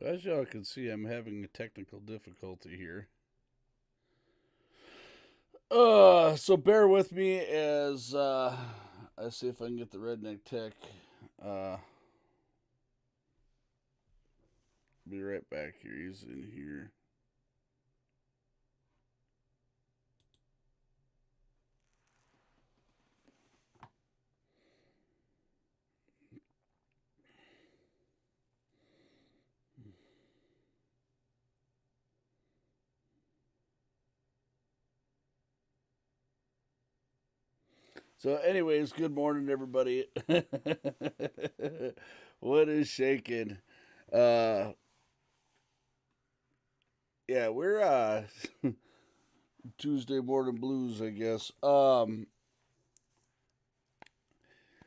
As y'all can see, I'm having a technical difficulty here. So bear with me as I see if I can get the redneck tech. Uh, be right back here. He's in here. So, anyways, good morning, everybody. What is shaking? Uh, yeah, we're Tuesday morning blues, I guess.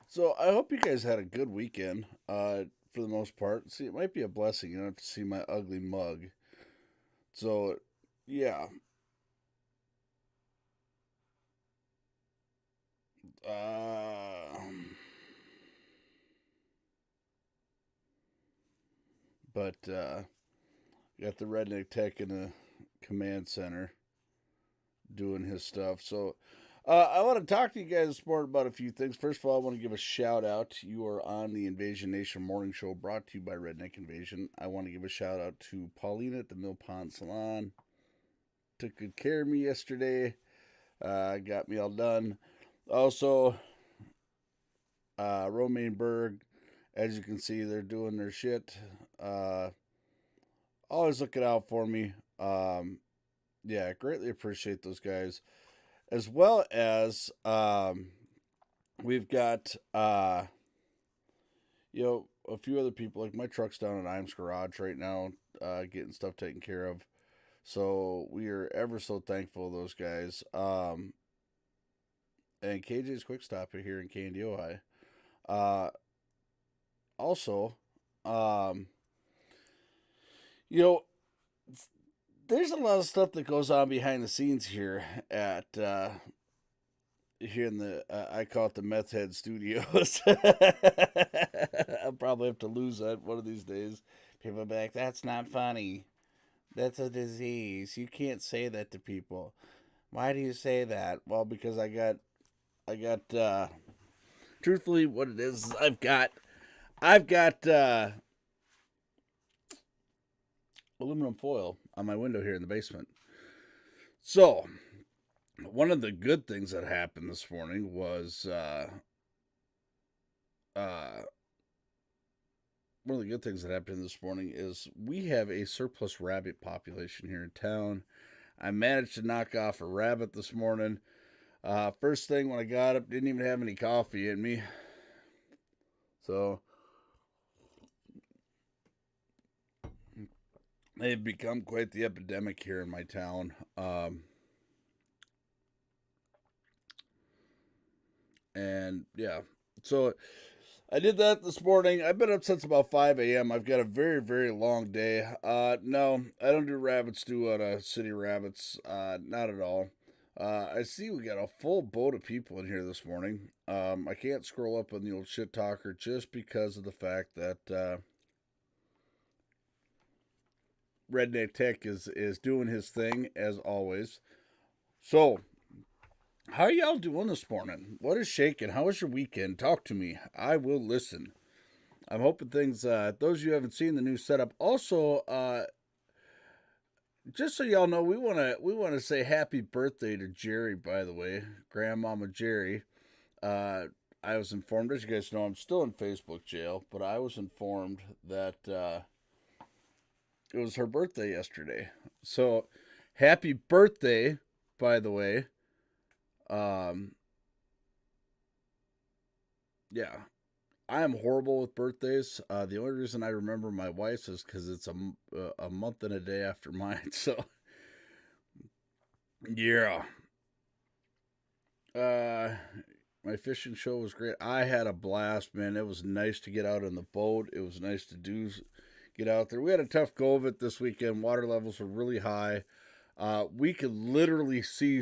So I hope you guys had a good weekend. For the most part, see, it might be a blessing. You don't have to see my ugly mug. So, yeah. Uh, but got the redneck tech in the command center doing his stuff. So I want to talk to you guys this morning about a few things. First of all, I want to give a shout out. You are on the Invasion Nation Morning Show brought to you by Redneck Invasion. I want to give a shout out to Paulina at the Mill Pond Salon. Took good care of me yesterday. Got me all done. Also, Romaine Berg, as you can see, they're doing their shit. Uh, Always looking out for me. Yeah, greatly appreciate those guys. As well as we've got a few other people. Like my truck's down at Iams Garage right now, getting stuff taken care of. So we are ever so thankful of those guys. And KJ's Quick Stop here in Candy, Ohio. Uh, Also, um, you know, there's a lot of stuff that goes on behind the scenes here at here in the I call it the Meth Head Studios. I'll probably have to lose that one of these days. People will be like, "That's not funny. That's a disease. You can't say that to people. Why do you say that?" Well, because I got truthfully what it is I've got aluminum foil on my window here in the basement. So, one of the good things that happened this morning was uh, one of the good things that happened this morning is we have a surplus rabbit population here in town. I managed to knock off a rabbit this morning. First thing when I got up, didn't even have any coffee in me. So they've become quite the epidemic here in my town. And yeah, so I did that this morning. I've been up since about 5 a.m. I've got a very, very long day. No, I don't do rabbit stew out of City Rabbits. Not at all. I see we got a full boat of people in here this morning. I can't scroll up on the old shit talker just because of the fact that Redneck Tech is doing his thing as always. So, how are y'all doing this morning? What is shaking? How was your weekend? Talk to me. I will listen. I'm hoping things. Those of you who haven't seen the new setup, also, just so y'all know, we wanna say happy birthday to Jerry. By the way, Grandmama Jerry. Uh, I was informed, as you guys know, I'm still in Facebook jail, but I was informed that it was her birthday yesterday. So, happy birthday, by the way. Um, yeah, I am horrible with birthdays. The only reason I remember my wife's is because it's a month and a day after mine. So, yeah. Uh, my fishing show was great. I had a blast, man. It was nice to get out on the boat. It was nice to get out there. We had a tough go of it this weekend. Water levels were really high. We could literally see,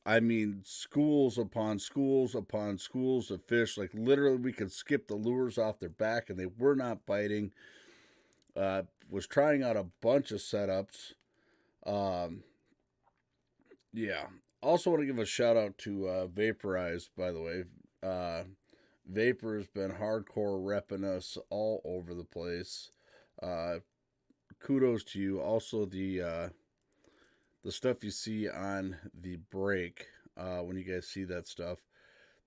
I mean, schools upon schools upon schools of fish. Like literally, we could skip the lures off their back, and they were not biting. Was trying out a bunch of setups. Um, yeah. Also, want to give a shout out to Vaporize, by the way. Vapor has been hardcore repping us all over the place. Uh, Kudos to you. Also, the stuff you see on the break when you guys see that stuff,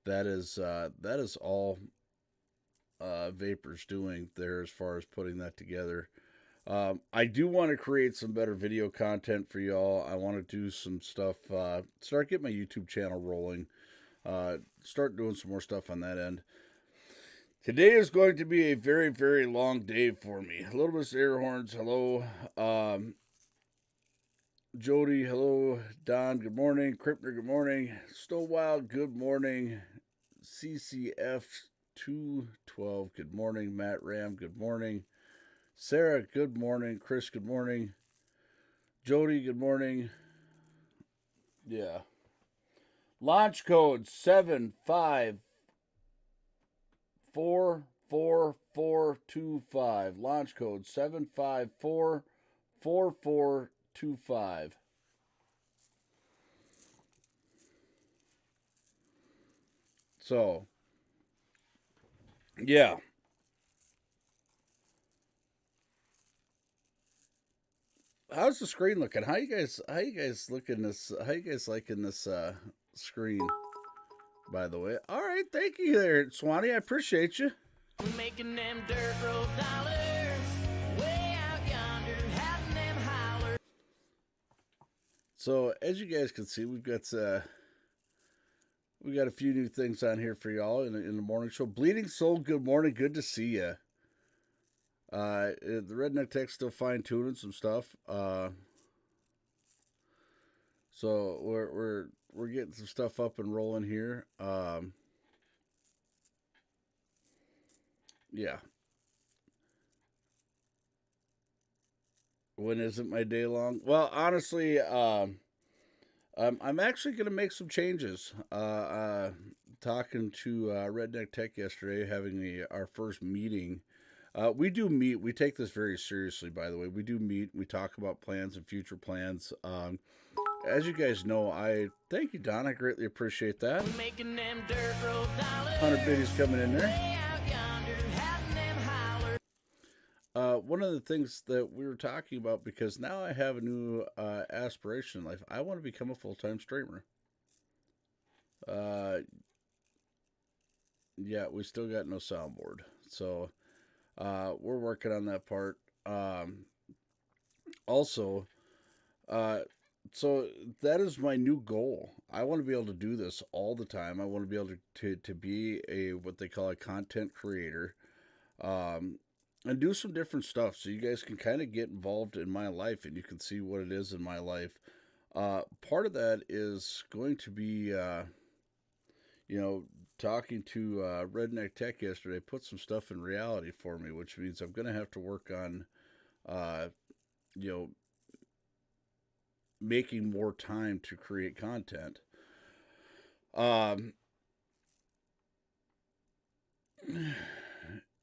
that is all Vapor's doing there as far as putting that together. I do want to create some better video content for y'all. I want to do some stuff, start getting my YouTube channel rolling, start doing some more stuff on that end. Today is going to be a very, very long day for me. Hello, Miss Airhorns. Hello. Jody, hello. Don, good morning. Krippner, good morning. Stowwild, good morning. CCF 212, good morning. Matt Ram, good morning. Sarah, good morning. Chris, good morning. Jody, good morning. Yeah. Launch code 7544425. Launch code 7544425. So, yeah. How's the screen looking? How you guys looking this how you guys liking this screen, by the way? All right, thank you there, Swanee. I appreciate you. Making them dirt road dollars way out yonder, having them holler. So, as you guys can see, we got a few new things on here for y'all in the morning show. Bleeding Soul, good morning. Good to see you. The Redneck Tech still fine tuning some stuff. So we're getting some stuff up and rolling here. Yeah. When isn't my day long? Well, honestly, I'm actually gonna make some changes. Talking to Redneck Tech yesterday, having our first meeting. We do meet. We take this very seriously, by the way. We do meet. We talk about plans and future plans. As you guys know, I thank you, Don. I greatly appreciate that. 100 biddies coming in there. One of the things that we were talking about, because now I have a new aspiration in life. I want to become a full-time streamer. Yeah, we still got no soundboard, so we're working on that part. Also, so that is my new goal. I want to be able to do this all the time. I want to be able to be a what they call a content creator, and do some different stuff so you guys can kind of get involved in my life and you can see what it is in my life. Part of that is going to be, talking to Redneck Tech yesterday, put some stuff in reality for me, which means I'm going to have to work on, you know, making more time to create content.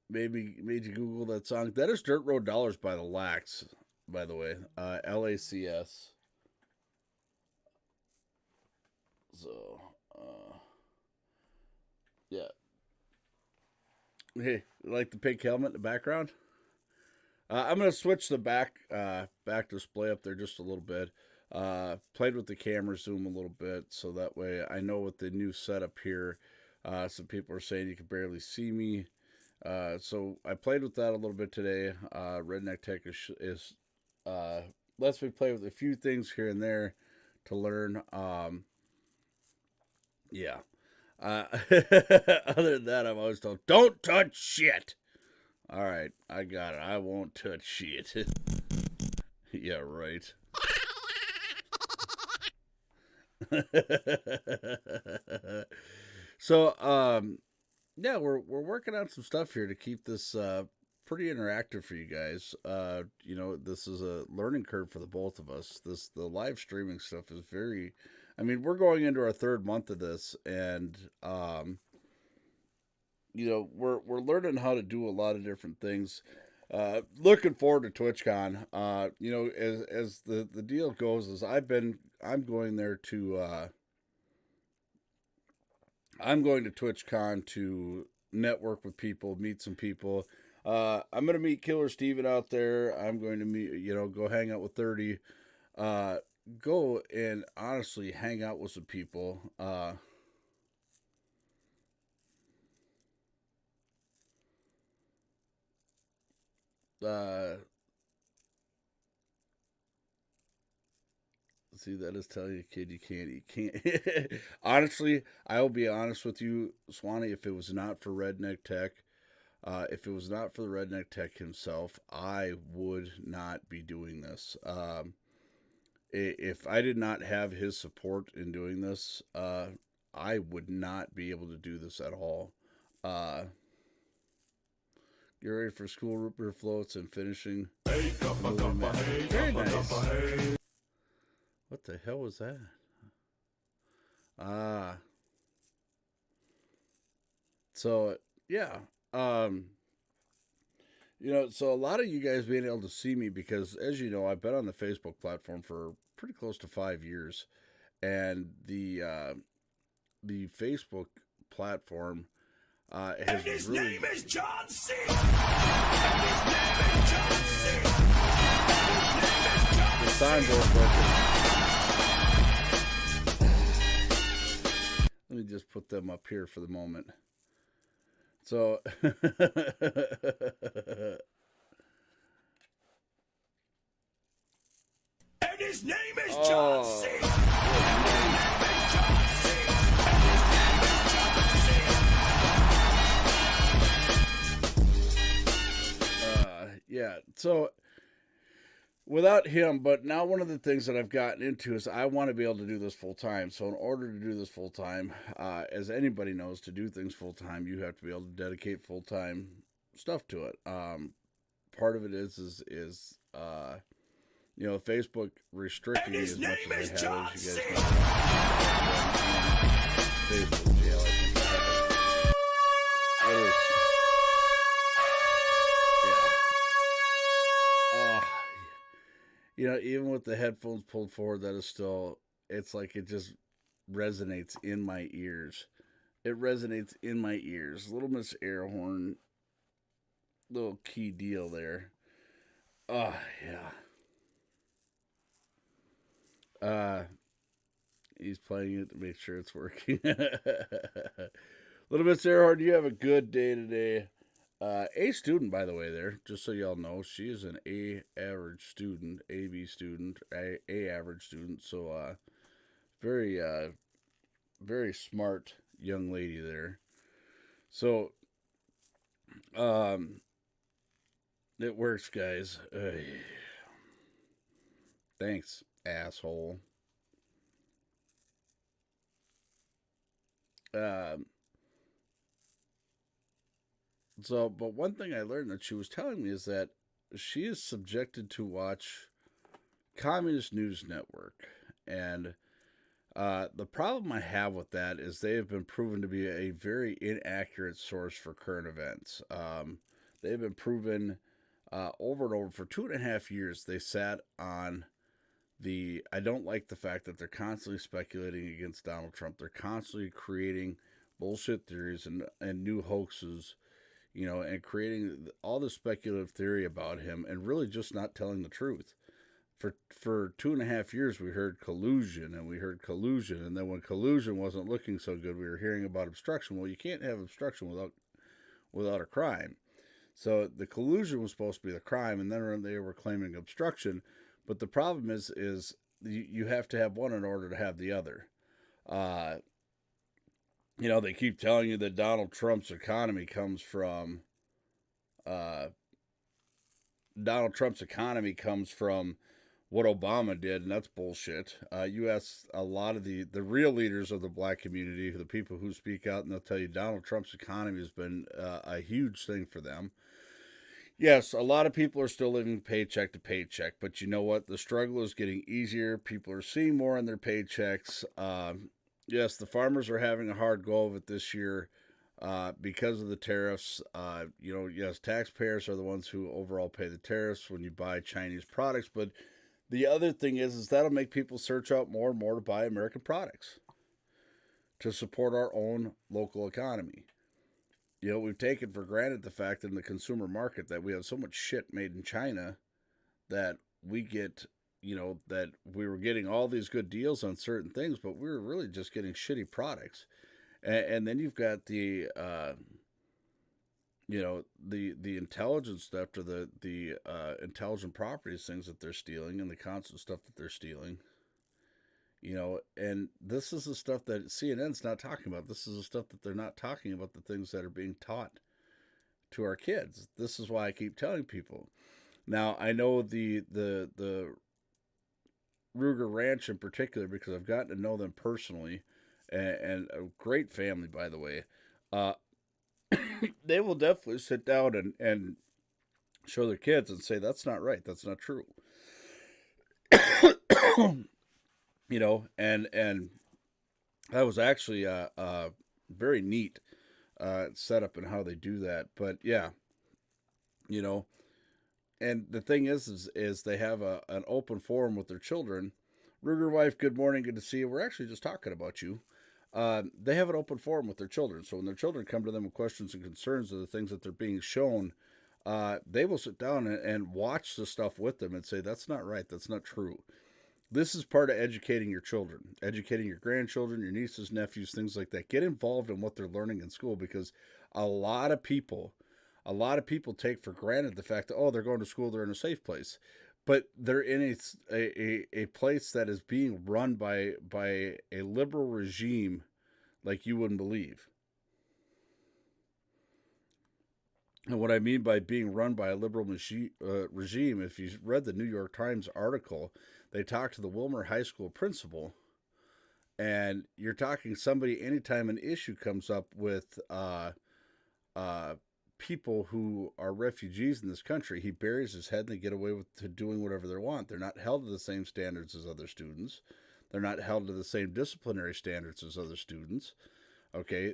Maybe made you Google that song. That is Dirt Road Dollars by the Lax, by the way. LACS. So, yeah. Hey, like the pink helmet in the background? I'm gonna switch the back display up there just a little bit. Played with the camera zoom a little bit, so that way I know with the new setup here. Some people are saying you can barely see me. So I played with that a little bit today. Redneck Tech is lets me play with a few things here and there to learn. Yeah. Other than that, I'm always told, don't touch shit. All right, I got it. I won't touch shit. Yeah, right. So, yeah, we're working on some stuff here to keep this pretty interactive for you guys. This is a learning curve for the both of us. The live streaming stuff is very. I mean, we're going into our third month of this, and we're learning how to do a lot of different things. Looking forward to TwitchCon. As the deal goes, is I'm going there to I'm going to TwitchCon to network with people, meet some people. I'm going to meet Killer Steven out there. I'm going to go hang out with 30. Go and honestly hang out with some people. Uh, See, that is telling you, kid, you can't eat. Can't. Honestly, I will be honest with you, Swanee. If it was not for Redneck Tech, if it was not for the Redneck Tech himself, I would not be doing this. If I did not have his support in doing this, I would not be able to do this at all. Uh, get ready for school root beer floats and finishing. Hey, very nice. What the hell was that? Ah. So yeah. So a lot of you guys being able to see me because, as you know, I've been on the Facebook platform for pretty close to 5 years, and the Facebook platform has his really. Name is John C. The signboard broken. Let me just put them up here for the moment. So, and his name is John C. Yeah. So, without him, but now one of the things that I've gotten into is I want to be able to do this full time. So in order to do this full time, as anybody knows, to do things full time, you have to be able to dedicate full time stuff to it. Part of it is Facebook restricting me as much as they have, as you guys know. Facebook jail. Even with the headphones pulled forward, that is still, it's like it just resonates in my ears. It resonates in my ears. Little Miss Airhorn, little key deal there. Oh, yeah. He's playing it to make sure it's working. Little Miss Airhorn, you have a good day today. A student, by the way, there, just so y'all know, she is an A average student, AB student, A average student. So, very, very smart young lady there. So, it works, guys. Thanks, asshole. But one thing I learned that she was telling me is that she is subjected to watch Communist News Network. And the problem I have with that is they have been proven to be a very inaccurate source for current events. They've been proven over and over for 2.5 years. They sat on I don't like the fact that they're constantly speculating against Donald Trump. They're constantly creating bullshit theories and new hoaxes, and creating all this speculative theory about him and really just not telling the truth. For 2.5 years, we heard collusion, and then when collusion wasn't looking so good, we were hearing about obstruction. Well, you can't have obstruction without a crime. So the collusion was supposed to be the crime, and then they were claiming obstruction. But the problem is you have to have one in order to have the other. They keep telling you that Donald Trump's economy comes from what Obama did, and that's bullshit. You ask a lot of the real leaders of the black community, the people who speak out, and they'll tell you Donald Trump's economy has been a huge thing for them. Yes, a lot of people are still living paycheck to paycheck, but you know what? The struggle is getting easier. People are seeing more on their paychecks. Yes, the farmers are having a hard go of it this year because of the tariffs. Yes, taxpayers are the ones who overall pay the tariffs when you buy Chinese products, but the other thing is that'll make people search out more and more to buy American products to support our own local economy. We've taken for granted the fact in the consumer market that we have so much shit made in China that we get, that we were getting all these good deals on certain things, but we were really just getting shitty products. And then you've got the intelligence theft or the intelligent properties things that they're stealing and the constant stuff that they're stealing. And this is the stuff that CNN's not talking about. This is the stuff that they're not talking about, the things that are being taught to our kids. This is why I keep telling people. Now, I know the Ruger Ranch in particular because I've gotten to know them personally, and a great family, by the way. Uh, they will definitely sit down and show their kids and say, that's not right. That's not true. And that was actually very neat setup and how they do that. But yeah, you know, and the thing is they have an open forum with their children. Ruger wife, good morning, good to see you. We're actually just talking about you. They have an open forum with their children, so when their children come to them with questions and concerns of the things that they're being shown, they will sit down and watch the stuff with them and say, that's not right, that's not true. This is part of educating your children, educating your grandchildren, your nieces, nephews, things like that. Get involved in what they're learning in school because a lot of people, a lot of people take for granted the fact that, oh, they're going to school, they're in a safe place. But they're in a place that is being run by a liberal regime like you wouldn't believe. And what I mean by being run by a liberal regime, if you read the New York Times article, they talked to the Wilmer High School principal, and you're talking somebody anytime an issue comes up with uh, people who are refugees in this country, he buries his head and they get away with to doing whatever they want. They're not held to the same standards as other students. They're not held to the same disciplinary standards as other students. Okay, uh,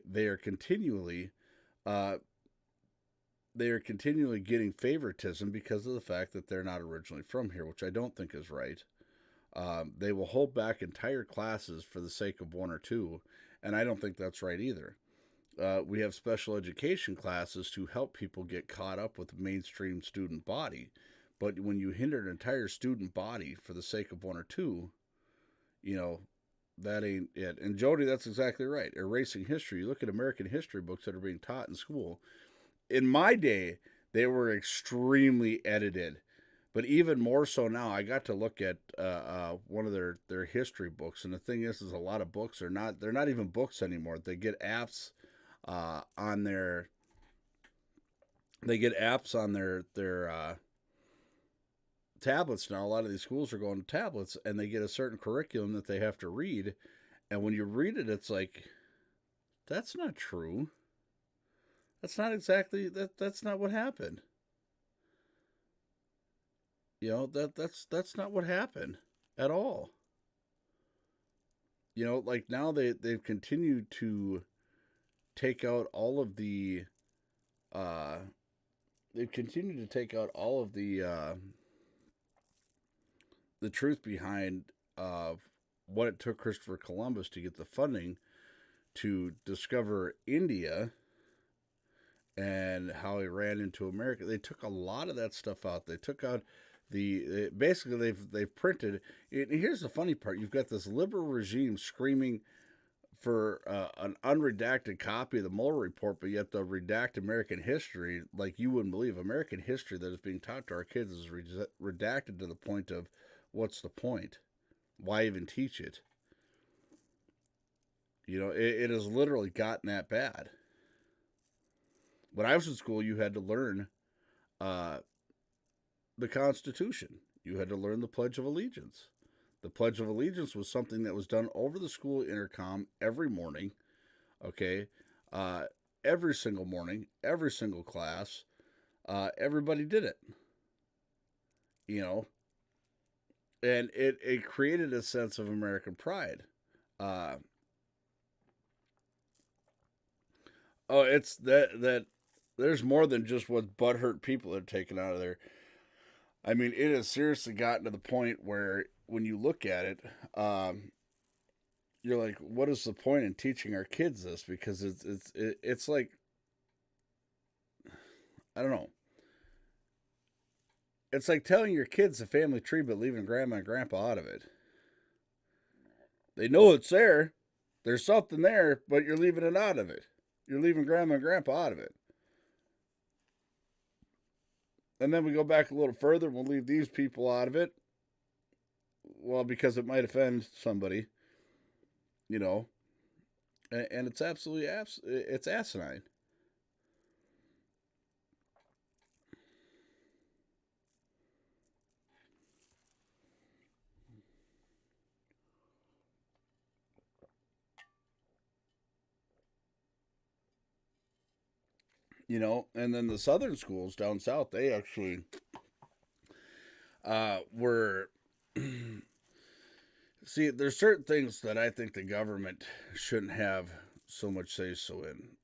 they are continually getting favoritism because of the fact that they're not originally from here, which I don't think is right. They will hold back entire classes for the sake of one or two, and I don't think that's right either. We have special education classes to help people get caught up with the mainstream student body, but when you hinder an entire student body for the sake of one or two, you know, that ain't it. And Jody, that's exactly right. Erasing history. You look at American history books that are being taught in school. In my day, they were extremely edited, but even more so now. I got to look at one of their history books, and the thing is a lot of books are not they're not even books anymore. On their they get apps on their tablets now. A lot of these schools are going to tablets, and they get a certain curriculum that they have to read. And when you read it, it's like that's not true. That's not exactly that. That's not what happened. That's not what happened at all. Like now they've continued to take out all of uh they've continued to take out all of the truth behind what it took Christopher Columbus to get the funding to discover India and how he ran into America. They took a lot of that stuff out. They took out basically they've printed. Here's the funny part: you've got this liberal regime screaming for an unredacted copy of the Mueller report, but yet they'll redact American history like you wouldn't believe. American history that is being taught to our kids is redacted to the point of what's the point? Why even teach it? It has literally gotten that bad. When I was in school, you had to learn uh, the Constitution. You had to learn the Pledge of Allegiance. The Pledge of Allegiance was something that was done over the school intercom every morning. Okay, uh, every single morning, every single class, everybody did it. You know, and it created a sense of American pride. Uh, oh, it's that there's more than just what butthurt people are taken out of there. I mean, it has seriously gotten to the point where when you look at it, you're like, what is the point in teaching our kids this? Because it's like, I don't know. It's like telling your kids the family tree, but leaving grandma and grandpa out of it. They know it's there. There's something there, but you're leaving it out of it. You're leaving grandma and grandpa out of it. And then we go back a little further, and we'll leave these people out of it. Well, because it might offend somebody, you know, and it's absolutely it's asinine. You know, and then the southern schools down south, they actually were. See, there's certain things that I think the government shouldn't have so much say so in.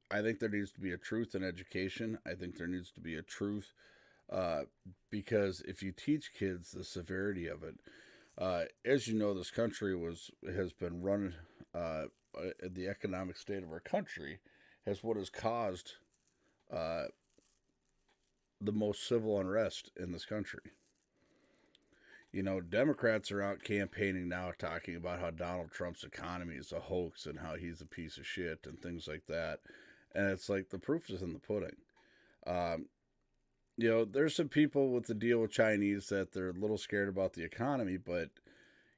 I think there needs to be a truth in education. I think there needs to be a truth uh, because if you teach kids the severity of it, as you know, this country has been run. The economic state of our country has what has caused uh, the most civil unrest in this country. You know, Democrats are out campaigning now, talking about how Donald Trump's economy is a hoax and how he's a piece of shit and things like that. And it's like the proof is in the pudding. Um, you know, there's some people with the deal with Chinese that they're a little scared about the economy, but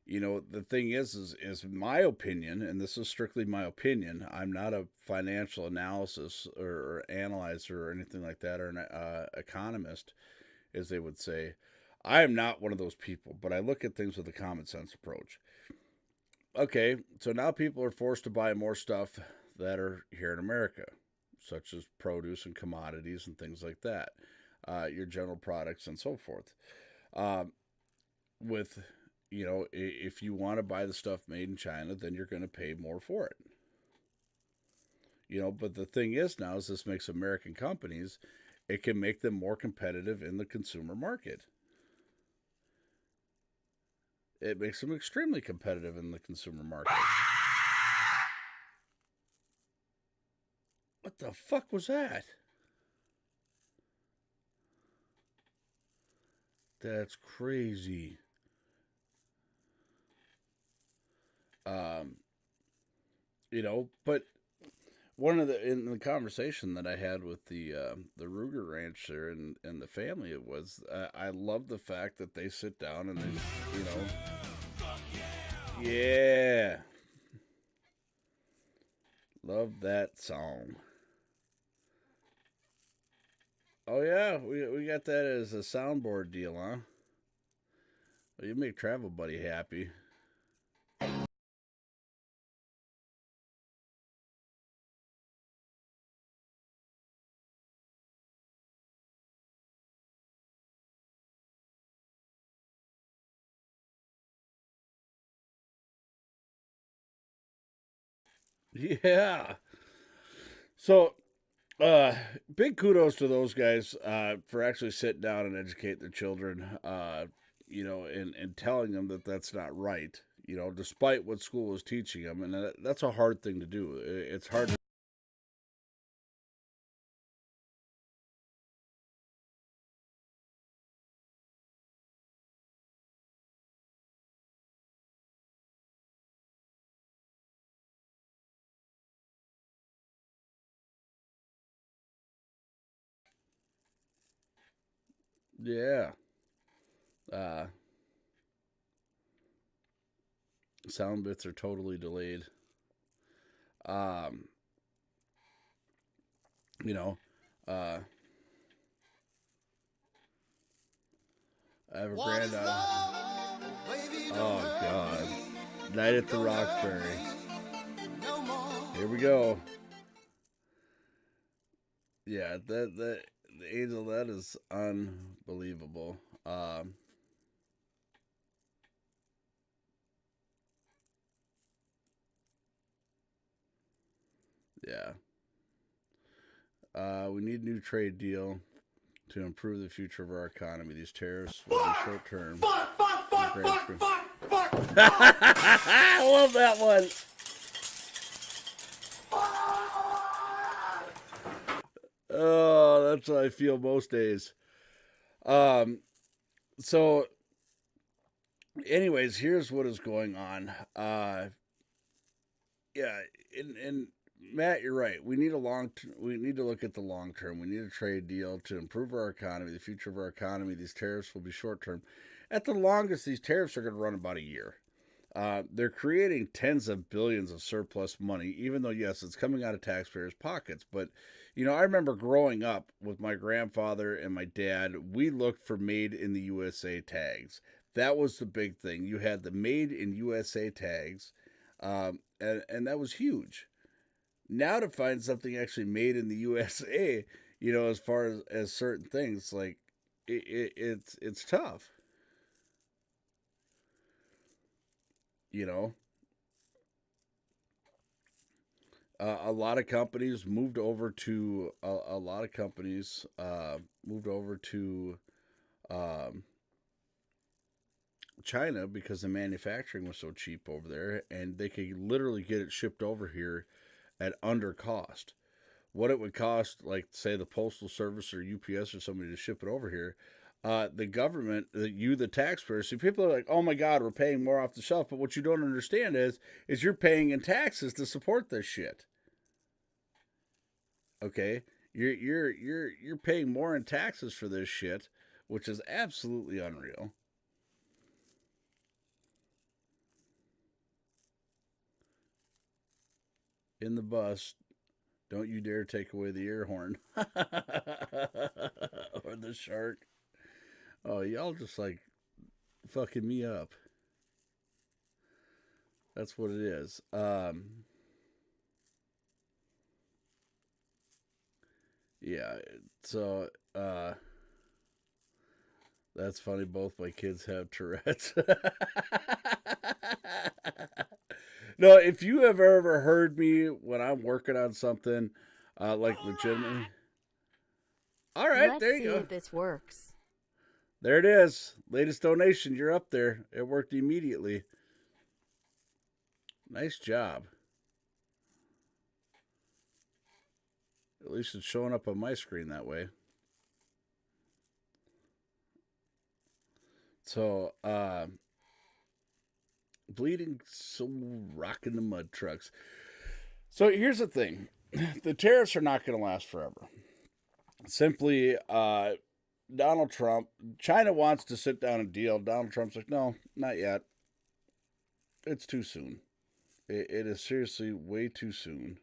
you know, the thing is my opinion, and this is strictly my opinion. I'm not a financial analysis or analyzer or anything like that, or an economist, as they would say. I am not one of those people, but I look at things with a common sense approach. Okay, so now people are forced to buy more stuff that are here in America, such as produce and commodities and things like that, your general products and so forth. Um, with you know, if you want to buy the stuff made in China, then you're going to pay more for it. You know, but the thing is now is this makes American companies, it can make them more competitive in the consumer market. It makes them extremely competitive in the consumer market. What the fuck was that? That's crazy. Um, you know, but one of the in the conversation that I had with the Ruger Ranch there and the family, it was I love the fact that they sit down and they, you know, yeah, love that song. Oh yeah, we got that as a soundboard deal, huh? Well, you make Travel Buddy happy. Yeah. So Uh, big kudos to those guys for actually sitting down and educate their children. You know, and telling them that that's not right. You know, despite what school is teaching them, and that's a hard thing to do. It's hard. Yeah. Uh, Sound bits are totally delayed. Um, you know, uh, I have a granddaughter. Oh, God. Night at the Roxbury. Here we go. Yeah, the Angel, that is unbelievable. Yeah. We need a new trade deal to improve the future of our economy. These tariffs will be short term. I love that one. Oh, that's how I feel most days. Um, so, anyways, here's what is going on. Yeah, and Matt, you're right. We need to look at the long term. We need a trade deal to improve our economy, the future of our economy. These tariffs will be short term. At the longest, these tariffs are going to run about a year. They're creating tens of billions of surplus money, even though, yes, it's coming out of taxpayers' pockets. But, I remember growing up with my grandfather and my dad, we looked for made in the USA tags. That was the big thing. You had the made in USA tags, and that was huge. Now to find something actually made in the USA, as far as certain things, like it's tough, you know. A lot of companies moved over to a lot of companies moved over to um, China because the manufacturing was so cheap over there, and they could literally get it shipped over here at under cost. What it would cost, like say the postal service or UPS or somebody to ship it over here, the government, the taxpayer. See, people are like, "Oh my God, we're paying more off the shelf," but what you don't understand is you're paying in taxes to support this shit. Okay, you're paying more in taxes for this shit, which is absolutely unreal. In the bus, don't you dare take away the air horn or the shark. Oh, y'all just like fucking me up. That's what it is. Yeah. So, that's funny. Both my kids have Tourette's. No, if you have ever heard me when I'm working on something, like legitimately. All right, Let's there you see go. if this works. There it is. Latest donation. You're up there. It worked immediately. Nice job. At least it's showing up on my screen that way. So, bleeding soul rocking the mud trucks. So here's the thing: the tariffs are not going to last forever. Simply, Donald Trump, China wants to sit down and deal. Donald Trump's like, no, not yet. It's too soon. It is seriously way too soon.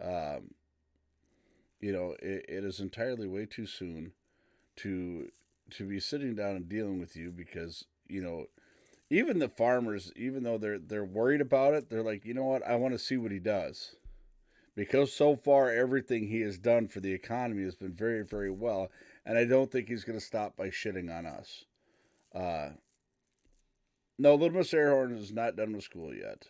Um, it is entirely way too soon to be sitting down and dealing with you because even the farmers, even though they're worried about it, they're like, you know what, I want to see what he does because so far everything he has done for the economy has been very very well, and I don't think he's going to stop by shitting on us. Uh, no, Little Miss Airhorn is not done with school yet.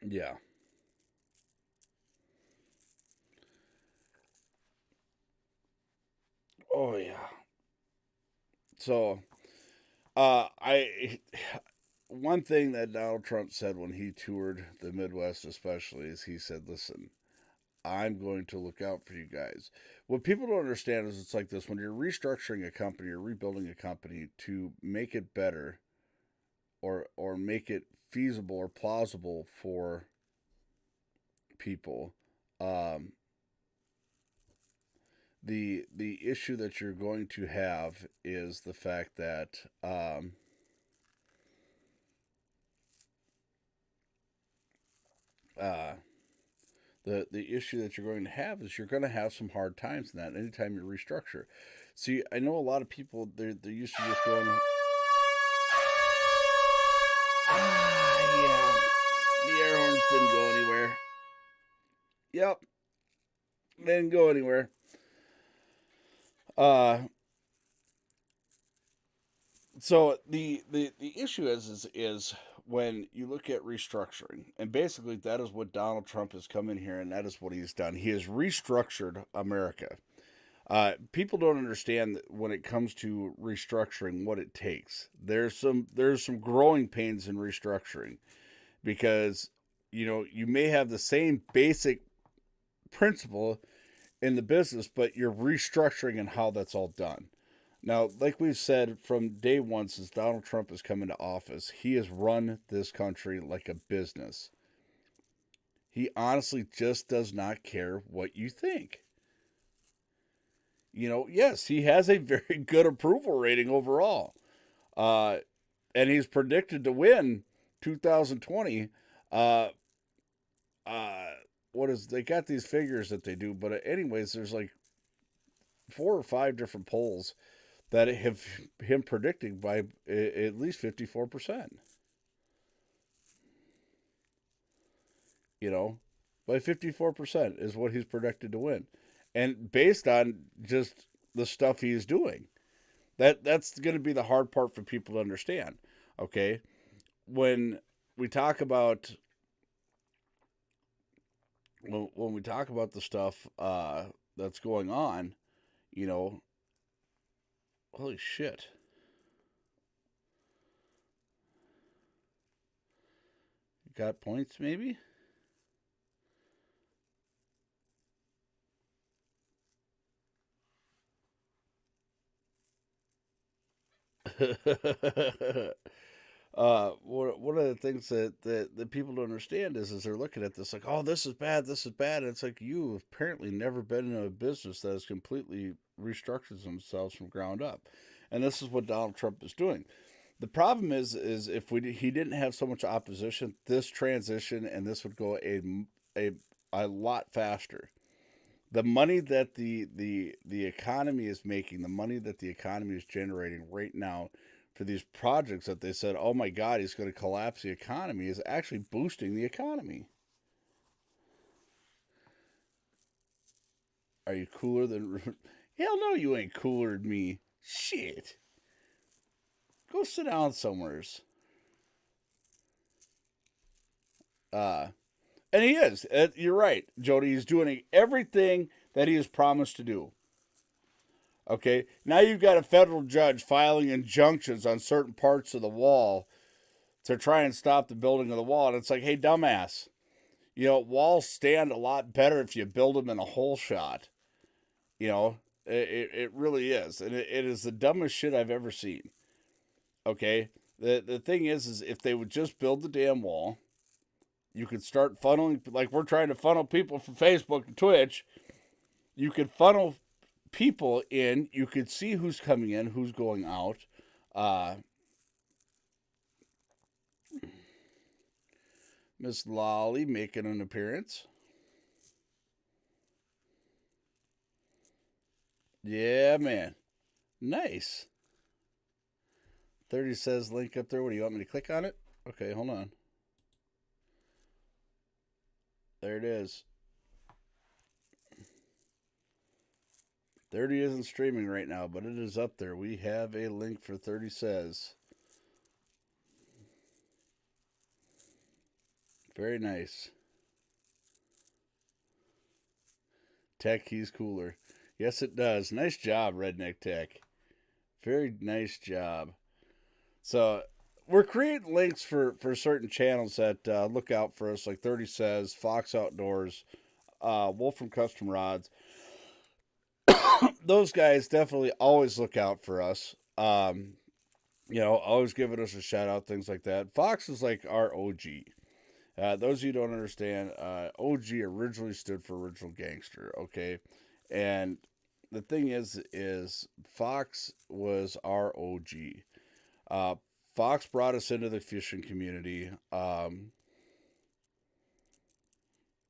Yeah. Oh yeah. So, I one thing that Donald Trump said when he toured the Midwest, especially, is he said, "Listen, I'm going to look out for you guys." What people don't understand is it's like this: when you're restructuring a company or rebuilding a company to make it better or make it feasible or plausible for people, um, the issue that you're going to have is the fact that uh, The issue that you're going to have is you're going to have some hard times in that anytime you restructure. See, I know a lot of people they're used to just going, yeah, the air horns didn't go anywhere. Yep, didn't go anywhere. Uh, so the issue is when you look at restructuring, and basically that is what Donald Trump has come in here, and that is what he's done. He has restructured America. People don't understand when it comes to restructuring what it takes. There's some growing pains in restructuring because you may have the same basic principle in the business, but you're restructuring and how that's all done. Now, like we've said from day one since Donald Trump has come into office, he has run this country like a business. He honestly just does not care what you think. Yes, he has a very good approval rating overall. Uh, and he's predicted to win 2020. Uh, uh, what is they got these figures that they do, but anyways, there's like 4 or 5 different polls that have him predicting by at least 54%. You know, by 54% is what he's predicted to win, and based on just the stuff he's doing. That's going to be the hard part for people to understand. Okay, when we talk about when we talk about the stuff that's going on, you know, holy shit. Got points maybe? One of the things that people don't understand is they're looking at this like, oh, this is bad. And it's like you've apparently never been in a business that has completely restructured themselves from ground up, and this is what Donald Trump is doing. The problem is if he didn't have so much opposition, this transition and this would go a a lot faster. The money that the economy is making, the money that the economy is generating right now for these projects that they said, oh my God, he's going to collapse the economy, is actually boosting the economy. Are you cooler than? Hell no, you ain't cooler than me. Shit. Go sit down somewheres. Uh, and he is. You're right, Jody. He's doing everything that he has promised to do. Okay, now you've got a federal judge filing injunctions on certain parts of the wall to try and stop the building of the wall. And it's like, hey, dumbass, walls stand a lot better if you build them in a hole shot. It really is. And it is the dumbest shit I've ever seen. Okay, the thing is if they would just build the damn wall, you could start funneling, like we're trying to funnel people from Facebook and Twitch. You could funnel people in. You could see who's coming in, who's going out. Miss Lolly making an appearance. Yeah, man. Nice. 30 says link up there. What do you want me to click on it? Okay, hold on. There it is. 30 isn't streaming right now, but it is up there. We have a link for 30 says. Very nice. Tech, he's cooler. Yes, it does. Nice job, Redneck Tech. Very nice job. So we're creating links for certain channels that look out for us, like 30 Says, Fox Outdoors, Wolf from Custom Rods. Those guys definitely always look out for us. Always giving us a shout out, things like that. Fox is like our OG. Those of you who don't understand, OG originally stood for Original Gangster, okay? And the thing is Fox was our OG. Fox brought us into the fishing community.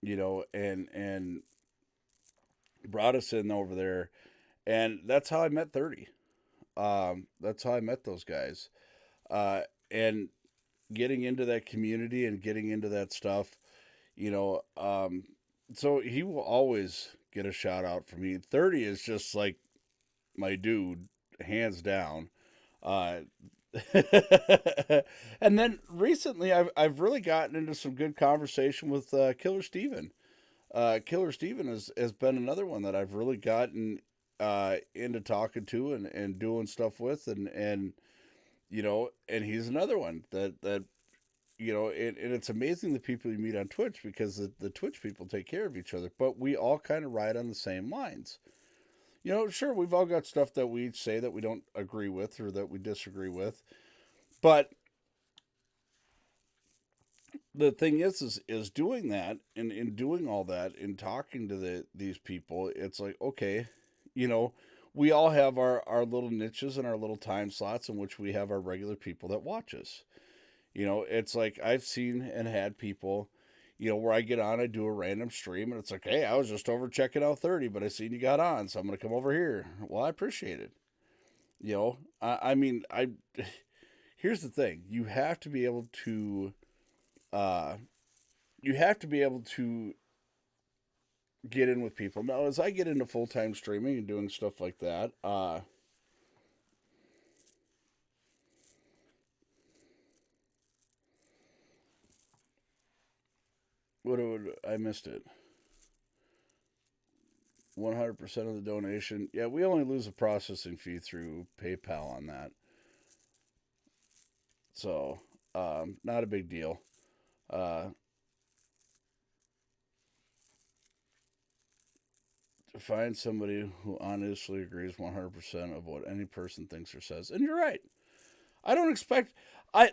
and brought us in over there, and that's how I met 30. That's how I met those guys, uh, and getting into that community and getting into that stuff, you know. So he will always get a shout out from me. 30 is just like my dude, hands down. Uh, and then recently, I've really gotten into some good conversation with Killer Steven. Killer Steven has been another one that I've really gotten into talking to and doing stuff with, and he's another one that and it's amazing the people you meet on Twitch, because the Twitch people take care of each other, but we all kind of ride on the same lines. Sure, we've all got stuff that we say that we don't agree with or that we disagree with, but the thing is doing that and in doing all that and talking to these people, it's like, okay, you know, we all have our little niches and our little time slots in which we have our regular people that watch us. It's like I've seen and had people, where I get on, I do a random stream, and it's like, hey, I was just over checking out 30, but I seen you got on, so I'm going to come over here. Well, I appreciate it. I mean, here's the thing: uh, you have to be able to get in with people. Now, as I get into full time streaming and doing stuff like that, what would I missed it? 100% of the donation. Yeah, we only lose a processing fee through PayPal on that. So, not a big deal. Uh, to find somebody who honestly agrees 100% of what any person thinks or says. And you're right. I don't expect. I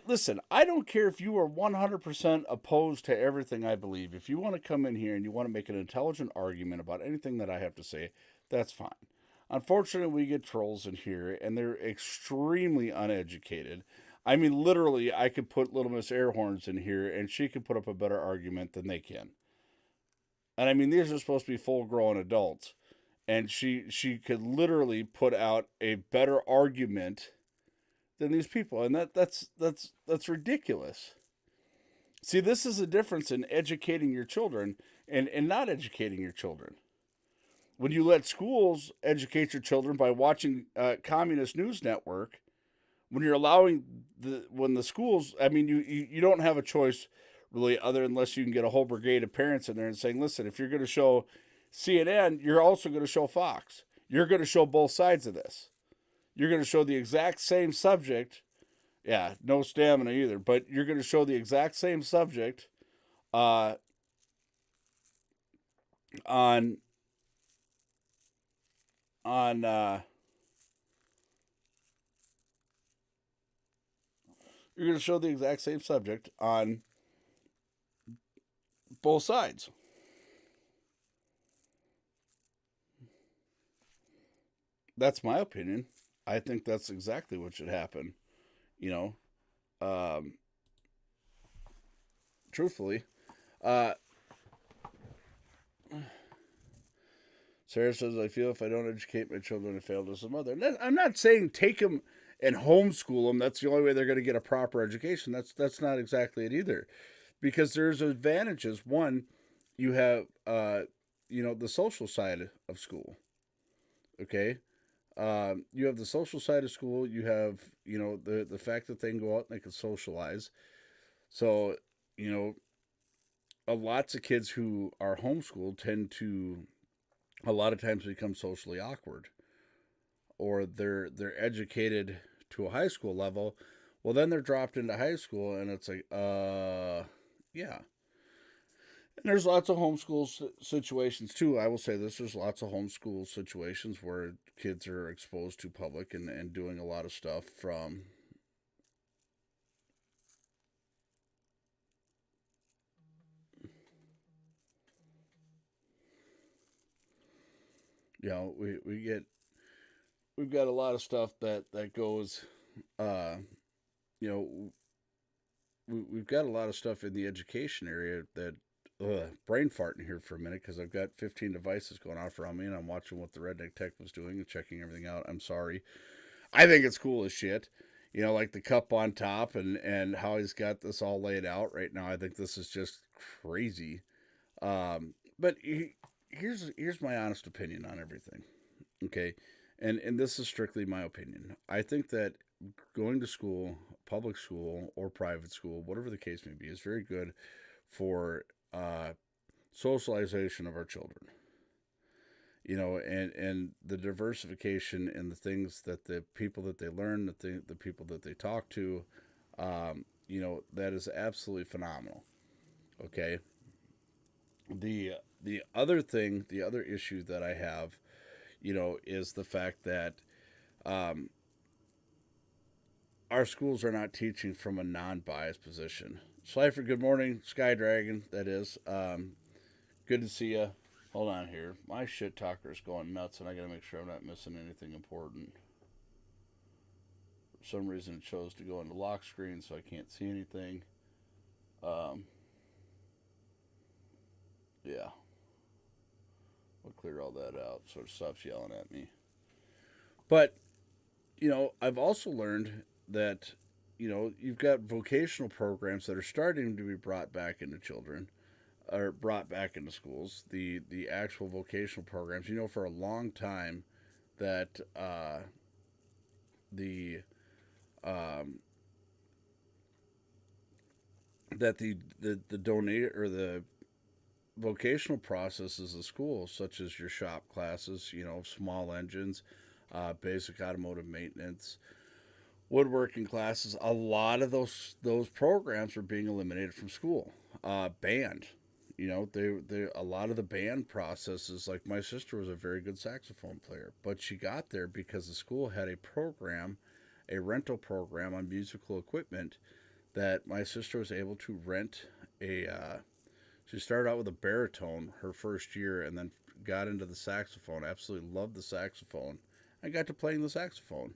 don't care if you are 100% opposed to everything I believe. If you want to come in here and you want to make an intelligent argument about anything that I have to say, that's fine. Unfortunately, we get trolls in here, and they're extremely uneducated. I mean, literally, I could put Little Miss Airhorns in here, and she could put up a better argument than they can. And I mean, these are supposed to be full grown adults, and she could literally put out a better argument than these people, and that's ridiculous. See, this is a difference in educating your children and not educating your children. When you let schools educate your children by watching communist news network, when you're allowing when the schools, I mean, you don't have a choice really, other unless you can get a whole brigade of parents in there and saying, listen, if you're going to show CNN, you're also going to show Fox. You're going to show both sides of this. You're going to show the exact same subject. Yeah, no stamina either, but you're going to show the exact same subject uh, on on you're going to show the exact same subject on both sides. That's my opinion. I think that's exactly what should happen. You know, um, truthfully, uh, Sarah says, I feel if I don't educate my children, I failed as a mother. And I'm not saying take them and homeschool them. That's the only way they're going to get a proper education. That's not exactly it either, because there's advantages. One, you have the social side of school. Okay, you have the social side of school. You have the fact that they can go out and they can socialize. So you know, lots of kids who are homeschooled tend to a lot of times become socially awkward, or they're educated to a high school level. Well, then they're dropped into high school, and it's like, yeah. And there's lots of homeschool situations too. I will say this: there's lots of homeschool situations where kids are exposed to public and doing a lot of stuff from. We've got a lot of stuff that goes. Uh, you know, we've got a lot of stuff in the education area that brain farting here for a minute because I've got 15 devices going off around me and I'm watching what the Redneck Tech was doing and checking everything out. I'm sorry. I think it's cool as shit. Like the cup on top and how he's got this all laid out right now. I think this is just crazy. But here's my honest opinion on everything. Okay, and this is strictly my opinion. I think that going to school, public school or private school, whatever the case may be, is very good for socialization of our children. And the diversification and the things that the people that they learn, the people that they talk to, that is absolutely phenomenal. Okay. The other thing, the other issue that I have, is the fact that um, our schools are not teaching from a non-biased position. Slifer, good morning. Sky Dragon, that is. Good to see you. Hold on here. My shit talker is going nuts, and I gotta make sure I'm not missing anything important. For some reason, it chose to go into lock screen, so I can't see anything. Um, yeah, we'll clear all that out so it stops yelling at me. But I've also learned that you've got vocational programs that are starting to be brought back into children or brought back into schools. The actual vocational programs. For a long time that the um, the donate or the vocational processes of schools, such as your shop classes, small engines, basic automotive maintenance, woodworking classes. A lot of those programs are being eliminated from school. Band, they a lot of the band processes. Like my sister was a very good saxophone player, but she got there because the school had a program, a rental program on musical equipment that my sister was able to rent a. She started out with a baritone her first year, and then got into the saxophone. Absolutely loved the saxophone. I got to playing the saxophone.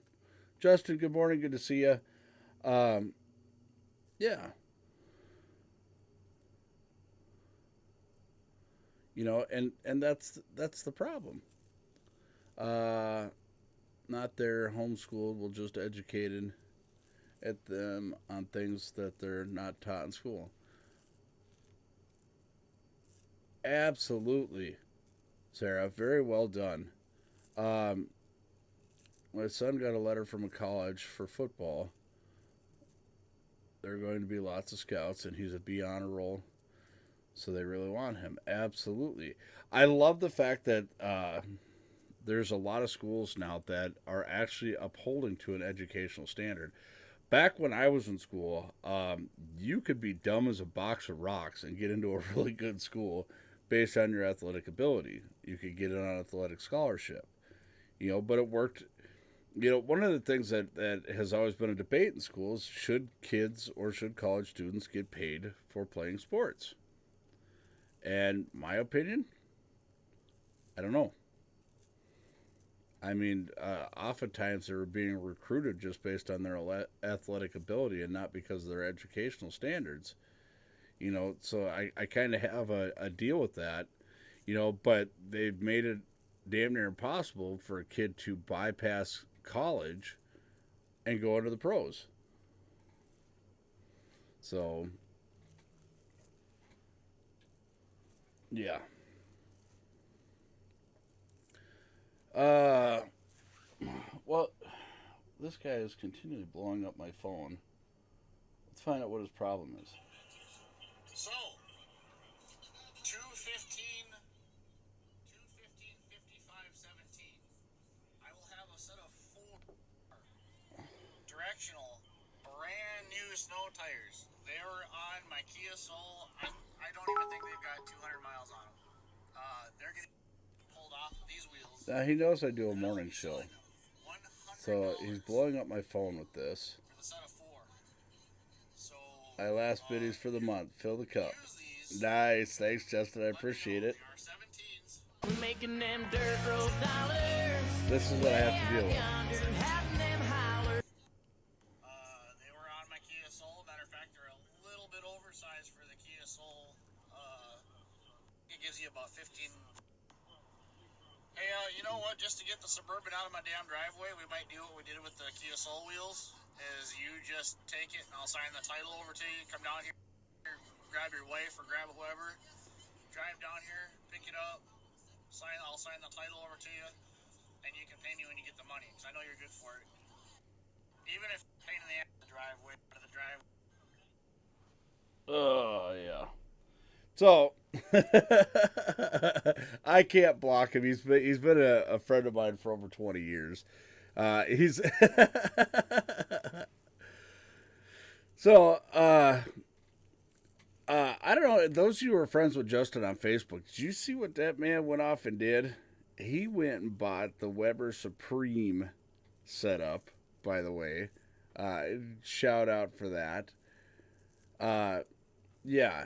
Justin, good morning. Good to see you. Um, yeah, and that's the problem. Uh, Not they're homeschooled. We'll just educated at them on things that they're not taught in school. Absolutely, Sarah. Very well done. Um, my son got a letter from a college for football. There are going to be lots of scouts, and he's a B honor roll, so they really want him. Absolutely. I love the fact that there's a lot of schools now that are actually upholding to an educational standard. Back when I was in school, you could be dumb as a box of rocks and get into a really good school based on your athletic ability. You could get an athletic scholarship, but it worked. One of the things that has always been a debate in schools: should kids or should college students get paid for playing sports? And my opinion, I don't know. I mean, oftentimes they were being recruited just based on their athletic ability and not because of their educational standards. So I kind of have a deal with that, but they've made it damn near impossible for a kid to bypass college and go into the pros. So, yeah. Uh, well, this guy is continually blowing up my phone. Let's find out what his problem is. So, 215, 215, 55, 17. I will have a set of four directional, brand new snow tires. They were on my Kia Soul. I don't even think they've got 200 miles on them. They're getting pulled off of these wheels. Now, he knows I do a morning show. So he's $100 blowing up my phone with this. for the set of four. So, My last biddies for the month. Fill the cup. use these. Nice. Thanks, Justin. I Let me know appreciate if it. they are 17s. Making them dirt road dollars. This is what I have to deal with. Yonder, having them holler. They were on my Kia Soul. Matter of fact, they're a little bit oversized for the Kia Soul gives you about 15. Hey, you know what? Just to get the Suburban out of my damn driveway, we might do what we did with the Kia Soul wheels. Is you just take it and I'll sign the title over to you. Come down here, grab your wife or grab whoever, drive down here, pick it up, I'll sign the title over to you, and you can pay me when you get the money, because I know you're good for it. Even if it's a pain in the ass to driveway out of the driveway. Oh, yeah. So, I can't block him. He's been a friend of mine for over 20 years. He's so I don't know. Those of you who are friends with Justin on Facebook, did you see what that man went off and did? He went and bought the Weber Supreme setup. By the way, shout out for that. Yeah,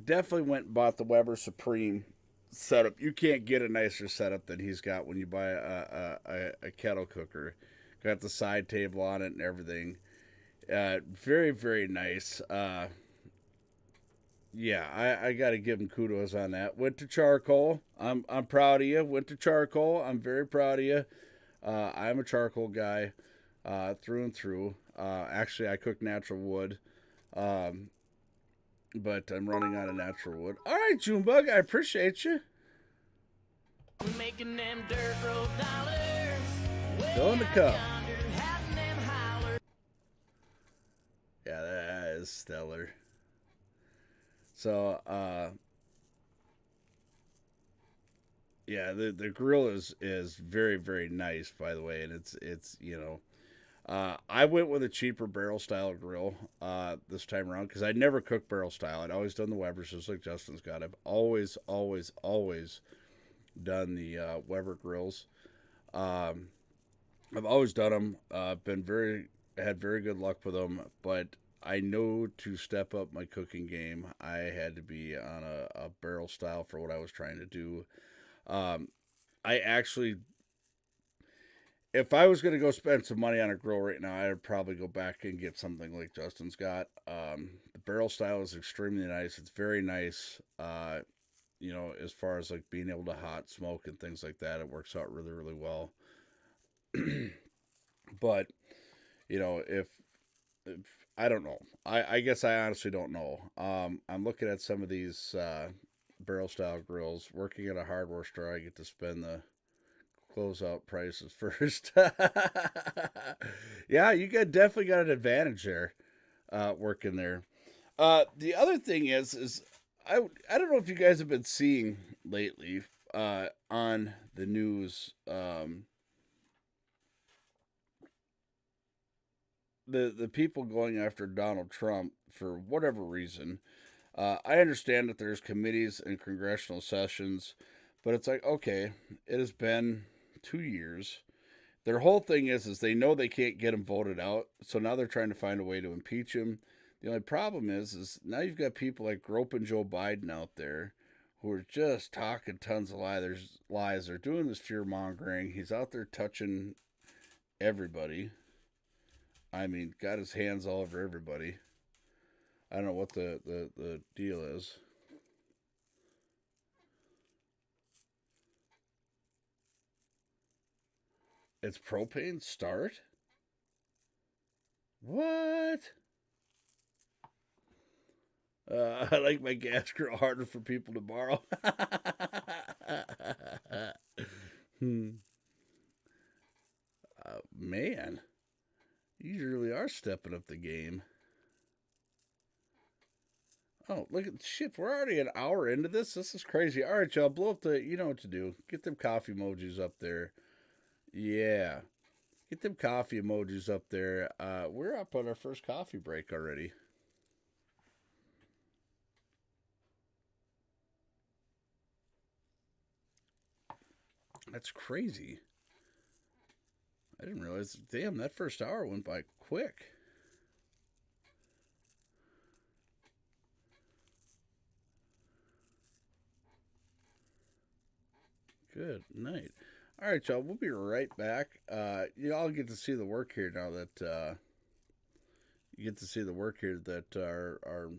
definitely went and bought the Weber Supreme setup. You can't get a nicer setup than he's got when you buy a kettle cooker. Got the side table on it and everything. Very, very nice. Yeah, I got to give him kudos on that. Went to charcoal. I'm proud of you. Went to charcoal. I'm very proud of you. I'm a charcoal guy through and through. Actually, I cook natural wood. But I'm running out of natural wood. All right, Junebug, I appreciate you. We making them dirt road dollars. Fill in the cup. Yonder, having them holler. Yeah, that is stellar. So, yeah, the grill is very, very nice, by the way, and it's you know, I went with a cheaper barrel style grill this time around because I'd never cooked barrel style. I'd always done the Weber's, just like Justin's got. I've always done the Weber grills. I've always done them. Had very good luck with them, but I know to step up my cooking game, I had to be on a barrel style for what I was trying to do. I actually, if I was going to go spend some money on a grill right now, I'd probably go back and get something like Justin's got. The barrel style is extremely nice. It's very nice. You know, as far as like being able to hot smoke and things like that, it works out really, really well. But, you know, if I don't know, I guess I honestly don't know. I'm looking at some of these barrel style grills. Working at a hardware store, I get to spend the closeout prices first. Yeah, you definitely got an advantage there, working there. The other thing is I don't know if you guys have been seeing lately on the news, the people going after Donald Trump for whatever reason. I understand that there's committees and congressional sessions, but it's like, okay, it has been 2 years. Their whole thing is they know they can't get him voted out, so now they're trying to find a way to impeach him. The only problem is now you've got people like groping Joe Biden out there who are just talking tons of lies. They're doing this fear mongering. He's out there touching everybody. I mean, got his hands all over everybody. I don't know what the deal is. It's propane start? What? I like my gas grill harder for people to borrow. Man, you really are stepping up the game. Oh, look at shit. We're already an hour into this. This is crazy. All right, y'all. Blow up you know what to do. Get them coffee emojis up there. Yeah. Get them coffee emojis up there. We're up on our first coffee break already. That's crazy. I didn't realize. Damn, that first hour went by quick. Good night. All right, y'all. We'll be right back. You all get to see the work here now that our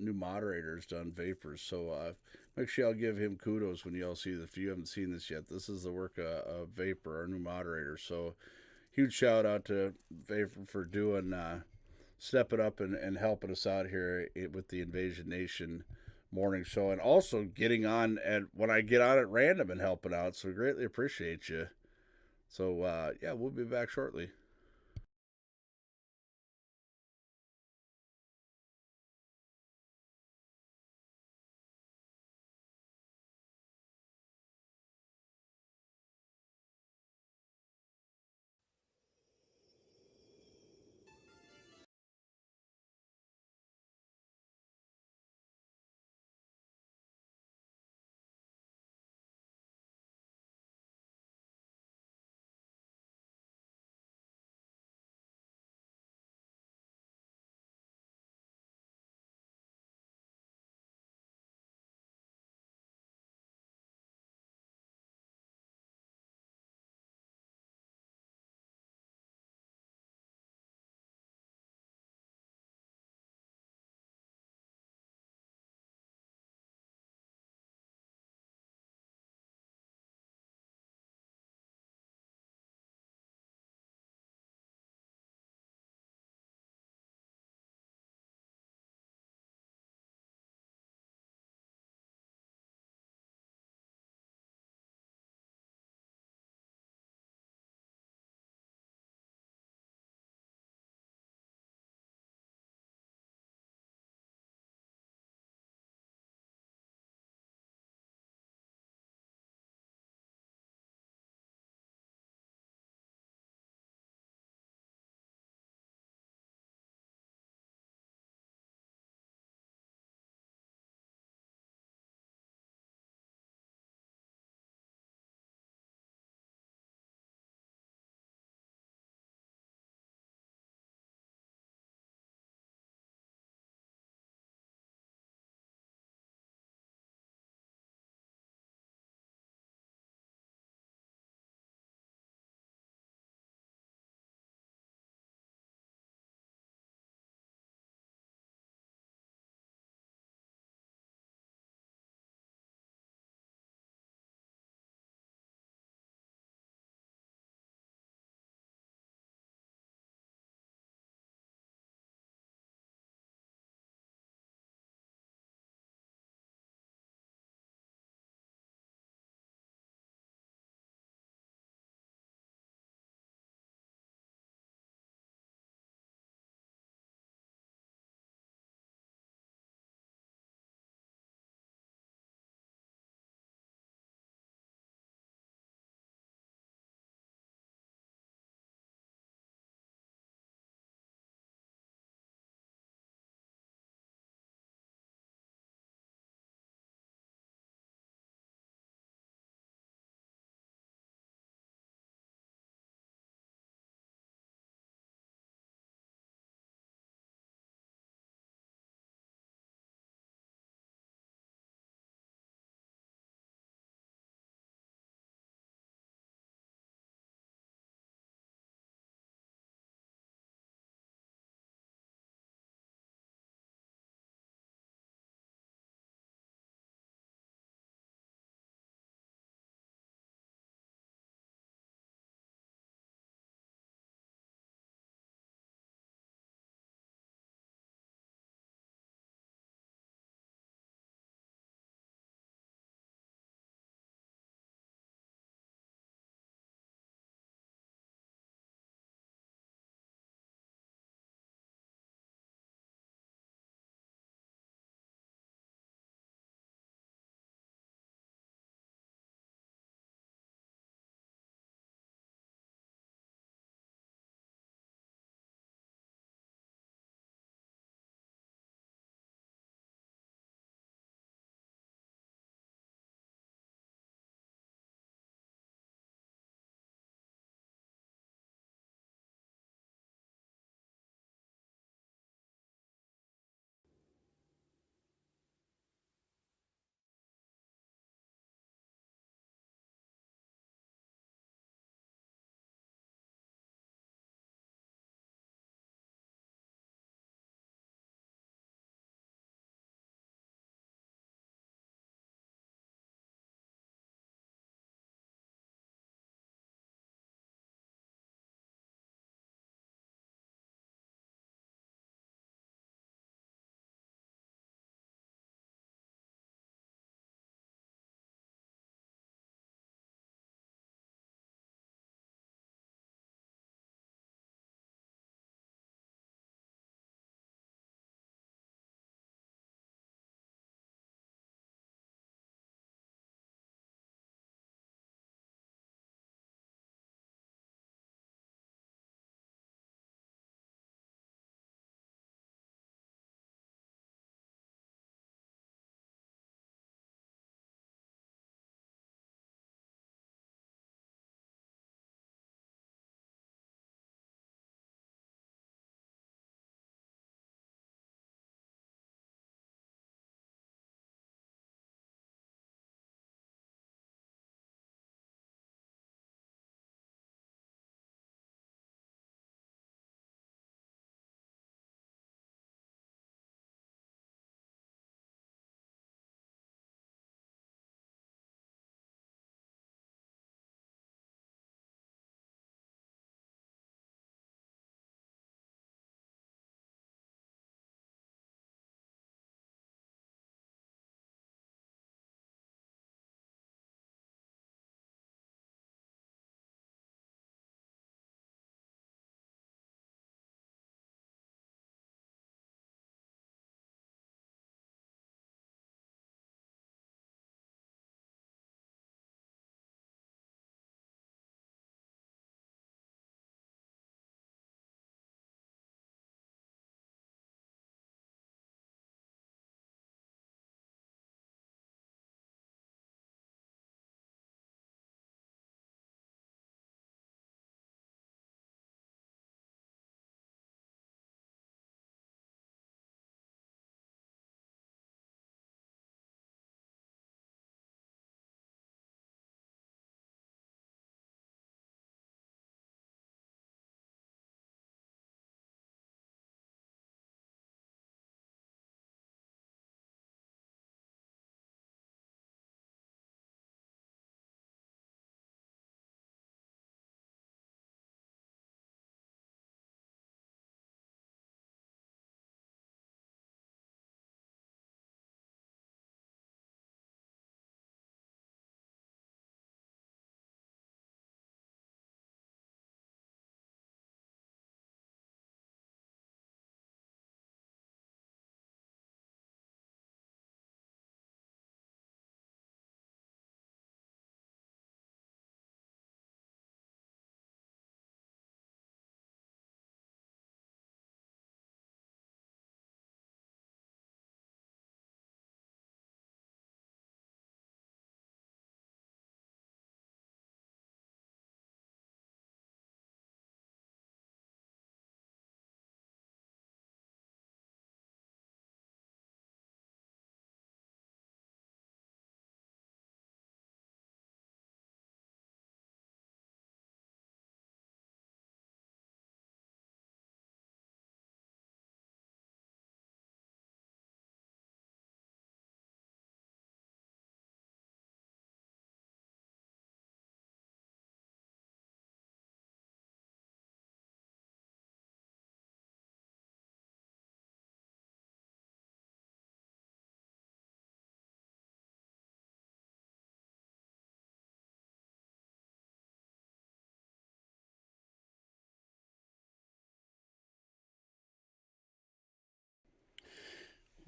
new moderators done, Vapors. So make sure y'all give him kudos when y'all see this. If you haven't seen this yet, this is the work of Vapor, our new moderator. So huge shout out to Vapor for doing stepping up and helping us out here with the Invasion Nation morning show, and also getting on and when I get on at random and helping out. So we greatly appreciate you. So yeah, we'll be back shortly.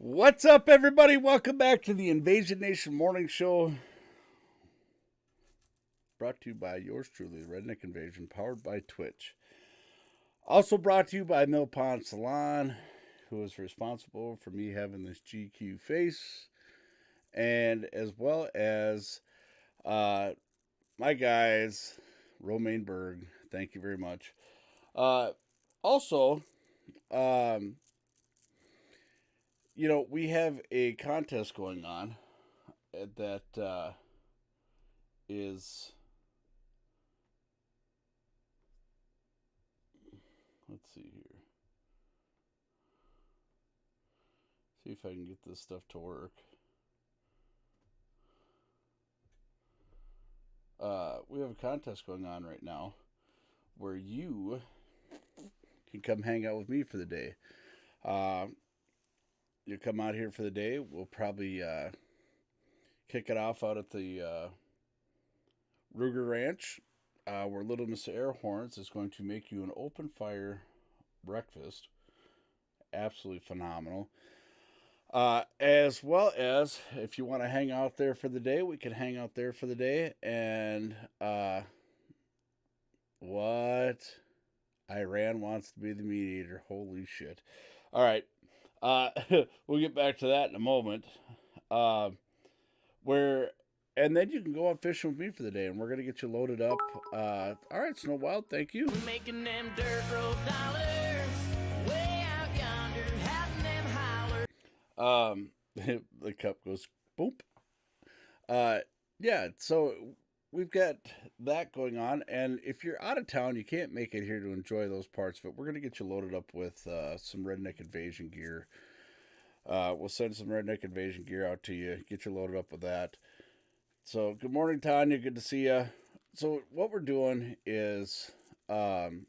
What's up, everybody? Welcome back to the Invasion Nation Morning Show. Brought to you by yours truly, Redneck Invasion, powered by Twitch. Also brought to you by Mill Pond Salon, who is responsible for me having this GQ face. And as well as my guys, Romaine Berg. Thank you very much. Also, we have a contest going on that is. Let's see here. See if I can get this stuff to work. We have a contest going on right now where you can come hang out with me for the day. You'll come out here for the day. We'll probably kick it off out at the Ruger Ranch, where Little Miss Airhorns is going to make you an open fire breakfast. Absolutely phenomenal. As well as, if you want to hang out there for the day, we can hang out there for the day. And what? Iran wants to be the mediator. Holy shit. All right. We'll get back to that in a moment. And then you can go out fishing with me for the day, and we're going to get you loaded up. All right, Snow Wild, thank you. We're making them dirt road dollars. Way out yonder, having them holler. The cup goes boop. Yeah, so we've got that going on, and if you're out of town, you can't make it here to enjoy those parts of it. We're going to get you loaded up with some Redneck Invasion gear. We'll send some Redneck Invasion gear out to you, get you loaded up with that. So, good morning, Tanya. Good to see you. So, what we're doing is, Matt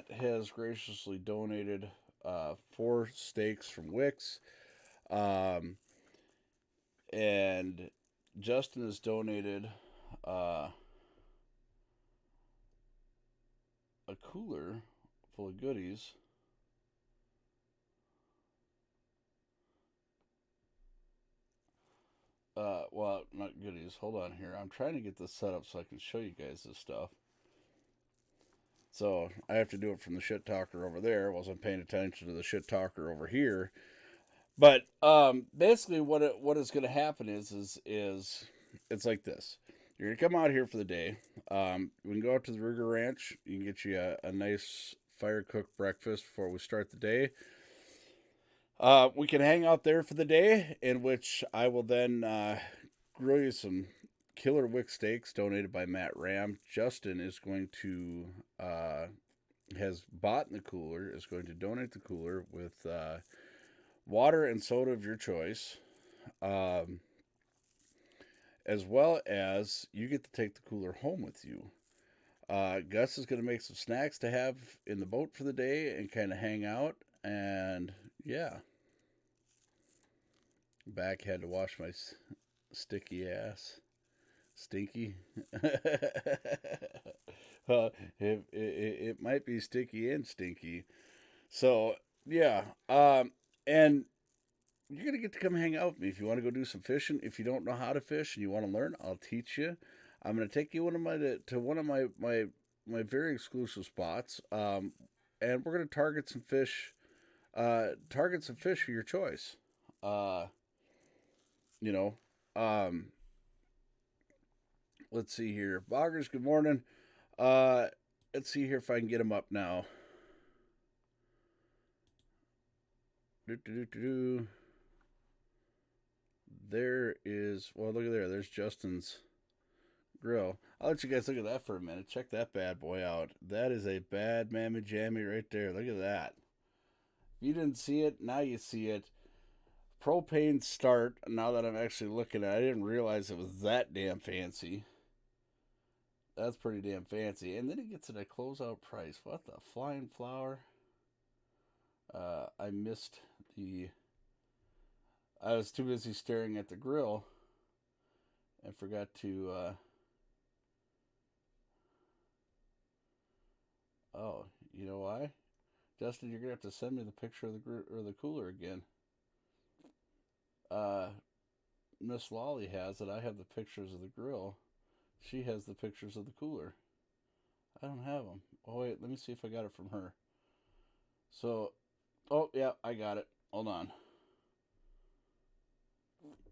has graciously donated 4 steaks from Wix. And Justin has donated a cooler full of goodies. Well, not goodies. Hold on here. I'm trying to get this set up so I can show you guys this stuff. So I have to do it from the shit talker over there. I wasn't paying attention to the shit talker over here. But basically, what is going to happen is it's like this. You're going to come out here for the day. We can go out to the Ruger Ranch. You can get you a nice fire cooked breakfast before we start the day. We can hang out there for the day, in which I will then grill you some killer wick steaks donated by Matt Ram. Justin is going to has bought the cooler, is going to donate the cooler with water and soda of your choice, as well as you get to take the cooler home with you. Gus is going to make some snacks to have in the boat for the day and kind of hang out. And yeah, back had to wash my sticky ass. Stinky. Well, it might be sticky and stinky. So yeah, and you're gonna get to come hang out with me if you want to go do some fishing. If you don't know how to fish and you want to learn, I'll teach you. I'm gonna take you to one of my very exclusive spots, and we're gonna target some fish. Target some fish of your choice. Let's see here. Boggers, good morning. Let's see here if I can get them up now. There is, well, look at there. There's Justin's grill. I'll let you guys look at that for a minute. Check that bad boy out. That is a bad mammy jammy right there. Look at that. If you didn't see it, now you see it. Propane start. Now that I'm actually looking at it, I didn't realize it was that damn fancy. That's pretty damn fancy. And then it gets at a closeout price. What the flying flower? I missed the... I was too busy staring at the grill and forgot to... Oh, you know why? Justin, you're gonna have to send me the picture of the cooler again. Uh, Miss Lolly has it. I have the pictures of the grill. She has the pictures of the cooler. I don't have them. Oh wait, let me see if I got it from her. So, oh yeah, I got it. Hold on.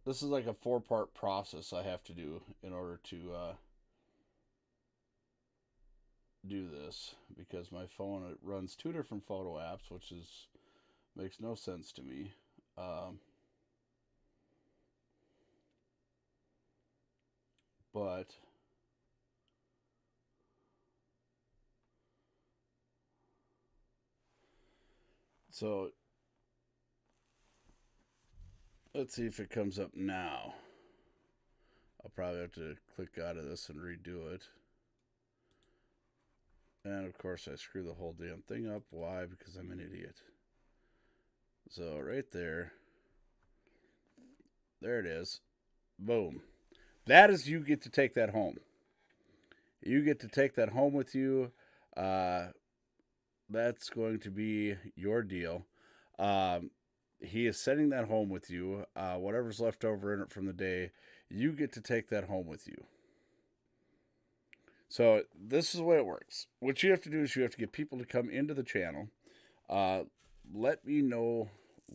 This is like a 4-part process I have to do in order to do this because my phone it runs 2 different photo apps, which is makes no sense to me. But so let's see if it comes up now. I'll probably have to click out of this and redo it. And of course, I screw the whole damn thing up. Why? Because I'm an idiot. So, right there. There it is. Boom. That is, you get to take that home. You get to take that home with you. That's going to be your deal. He is sending that home with you. Whatever's left over in it from the day, you get to take that home with you. So this is the way it works. What you have to do is you have to get people to come into the channel. Let me know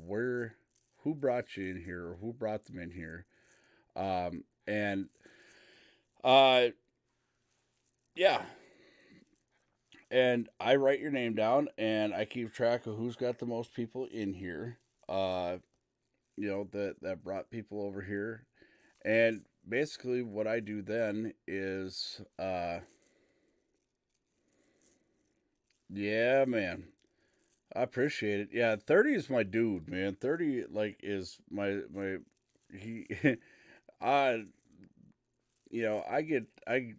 who brought you in here or who brought them in here. Yeah. And I write your name down and I keep track of who's got the most people in here. That brought people over here. And basically what I do then is yeah, man. I appreciate it. Yeah, 30 is my dude, man. 30 is my he I I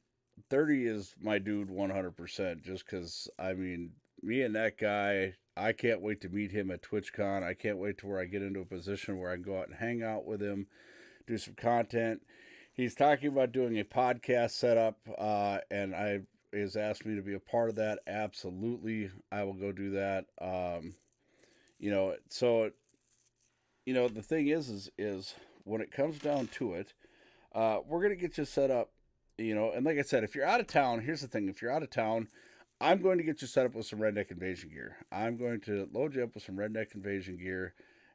30 is my dude 100% just cuz I mean, me and that guy, I can't wait to meet him at TwitchCon. I can't wait to where I get into a position where I can go out and hang out with him, do some content. He's talking about doing a podcast setup, and I has asked me to be a part of that. Absolutely, I will go do that. The thing is when it comes down to it, we're gonna get you set up. And like I said, if you're out of town, here's the thing: if you're out of town, I'm going to get you set up with some Redneck Invasion gear. I'm going to load you up with some Redneck Invasion gear,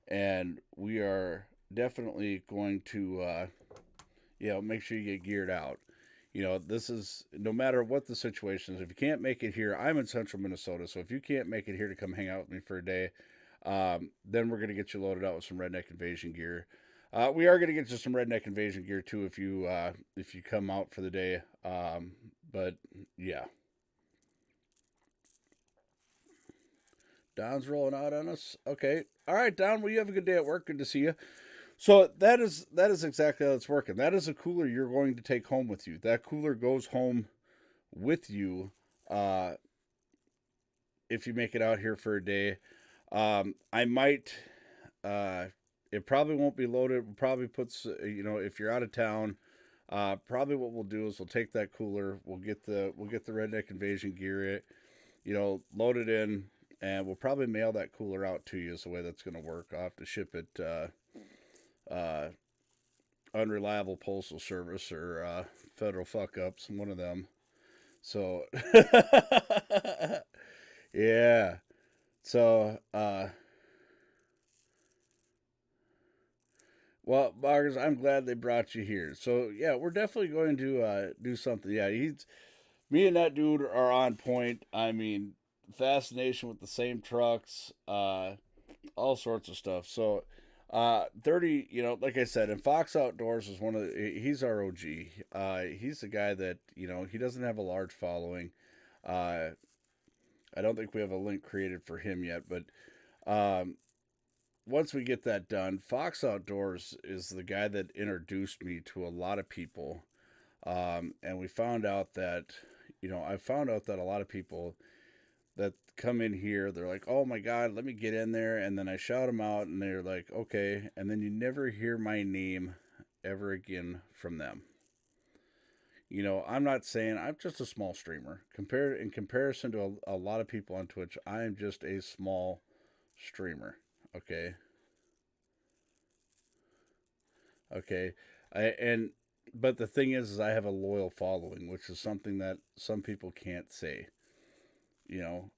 and we are definitely going to make sure you get geared out. This is no matter what the situation is. If you can't make it here, I'm in central Minnesota, so if you can't make it here to come hang out with me for a day, then we're going to get you loaded out with some Redneck Invasion gear. We are going to get you some Redneck Invasion gear too if you come out for the day. But yeah. Don's rolling out on us. Okay. All right, Don. Well, you have a good day at work. Good to see you. So that is exactly how it's working. That is a cooler you're going to take home with you. That cooler goes home with you if you make it out here for a day. I might. It probably won't be loaded. It probably puts if you're out of town. Probably what we'll do is we'll take that cooler. We'll get the Redneck Invasion gear. Load it in. And we'll probably mail that cooler out to you is the way that's going to work. I'll have to ship it Unreliable Postal Service or Federal Fuck Ups, one of them. So, yeah. So, well, Boggers, I'm glad they brought you here. So, yeah, we're definitely going to do something. Yeah, me and that dude are on point. I mean, fascination with the same trucks, all sorts of stuff. So 30, like I said, and Fox Outdoors is he's our OG. He's the guy that, he doesn't have a large following. I don't think we have a link created for him yet, but once we get that done, Fox Outdoors is the guy that introduced me to a lot of people. And we found out that, I found out that a lot of people that come in here, they're like, oh my God, let me get in there. And then I shout them out and they're like, okay. And then you never hear my name ever again from them. You know, I'm not saying I'm just a small streamer. In comparison to a lot of people on Twitch, I am just a small streamer. Okay. Okay. And but the thing is I have a loyal following, which is something that some people can't say. You know,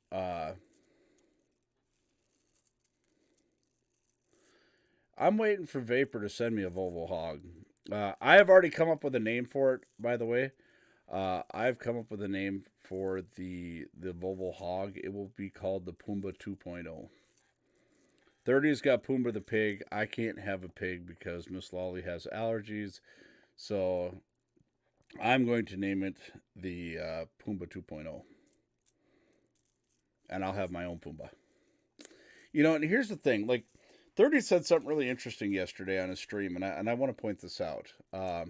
I'm waiting for Vapor to send me a Volvo Hog. I have already come up with a name for it, by the way. I've come up with a name for the Volvo Hog. It will be called the Pumbaa 2.0. 30's got Pumbaa the pig. I can't have a pig because Miss Lolly has allergies. So I'm going to name it the Pumbaa 2.0. And I'll have my own Pumbaa. You know, and here's the thing. Like, 30 said something really interesting yesterday on his stream, and I want to point this out. Uh,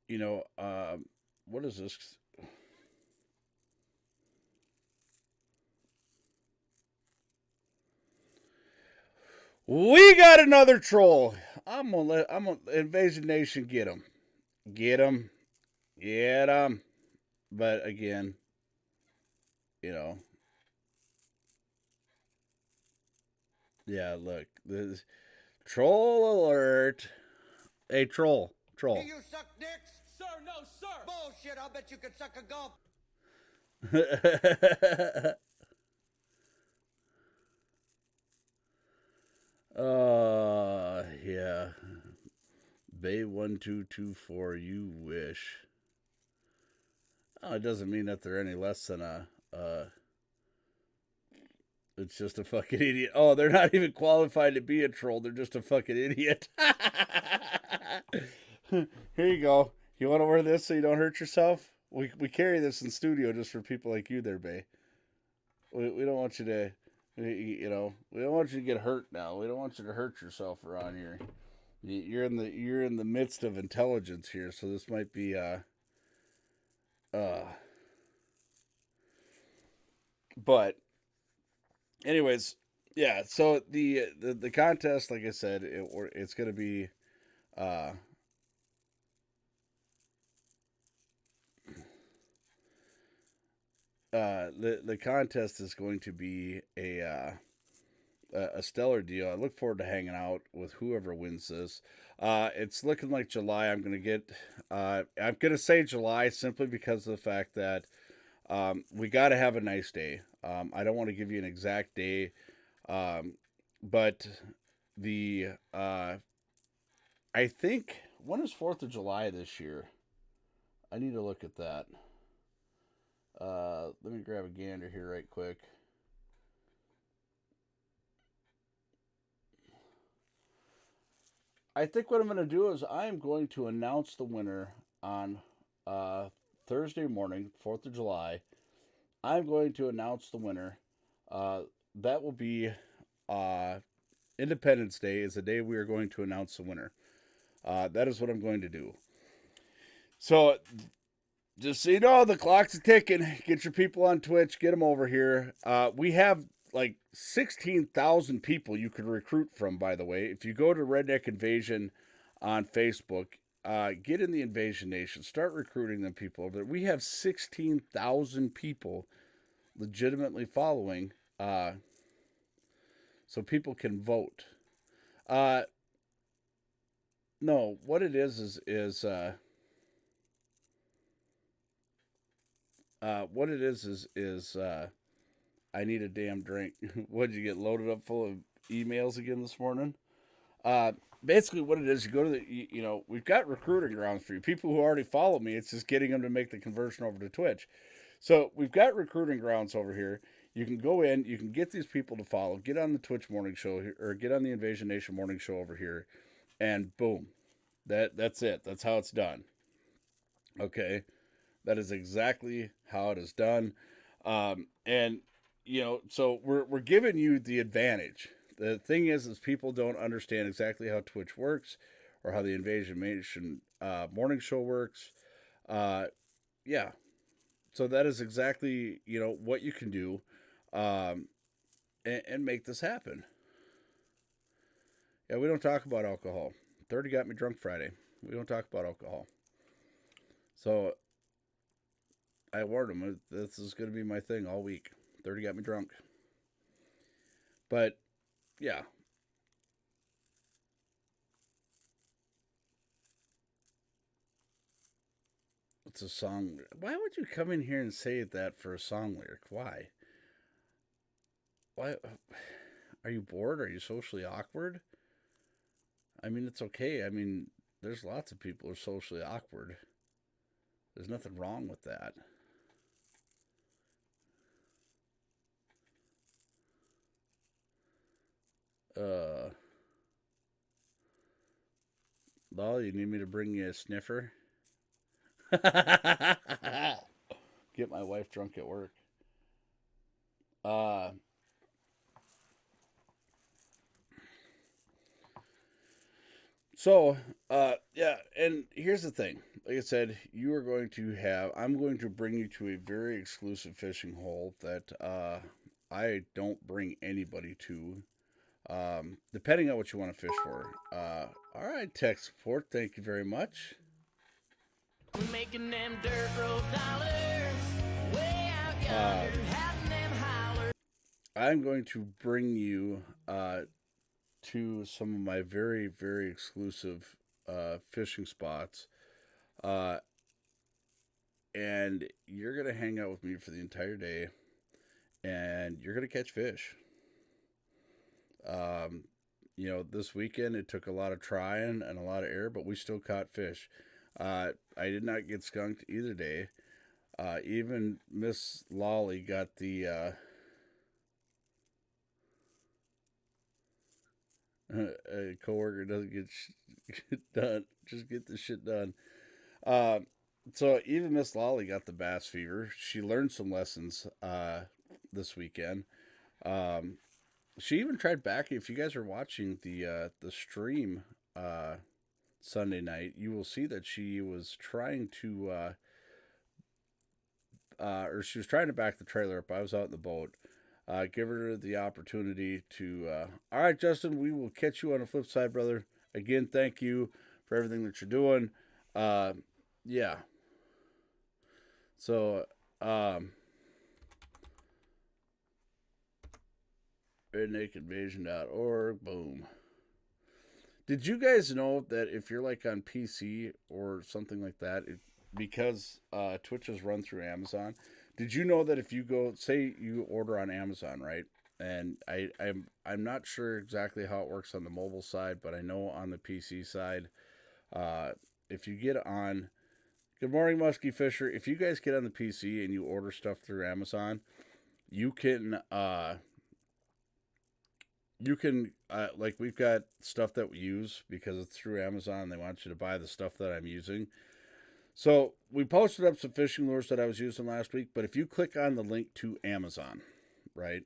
you know, what is this? We got another troll. I'm gonna Invasion Nation get him, get him, get him. But again, you know, yeah. Look, this troll alert. Hey, troll, troll. Do you suck dicks? Sir, no, sir. Bullshit, I'll bet you could suck a golf. Yeah. Bay 1224, you wish. Oh, it doesn't mean that they're any less than it's just a fucking idiot. Oh, they're not even qualified to be a troll. They're just a fucking idiot. Here you go. You want to wear this so you don't hurt yourself? We carry this in studio just for people like you there, Bay. We don't want you to, you know, we don't want you to get hurt now. We don't want you to hurt yourself around here. You're in the midst of intelligence here, so this might be but anyways, yeah, so the contest, like I said, it's going to be the contest is going to be a stellar deal. I look forward to hanging out with whoever wins this. It's looking like July. I'm gonna say July simply because of the fact that we got to have a nice day. I don't want to give you an exact day, but the I think when is 4th of July this year? I need to look at that. Let me grab a gander here right quick. I think what I'm going to do is I am going to announce the winner on Thursday morning, 4th of July. I'm going to announce the winner. That will be Independence Day is the day we are going to announce the winner. That is what I'm going to do. So, just so you know, the clock's ticking. Get your people on Twitch. Get them over here. We have like 16,000 people you could recruit from, by the way. If you go to Redneck Invasion on Facebook, get in the Invasion Nation. Start recruiting them people over there. We have 16,000 people legitimately following, so people can vote. No, what it is what it is I need a damn drink. What did you get loaded up full of emails again this morning? Basically what it is, you go to the, we've got recruiting grounds for you. People who already follow me, it's just getting them to make the conversion over to Twitch. So we've got recruiting grounds over here. You can go in, you can get these people to follow, get on the Twitch morning show or get on the Invasion Nation morning show over here, and boom. That's it. That's how it's done. Okay. That is exactly how it is done. And so we're giving you the advantage. The thing is people don't understand exactly how Twitch works or how the Invasion Nation morning show works. Yeah. So that is exactly, what you can do and make this happen. Yeah, we don't talk about alcohol. 30 got me drunk Friday. We don't talk about alcohol. So I warned him, this is going to be my thing all week. 30 got me drunk. But yeah. It's a song. Why would you come in here and say that for a song lyric? Why? Why? Are you bored? Are you socially awkward? I mean, it's okay. I mean, there's lots of people who are socially awkward. There's nothing wrong with that. Lol, you need me to bring you a sniffer? Get my wife drunk at work. Uh, yeah, and here's the thing. Like I said, I'm going to bring you to a very exclusive fishing hole that I don't bring anybody to. Depending on what you want to fish for. All right, tech support, thank you very much. We're making them dirt road dollars way out yonder, having them holler. I'm going to bring you to some of my very, very exclusive fishing spots. And you're going to hang out with me for the entire day. And you're going to catch fish. This weekend it took a lot of trying and a lot of error, but we still caught fish. I did not get skunked either day. Even Miss Lolly got the a coworker doesn't get done. Just get the shit done. So even Miss Lolly got the bass fever. She learned some lessons this weekend. She even tried back. If you guys are watching the stream Sunday night, you will see that she was trying to or she was trying to back the trailer up. I was out in the boat. Give her the opportunity to. All right, Justin, we will catch you on the flip side, brother. Again, thank you for everything that you're doing. Yeah. So, redneckinvasion.org. Boom. Did you guys know that if you're like on PC or something like that, because Twitch is run through Amazon, did you know that if you go, say you order on Amazon, right? And I'm not sure exactly how it works on the mobile side, but I know on the PC side, if you get on, good morning, Muskie Fisher. If you guys get on the PC and you order stuff through Amazon, you can like we've got stuff that we use because it's through Amazon. They want you to buy the stuff that I'm using. So we posted up some fishing lures that I was using last week, but if you click on the link to Amazon, right?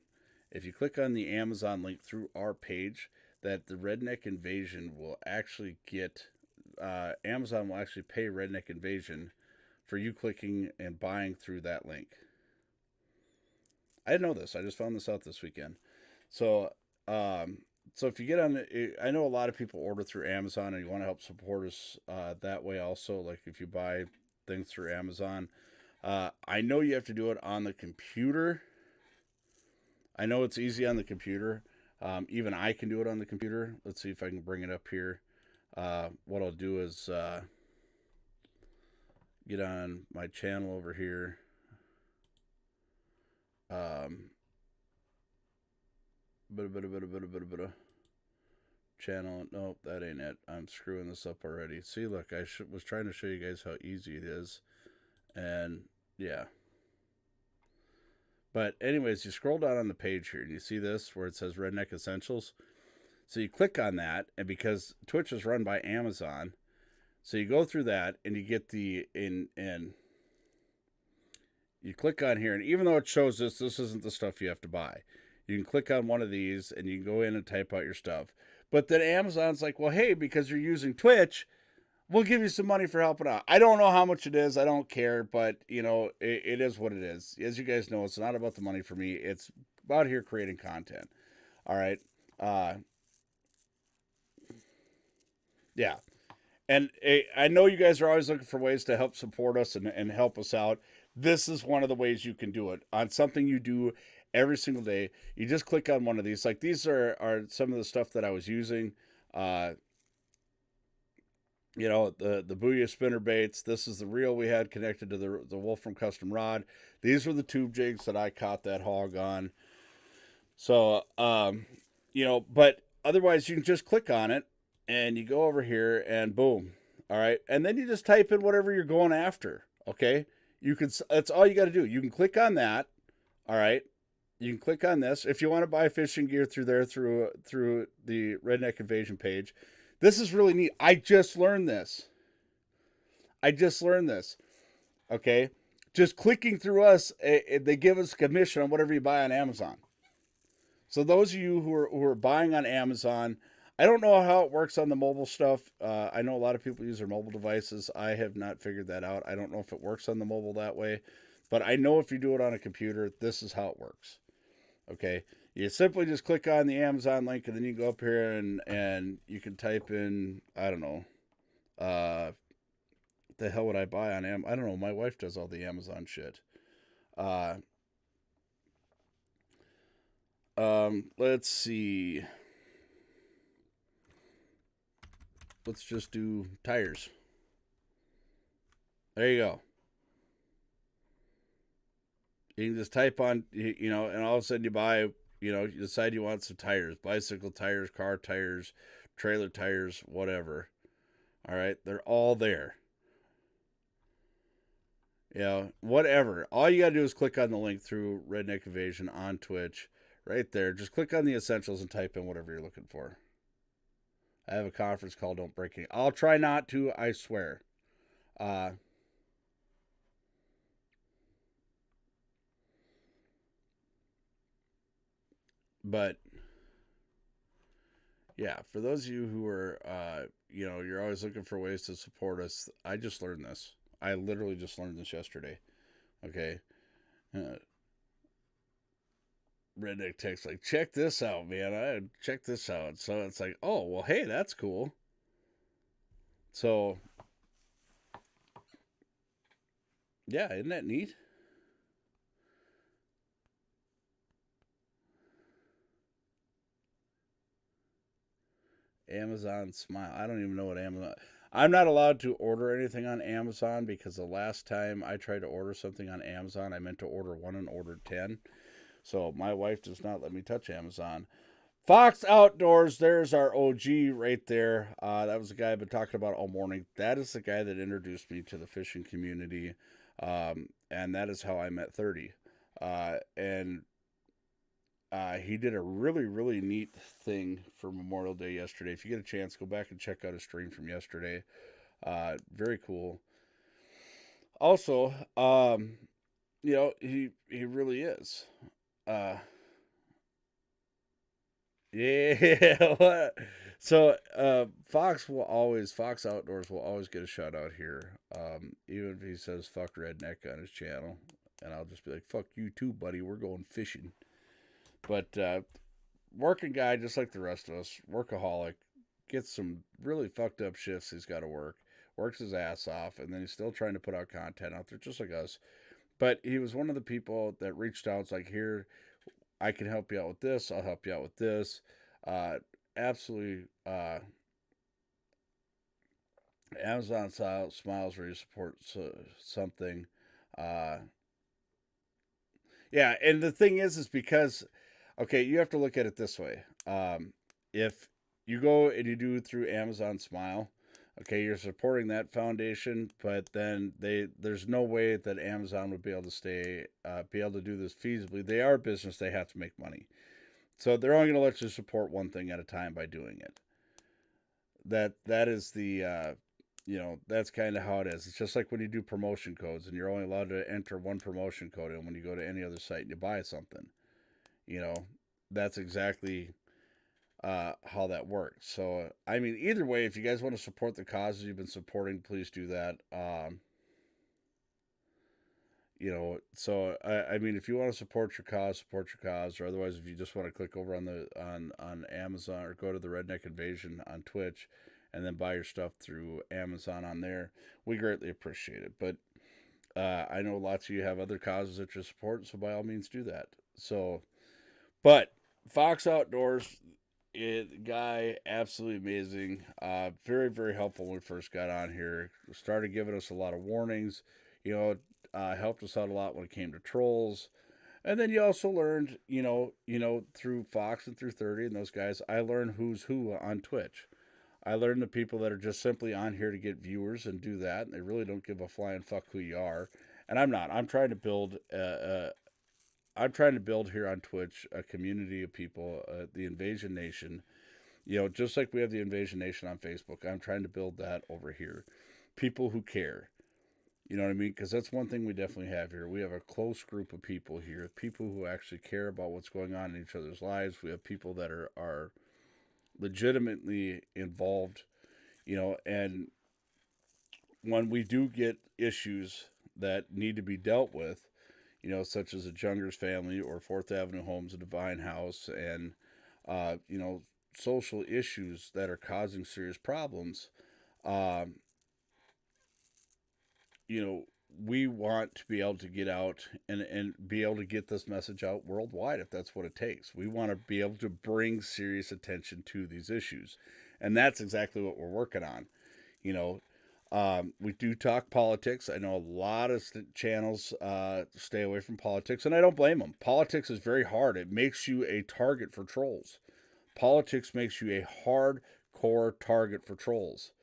If you click on the Amazon link through our page, that the Redneck Invasion will actually get, Amazon will actually pay Redneck Invasion for you clicking and buying through that link. I didn't know this. I just found this out this weekend. So if you get on, I know a lot of people order through Amazon and you want to help support us that way also. Like if you buy things through Amazon, I know you have to do it on the computer. I know it's easy on the computer. Even I can do it on the computer. Let's see if I can bring it up here. What I'll do is get on my channel over here. Channel. Nope, that ain't it. I'm screwing this up already. See, look, I was trying to show you guys how easy it is. And yeah. But anyways, you scroll down on the page here and you see this where it says Redneck Essentials. So you click on that, and because Twitch is run by Amazon, so you go through that and you get and you click on here, and even though it shows this isn't the stuff you have to buy. You can click on one of these and you can go in and type out your stuff. But then Amazon's like, well, hey, because you're using Twitch, we'll give you some money for helping out. I don't know how much it is. I don't care. But, it is what it is. As you guys know, it's not about the money for me. It's about here creating content. All right. Yeah. And I know you guys are always looking for ways to help support us and help us out. This is one of the ways you can do it on something you do every single day. You just click on one of these. Like these are some of the stuff that I was using. Uh, the Booyah spinner baits. This is the reel we had connected to the Wolfram Custom Rod. These were the tube jigs that I caught that hog on. So, but otherwise you can just click on it and you go over here and boom. All right. And then you just type in whatever you're going after. Okay. That's all you got to do. You can click on that. All right. You can click on this. If you want to buy fishing gear through there, through the Redneck Invasion page, this is really neat. I just learned this. Okay. Just clicking through us, they give us a commission on whatever you buy on Amazon. So those of you who are buying on Amazon, I don't know how it works on the mobile stuff. I know a lot of people use their mobile devices. I have not figured that out. I don't know if it works on the mobile that way, but I know if you do it on a computer, this is how it works. Okay. You simply just click on the Amazon link and then you go up here and you can type in, I don't know, what the hell would I buy on Amazon? I don't know. My wife does all the Amazon shit. Let's see. Let's just do tires. There you go. You can just type on, and all of a sudden you buy, you decide you want some tires, bicycle tires, car tires, trailer tires, whatever. All right. They're all there. Whatever. All you got to do is click on the link through Redneck Invasion on Twitch. Right there. Just click on the essentials and type in whatever you're looking for. I have a conference call. Don't break it. I'll try not to. I swear. But yeah, for those of you who are, you're always looking for ways to support us. I just learned this. I literally just learned this yesterday. Okay. Redneck text like, check this out, man. Check this out. So it's like, oh, well, hey, that's cool. So, yeah, isn't that neat? Amazon Smile. I don't even know what Amazon. I'm not allowed to order anything on Amazon because the last time I tried to order something on Amazon, I meant to order one and ordered 10. So my wife does not let me touch Amazon. Fox Outdoors, there's our OG right there. That was the guy I've been talking about all morning. That is the guy that introduced me to the fishing community. And that is how I met 30. He did a really, really neat thing for Memorial Day yesterday. If you get a chance, go back and check out a stream from yesterday. Very cool. Also, he really is. Yeah. So Fox Outdoors will always get a shout out here. Even if he says fuck redneck on his channel. And I'll just be like, fuck you too, buddy. We're going fishing. But working guy just like the rest of us, workaholic, gets some really fucked up shifts he's got to work, works his ass off, and then he's still trying to put out content out there just like us. But he was one of the people that reached out. It's like, here, I can help you out with this. I'll help you out with this. Absolutely. Amazon Smiles where you support something. Yeah, and the thing is because, okay, you have to look at it this way. If you go and you do through Amazon Smile, okay, you're supporting that foundation, but then there's no way that Amazon would be able to do this feasibly. They are a business; they have to make money, so they're only going to let you support one thing at a time by doing it. That is the that's kind of how it is. It's just like when you do promotion codes, and you're only allowed to enter one promotion code, and when you go to any other site and you buy something, that's exactly how that works. So, I mean, either way, if you guys want to support the causes you've been supporting, please do that. So I mean, if you want to support your cause, or otherwise, if you just want to click over on Amazon or go to the Redneck Invasion on Twitch and then buy your stuff through Amazon on there, we greatly appreciate it. But I know lots of you have other causes that you're supporting, so by all means do that. So, but Fox Outdoors, guy, absolutely amazing. Very, very helpful when we first got on here. Started giving us a lot of warnings. Helped us out a lot when it came to trolls. And then you also learned, through Fox and through 30 and those guys, I learned who's who on Twitch. I learned the people that are just simply on here to get viewers and do that, and they really don't give a flying fuck who you are. And I'm not. I'm trying to build here on Twitch a community of people, the Invasion Nation. Just like we have the Invasion Nation on Facebook, I'm trying to build that over here. People who care. You know what I mean? Because that's one thing we definitely have here. We have a close group of people here, people who actually care about what's going on in each other's lives. We have people that are legitimately involved, and when we do get issues that need to be dealt with, such as the Jungers family or 4th Avenue Homes and Divine House, and, social issues that are causing serious problems, we want to be able to get out and be able to get this message out worldwide if that's what it takes. We want to be able to bring serious attention to these issues. And that's exactly what we're working on. We do talk politics. I know a lot of channels stay away from politics, and I don't blame them. Politics is very hard. It makes you a target for trolls. Politics makes you a hardcore target for trolls.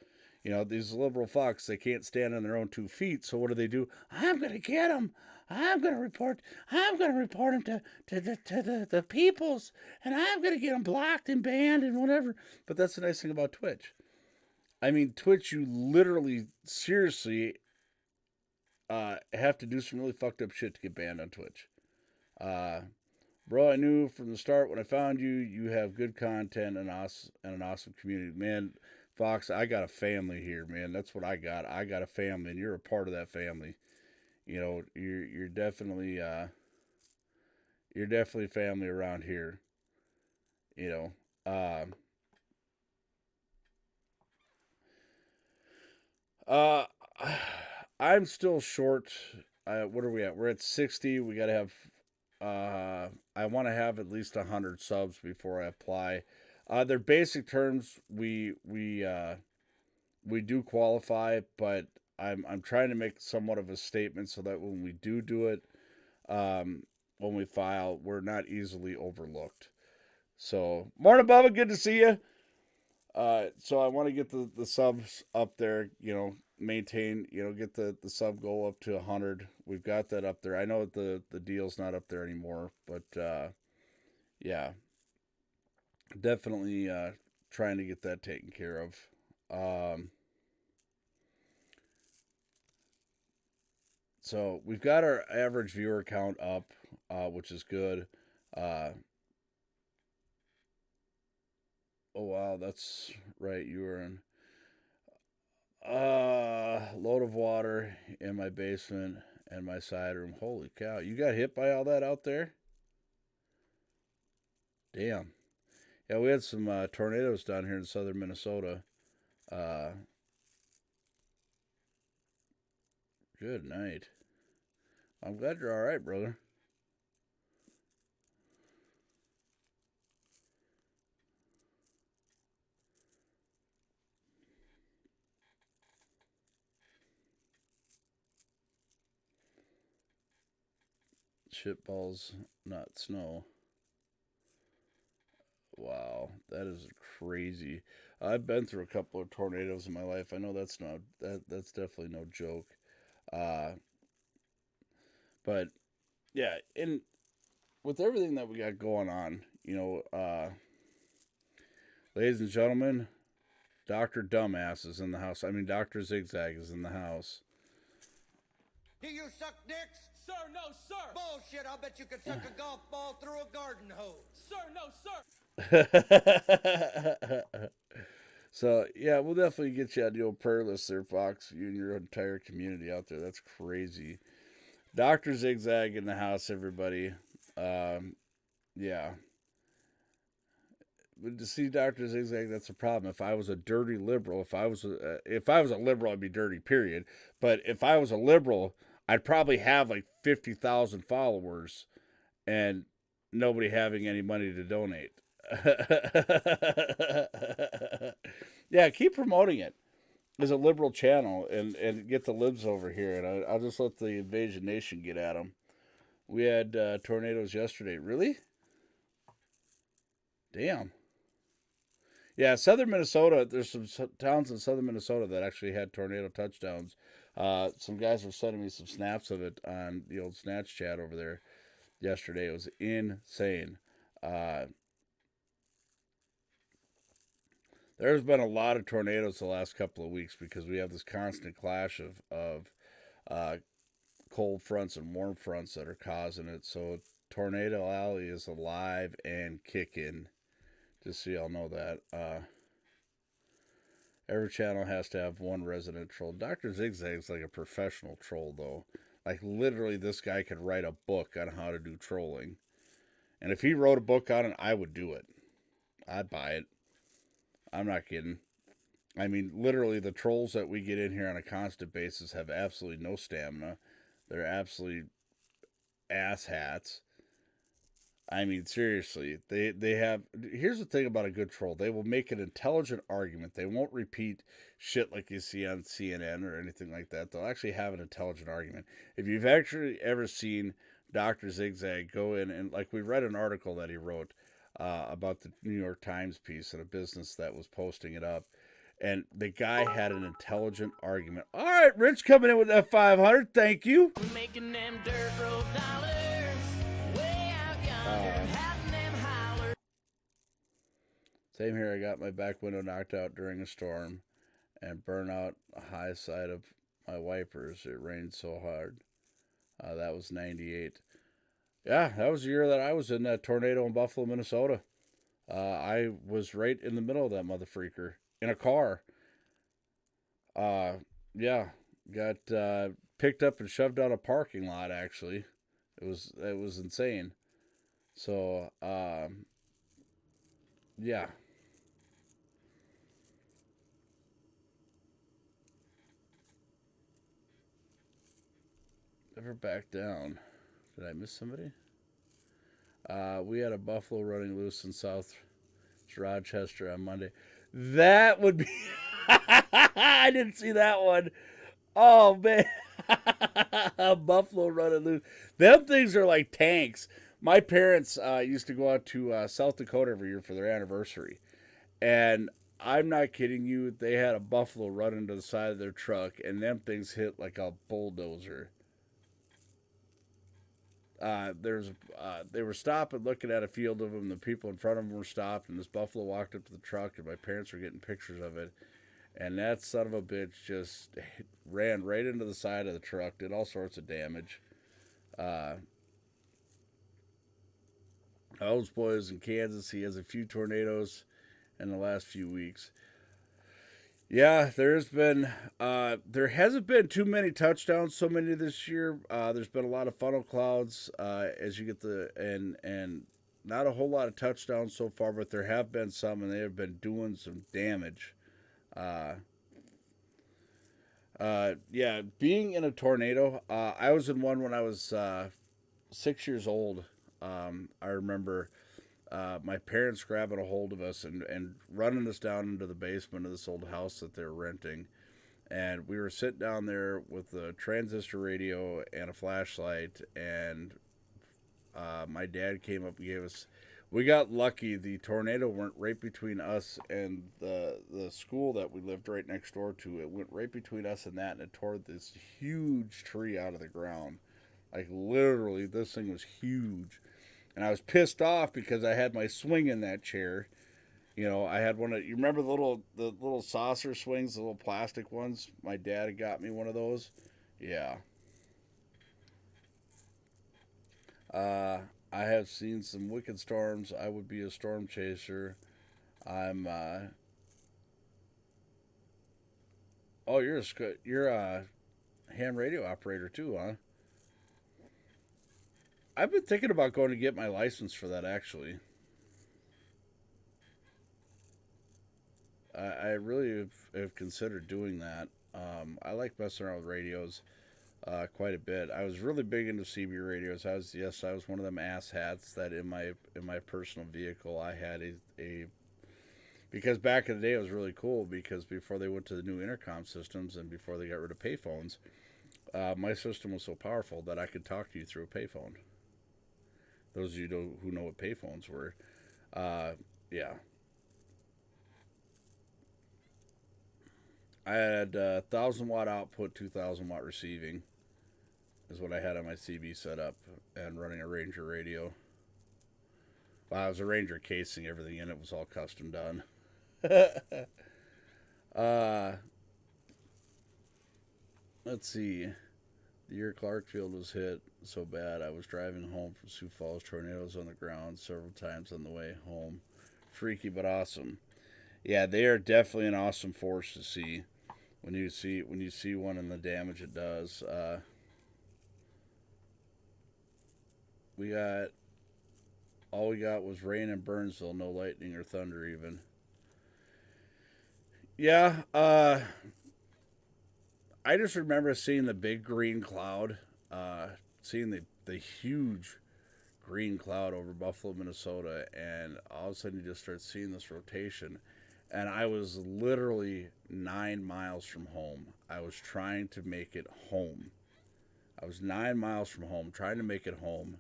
These liberal fucks, they can't stand on their own 2 feet. So what do? I'm going to get them. I'm going to report them to the peoples, and I'm going to get them blocked and banned and whatever. But that's the nice thing about Twitch. I mean, Twitch, you literally, seriously, have to do some really fucked up shit to get banned on Twitch. Bro, I knew from the start when I found you, you have good content and an awesome community. Man, Fox, I got a family here, man. That's what I got. I got a family, and you're a part of that family. You're definitely family around here. I'm still short. What are we at? We're at 60. We got to have. I want to have at least 100 subs before I apply. Their basic terms, we do qualify, but I'm trying to make somewhat of a statement so that when we do it, when we file, we're not easily overlooked. So, morning, Bubba, good to see you. So I want to get the subs up there, maintain, get the sub goal up to 100. We've got that up there. I know the deal's not up there anymore, but yeah. Definitely trying to get that taken care of. So we've got our average viewer count up, which is good. Oh wow, that's right. You were in load of water in my basement and my side room. Holy cow, you got hit by all that out there? Damn. Yeah, we had some tornadoes down here in southern Minnesota. Good night. I'm glad you're all right, brother. Shitballs, not snow. Wow, that is crazy. I've been through a couple of tornadoes in my life. I know that's definitely no joke. But yeah, and with everything that we got going on, ladies and gentlemen, Dr. Dumbass is in the house. I mean, Dr. Zigzag is in the house. Do you suck dicks? Sir, no, sir. Bullshit, I'll bet you could suck a golf ball through a garden hose. Sir, no, sir. So yeah, we'll definitely get you on the old prayer list there, Fox. You and your entire community out there. That's crazy. Dr. Zigzag in the house, everybody. Yeah. to see Dr. Zigzag, that's a problem. If I was a dirty liberal, if I was a liberal, I'd be dirty, period. But if I was a liberal, I'd probably have like 50,000 followers and nobody having any money to donate. Yeah, keep promoting it as a liberal channel and get the libs over here, and I'll just let the Invasion Nation get at them. We had tornadoes yesterday. Really? Damn. Yeah, southern Minnesota, there's some towns in southern Minnesota that actually had tornado touchdowns. Some guys were sending me some snaps of it on the old Snatch chat over there yesterday. It was insane. There's been a lot of tornadoes the last couple of weeks because we have this constant clash of cold fronts and warm fronts that are causing it. So Tornado Alley is alive and kicking. Just so y'all know that. Every channel has to have one resident troll. Dr. Zigzag's like a professional troll, though. Like, literally, this guy could write a book on how to do trolling. And if he wrote a book on it, I would do it. I'd buy it. I'm not kidding. I mean, literally, the trolls that we get in here on a constant basis have absolutely no stamina. They're absolutely asshats. I mean, seriously, they have... Here's the thing about a good troll. They will make an intelligent argument. They won't repeat shit like you see on CNN or anything like that. They'll actually have an intelligent argument. If you've actually ever seen Dr. Zigzag go in and, like, we read an article that he wrote about the New York Times piece and a business that was posting it up. And the guy had an intelligent argument. All right, Rich coming in with that 500. Thank you. Making them dirt road dollars. Way out yonder, having them holler. Same here. I got my back window knocked out during a storm and burn out the high side of my wipers. It rained so hard. That was 98. Yeah, that was the year that I was in that tornado in Buffalo, Minnesota. I was right in the middle of that mother freaker in a car. Yeah, got picked up and shoved out a parking lot. Actually, it was insane. So yeah. Never back down. Did I miss somebody? We had a buffalo running loose in South Rochester on Monday. That would be... I didn't see that one. Oh, man. A buffalo running loose. Them things are like tanks. My parents used to go out to South Dakota every year for their anniversary. And I'm not kidding you. They had a buffalo run into the side of their truck, and them things hit like a bulldozer. They were stopping, looking at a field of them. The people in front of them were stopped, and this buffalo walked up to the truck, and my parents were getting pictures of it. And that son of a bitch just ran right into the side of the truck, did all sorts of damage. Those boys in Kansas, he has a few tornadoes in the last few weeks. Yeah, there hasn't been too many touchdowns so many this year. There's been a lot of funnel clouds as you get and not a whole lot of touchdowns so far, but there have been some, and they have been doing some damage. Yeah, being in a tornado, I was in one when I was 6 years old. I remember my parents grabbing a hold of us and running us down into the basement of this old house that they were renting. And we were sitting down there with a transistor radio and a flashlight, and my dad came up and gave us... We got lucky. The tornado went right between us and the school that we lived right next door to. It went right between us and that, and it tore this huge tree out of the ground. Like, literally, this thing was huge. And I was pissed off because I had my swing in that chair. You know, I had one of... You remember the little saucer swings, the little plastic ones? My dad had got me one of those. Yeah. I have seen some wicked storms. I would be a storm chaser. I'm... Oh, you're a ham radio operator too, huh? I've been thinking about going to get my license for that, actually. I really have considered doing that. I like messing around with radios quite a bit. I was really big into CB radios. I was one of them ass hats that in my personal vehicle I had a because back in the day it was really cool because before they went to the new intercom systems and before they got rid of payphones, my system was so powerful that I could talk to you through a payphone. Those of you who know what payphones were, yeah, I had 1,000 watt output, 2,000 watt receiving is what I had on my CB setup and running a Ranger radio. Well, I was a Ranger casing, everything in it was all custom done. uh, let's see. The year Clarkfield was hit so bad, I was driving home from Sioux Falls, tornadoes on the ground several times on the way home. Freaky but awesome. Yeah, they are definitely an awesome force to see when you see one and the damage it does. We got all we got was rain in Burnsville, no lightning or thunder even. Yeah, I just remember seeing the big green cloud, seeing the huge green cloud over Buffalo, Minnesota, and all of a sudden you just start seeing this rotation. And I was literally 9 miles from home. I was trying to make it home. I was 9 miles from home, trying to make it home,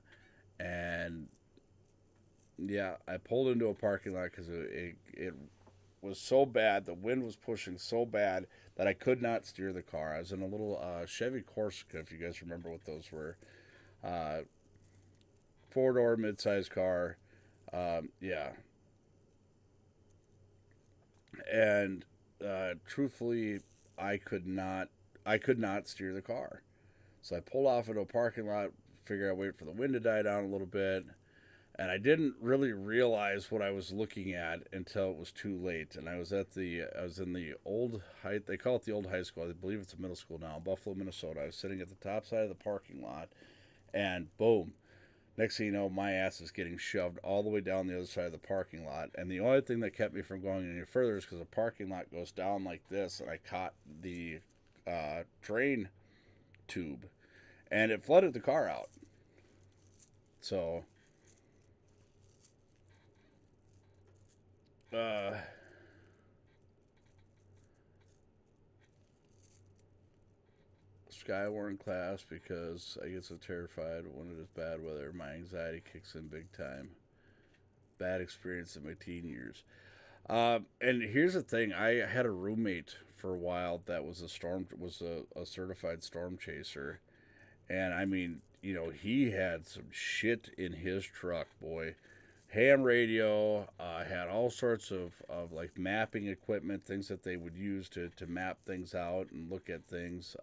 and yeah, I pulled into a parking lot because it was so bad. The wind was pushing so bad that I could not steer the car. I was in a little Chevy Corsica, if you guys remember what those were. Uh, Four-door mid-sized car. Yeah. And truthfully, I could not steer the car. So I pulled off into a parking lot, figured I'd wait for the wind to die down a little bit, and I didn't really realize what I was looking at until it was too late. And I was in the old high, they call it the old high school, I believe it's a middle school now, Buffalo, Minnesota. I was sitting at the top side of the parking lot, and boom, next thing you know, my ass is getting shoved all the way down the other side of the parking lot. And the only thing that kept me from going any further is because the parking lot goes down like this, and I caught the drain tube, and it flooded the car out. So, uh, Skywarn class because I get so terrified when it is bad weather. My anxiety kicks in big time. Bad experience in my teen years. And here's the thing: I had a roommate for a while that was a certified storm chaser, and I mean, you know, he had some shit in his truck, boy. Ham radio, had all sorts of like mapping equipment, things that they would use to map things out and look at things.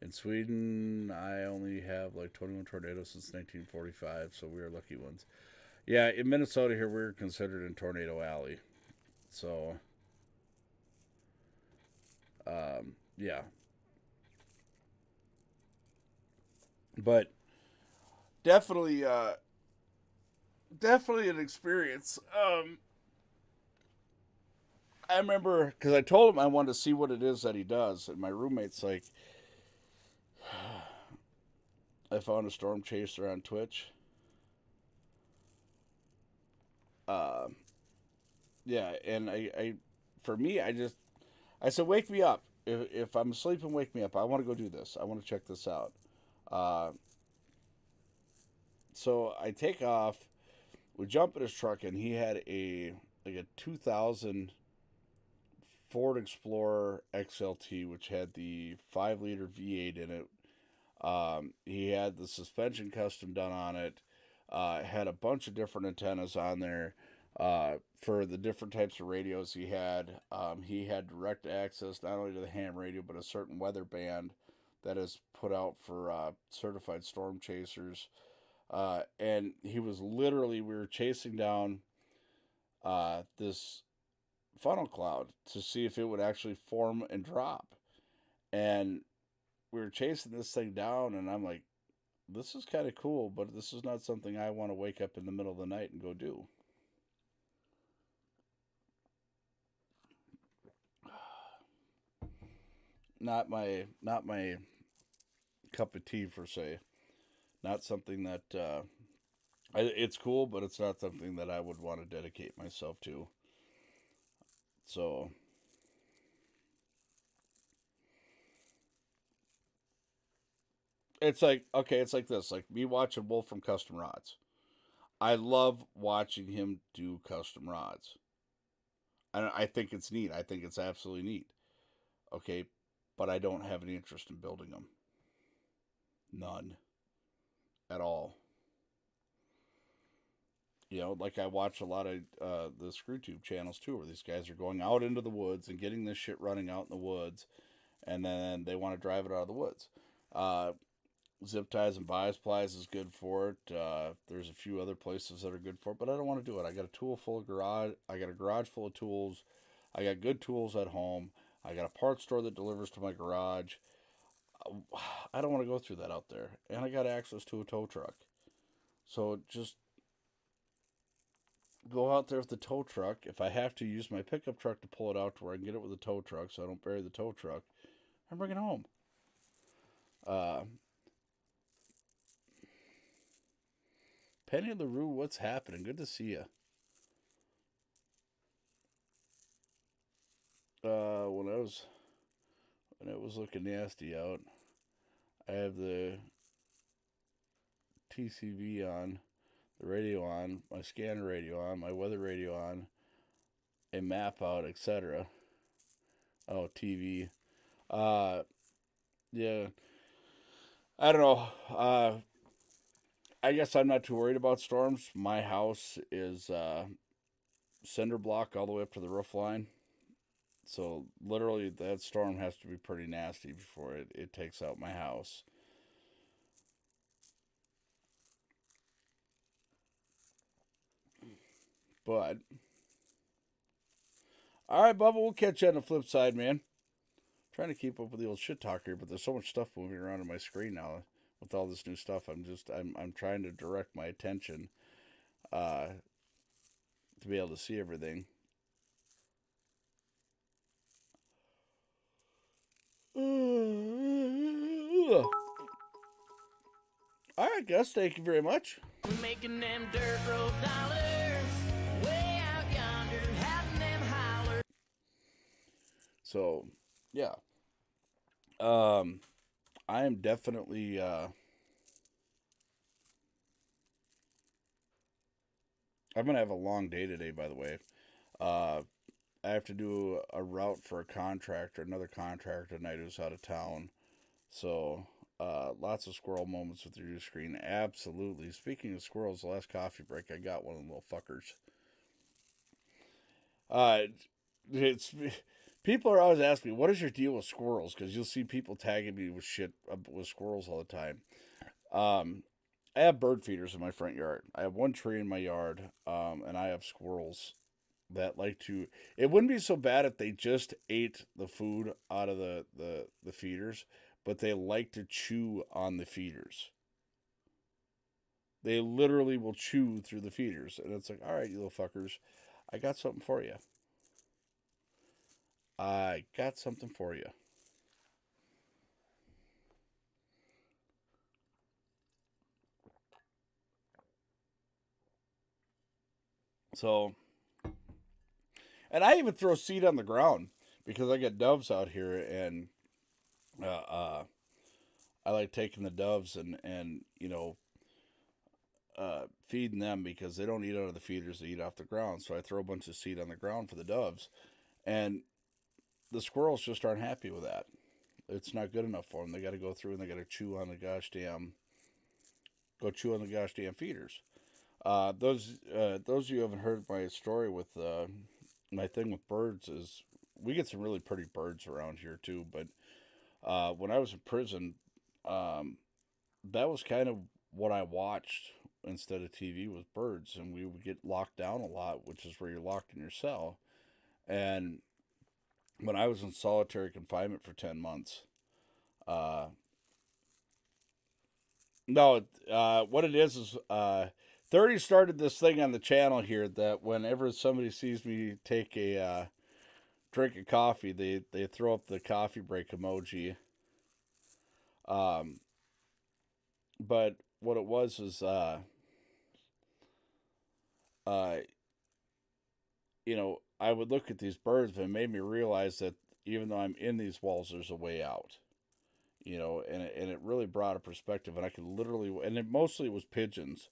In Sweden, I only have like 21 tornadoes since 1945, so we are lucky ones. Yeah, in Minnesota here, we're considered in Tornado Alley. So, yeah. But definitely, definitely an experience. I remember because I told him I wanted to see what it is that he does, and my roommate's like, I found a storm chaser on Twitch. Uh, yeah, and for me, I said, wake me up. If I'm sleeping, wake me up. I want to go do this. I want to check this out. Uh, so I take off. We jump in his truck, and he had a 2000 Ford Explorer XLT, which had the 5-liter V8 in it. He had the suspension custom done on it. Had a bunch of different antennas on there for the different types of radios he had. He had direct access not only to the ham radio, but a certain weather band that is put out for certified storm chasers. And he was literally, we were chasing down this funnel cloud to see if it would actually form and drop. And we were chasing this thing down, and I'm like, this is kind of cool, but this is not something I want to wake up in the middle of the night and go do. not my cup of tea per se. Not something that it's cool, but it's not something that I would want to dedicate myself to. So it's like, okay, it's like this, like me watching Wolf from Custom Rods. I love watching him do custom rods. I think it's neat. I think it's absolutely neat. Okay, but I don't have any interest in building them. None at all. You know, like I watch a lot of the ScrewTube channels too, where these guys are going out into the woods and getting this shit running out in the woods, and then they want to drive it out of the woods. Uh, Zip ties and bias plies is good for it. There's a few other places that are good for it, but I don't want to do it. I got a tool full of garage. I got a garage full of tools. I got good tools at home. I got a parts store that delivers to my garage. I don't want to go through that out there, and I got access to a tow truck. So just go out there with the tow truck. If I have to use my pickup truck to pull it out to where I can get it with the tow truck, so I don't bury the tow truck, and bring it home. Penny LaRue, what's happening? Good to see you. When it was looking nasty out, I have the TCV on, the radio on, my scanner radio on, my weather radio on, a map out, etc. Oh, TV. Yeah. I don't know. I guess I'm not too worried about storms. My house is cinder block all the way up to the roof line. So literally that storm has to be pretty nasty before it takes out my house. But all right, Bubba, we'll catch you on the flip side, man. I'm trying to keep up with the old shit talk here, but there's so much stuff moving around on my screen now with all this new stuff. I'm trying to direct my attention to be able to see everything. All right, Gus, thank you very much. We're making them dirt road dollars way out yonder, having them holler. So, yeah. I am definitely I'm gonna have a long day today, by the way. I have to do a route for a contractor, another contractor tonight who's out of town. So, lots of squirrel moments with your new screen. Absolutely. Speaking of squirrels, the last coffee break, I got one of them little fuckers. It's people are always asking me, what is your deal with squirrels? Because you'll see people tagging me with shit with squirrels all the time. I have bird feeders in my front yard. I have one tree in my yard, and I have squirrels that like to. It wouldn't be so bad if they just ate the food out of the feeders, but they like to chew on the feeders. They literally will chew through the feeders, and it's like, all right, you little fuckers, I got something for you. I got something for you. So, and I even throw seed on the ground because I got doves out here, and I like taking the doves and feeding them because they don't eat out of the feeders; they eat off the ground. So I throw a bunch of seed on the ground for the doves, and the squirrels just aren't happy with that. It's not good enough for them. They got to go through and they got to chew on the goddamn feeders. Those of you who haven't heard my story with my thing with birds is we get some really pretty birds around here too. But when I was in prison, that was kind of what I watched instead of TV was birds, and we would get locked down a lot, which is where you're locked in your cell. And when I was in solitary confinement for 10 months, what it is 30 started this thing on the channel here that whenever somebody sees me take a drinking coffee, they throw up the coffee break emoji. Um, but what it was uh, I would look at these birds and it made me realize that even though I'm in these walls, there's a way out. And it really brought a perspective, and I could literally, and it mostly was pigeons.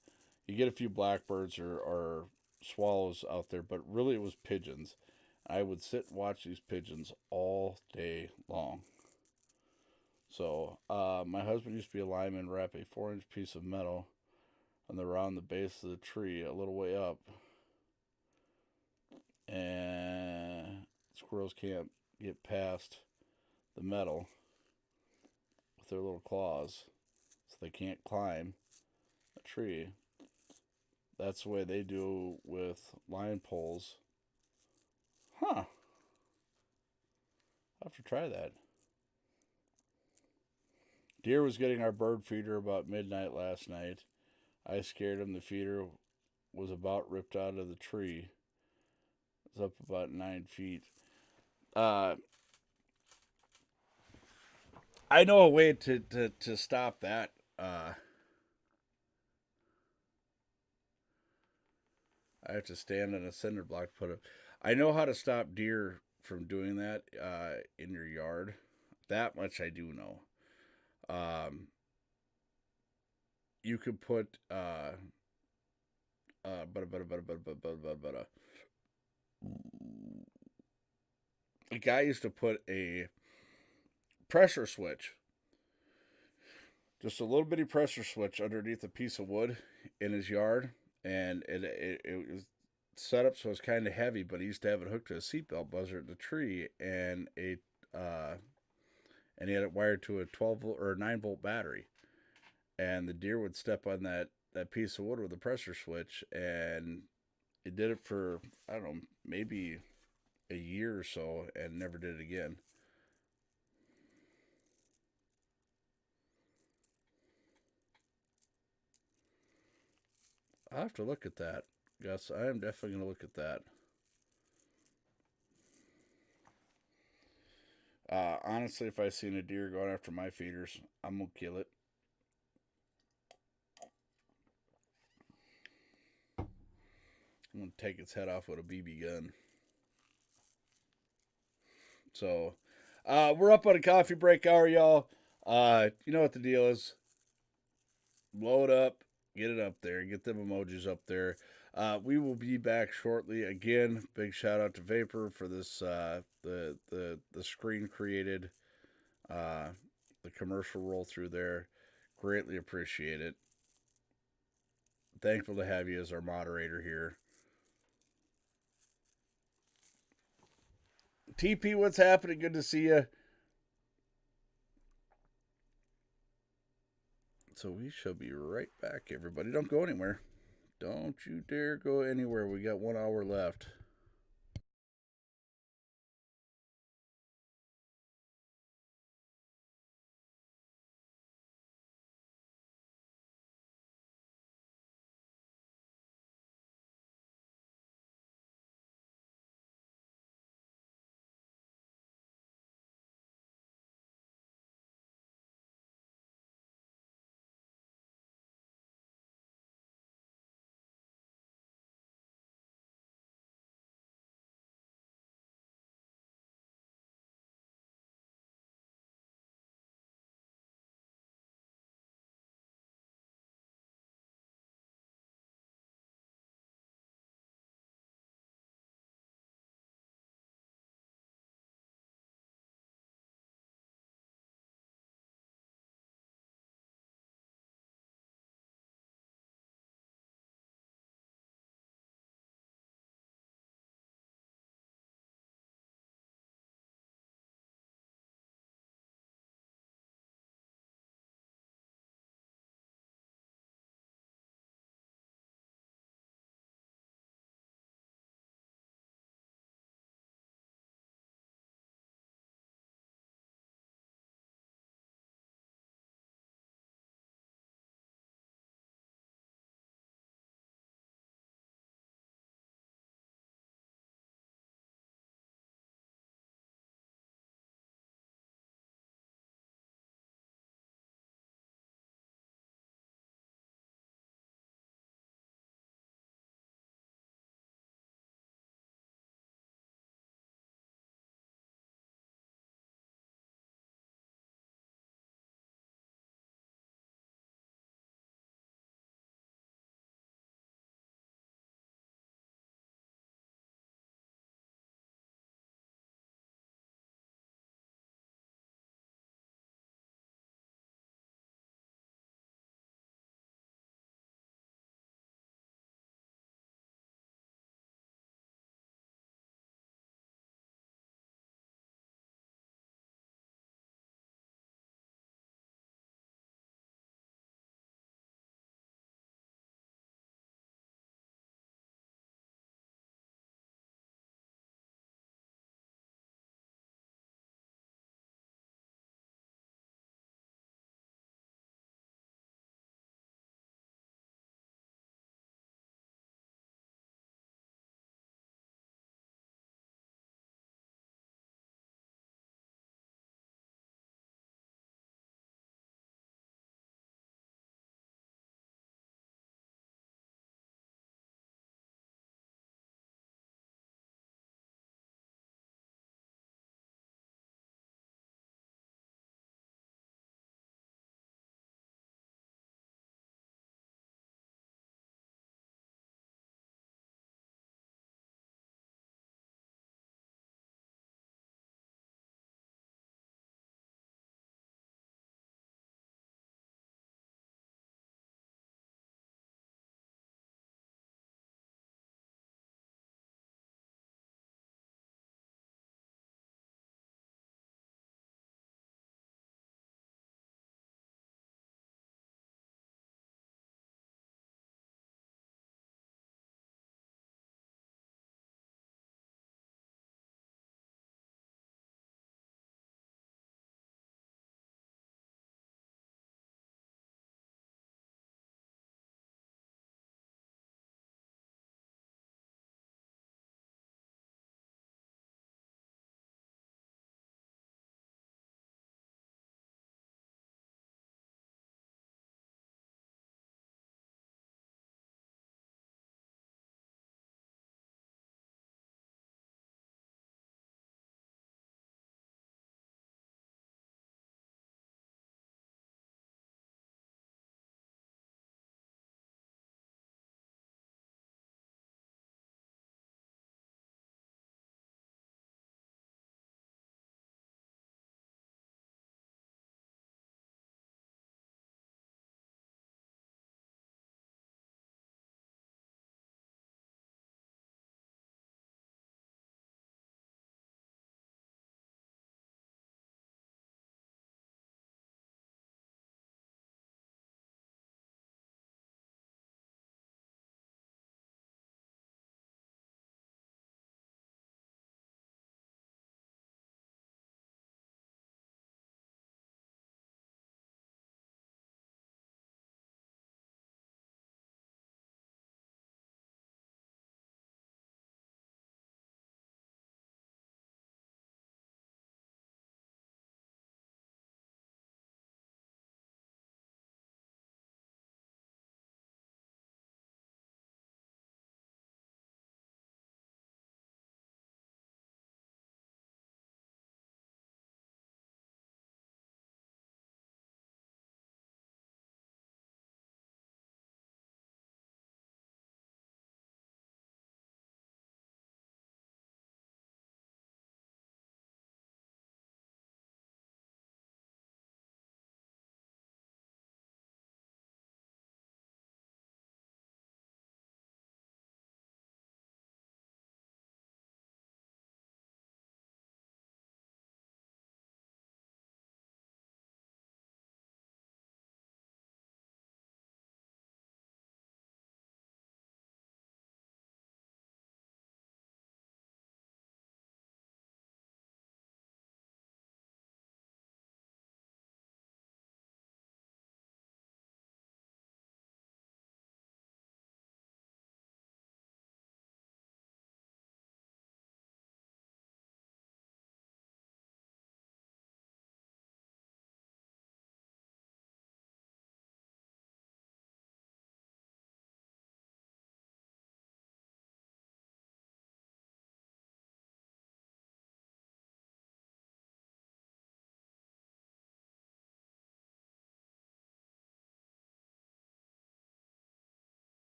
You get a few blackbirds or swallows out there, but really it was pigeons. I would sit and watch these pigeons all day long. So, my husband used to be a lineman, wrap a 4-inch piece of metal around the base of the tree a little way up, and squirrels can't get past the metal with their little claws, so they can't climb a tree. That's the way they do with line poles. Huh. I'll have to try that. Deer was getting our bird feeder about midnight last night. I scared him. The feeder was about ripped out of the tree. It's up about 9 feet. I know a way to stop that. I have to stand on a cinder block to put it. I know how to stop deer from doing that in your yard. That much I do know. You could put a guy used to put a pressure switch, just a little bitty pressure switch underneath a piece of wood in his yard, and it was set up so it's kind of heavy, but he used to have it hooked to a seatbelt buzzer at the tree, and he had it wired to a 12 volt or 9 volt battery, and the deer would step on that piece of wood with a pressure switch, and it did it for, I don't know, maybe a year or so, and never did it again. I'll have to look at that, Gus. I am definitely going to look at that. Honestly, if I seen a deer going after my feeders, I'm going to kill it. I'm going to take its head off with a BB gun. So, we're up on a coffee break hour, y'all. You know what the deal is. Blow it up, get it up there, get them emojis up there. We will be back shortly. Again, big shout out to Vapor for this the screen created, the commercial roll through there. Greatly appreciate it. Thankful to have you as our moderator here. TP, what's happening? Good to see you. So we shall be right back, everybody. Don't go anywhere. Don't you dare go anywhere. We got 1 hour left.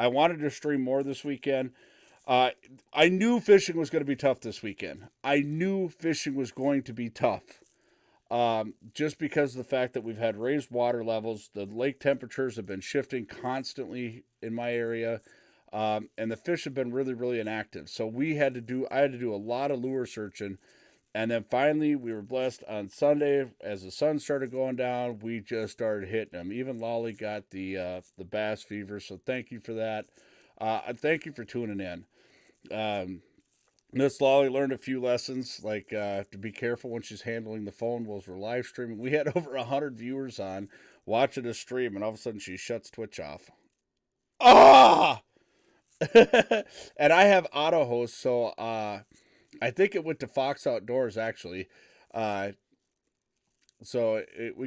I wanted to stream more this weekend. I knew fishing was going to be tough this weekend. I knew fishing was going to be tough. Just because of the fact that we've had raised water levels, the lake temperatures have been shifting constantly in my area, and the fish have been really, really inactive. So I had to do a lot of lure searching, and then finally we were blessed on Sunday as the sun started going down. We just started hitting them. Even Lolly got the bass fever, so thank you for that. Thank you for tuning in. Miss Lolly learned a few lessons, like to be careful when she's handling the phone while we're live streaming. We had over 100 viewers on watching a stream, and all of a sudden she shuts Twitch off. Ah! And I have auto host, so I think it went to Fox Outdoors actually. We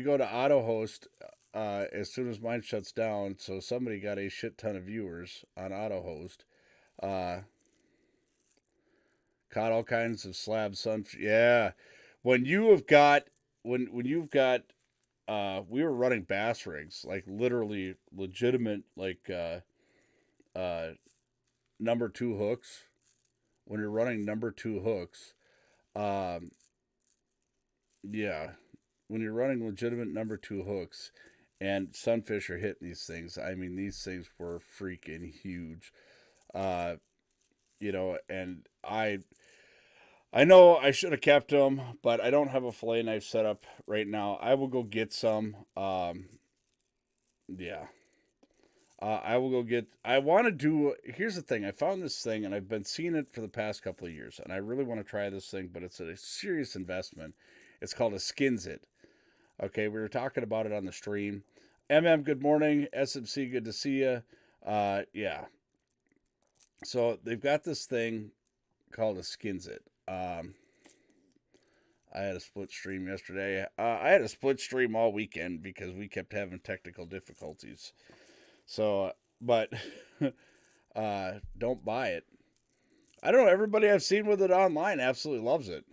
go to auto host as soon as mine shuts down. So somebody got a shit ton of viewers on auto host. Caught all kinds of slab sunfish. Yeah, when you've got we were running bass rigs, like literally legitimate, like number 2 hooks. When you're running number 2 hooks, yeah, when you're running legitimate number 2 hooks, and sunfish are hitting these things. I mean, these things were freaking huge. And I know I should have kept them, but I don't have a fillet knife set up right now. I will go get some. Yeah. I will go get. I want to do. Here's the thing. I found this thing, and I've been seeing it for the past couple of years, and I really want to try this thing, but it's a serious investment. It's called a Skins It. Okay, we were talking about it on the stream. Good morning. SMC, good to see you. Yeah. So they've got this thing called a Skins It. I had a split stream yesterday. I had a split stream all weekend because we kept having technical difficulties. So, but don't buy it. I don't know. Everybody I've seen with it online absolutely loves it.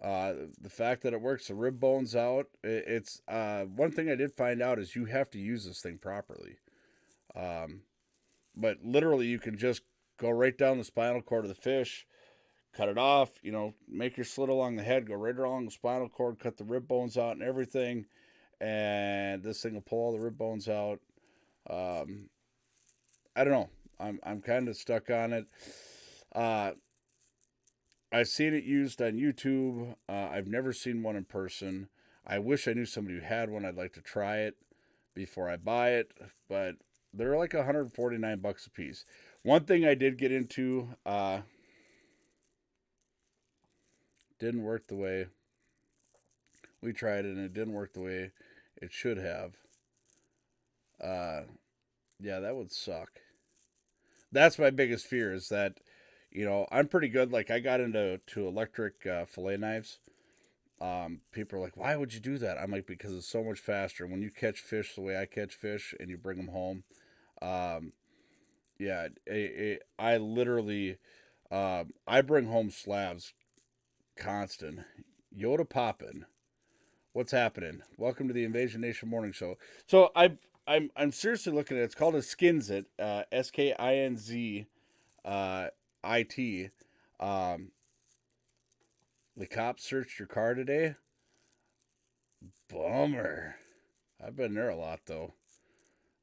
The fact that it works the rib bones out. It's one thing I did find out is you have to use this thing properly. But literally you can just go right down the spinal cord of the fish, cut it off, make your slit along the head, go right along the spinal cord, cut the rib bones out and everything. And this thing will pull all the rib bones out. I don't know. I'm kind of stuck on it. I've seen it used on YouTube. I've never seen one in person. I wish I knew somebody who had one. I'd like to try it before I buy it, but they're like $149 a piece. One thing I did get into didn't work the way we tried it, and it didn't work the way it should have. Yeah, that would suck. That's my biggest fear is that, I'm pretty good. Like I got into electric fillet knives. People are like, why would you do that? I'm like, because it's so much faster. When you catch fish the way I catch fish and you bring them home, yeah, I literally, I bring home slabs constant. Yoda poppin'. What's happening? Welcome to the Invasion Nation Morning Show. So I'm seriously looking at it. It's called a Skins It, SKINZ, IT. The cops searched your car today. Bummer. I've been there a lot though.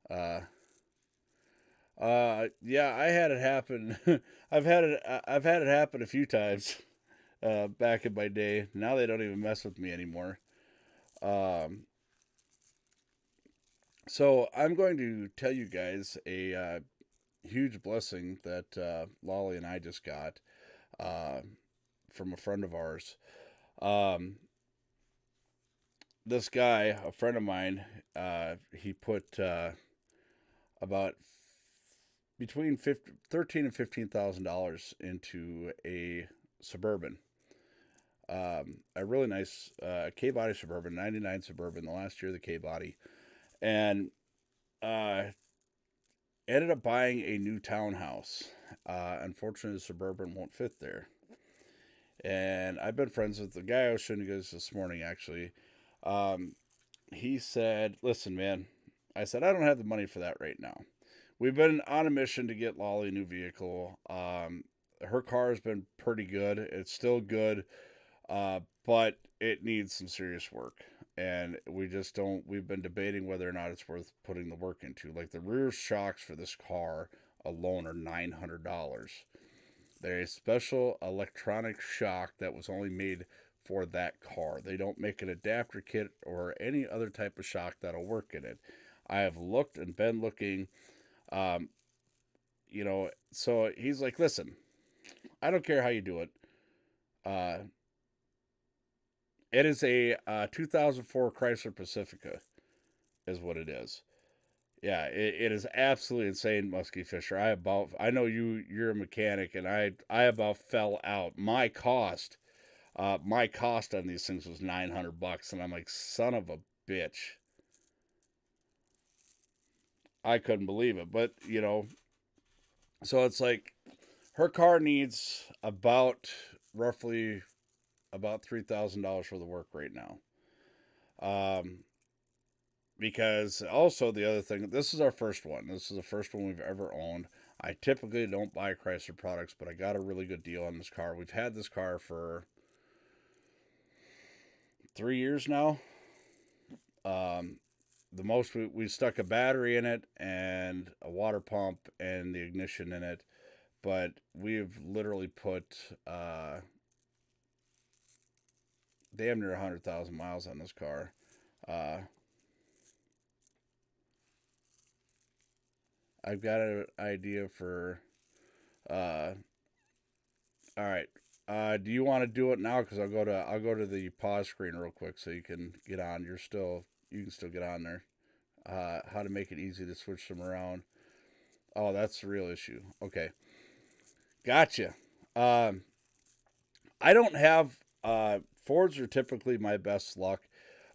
Yeah, I had it happen. I've had it happen a few times. Back in my day. Now they don't even mess with me anymore. So I'm going to tell you guys a huge blessing that Lolly and I just got from a friend of ours. This guy, a friend of mine, he put about between $13,000 and $15,000 into a Suburban. A really nice K-body Suburban, 99 Suburban, the last year of the K-body. And ended up buying a new townhouse. Unfortunately, the Suburban won't fit there. And I've been friends with the guy I was showing you guys this morning, actually. He said, listen, man. I said, I don't have the money for that right now. we've been on a mission to get Lolly a new vehicle. Her car has been pretty good. It's still good, but it needs some serious work. And we just don't. We've been debating whether or not it's worth putting the work into. Like the rear shocks for this car alone are $900. They're a special electronic shock that was only made for that car. They don't make an adapter kit or any other type of shock that'll work in it. I have looked and been looking, so he's like, listen, I don't care how you do it. It is a 2004 Chrysler Pacifica, is what it is. Yeah, it is absolutely insane, Muskie Fisher. I know you're a mechanic, and I about fell out. My cost on these things was $900, and I'm like, son of a bitch. I couldn't believe it, but so it's like her car needs roughly about $3,000 for the work right now. Because also the other thing, this is our first one. This is the first one we've ever owned. I typically don't buy Chrysler products, but I got a really good deal on this car. We've had this car for 3 years now. The most we stuck a battery in it and a water pump and the ignition in it, but we've literally put damn near 100,000 miles on this car. I've got an idea for. All right. Do you want to do it now? Because I'll go to the pause screen real quick so you can get on. You can still get on there. How to make it easy to switch them around. Oh, that's the real issue. Okay. Gotcha. I don't have Fords are typically my best luck,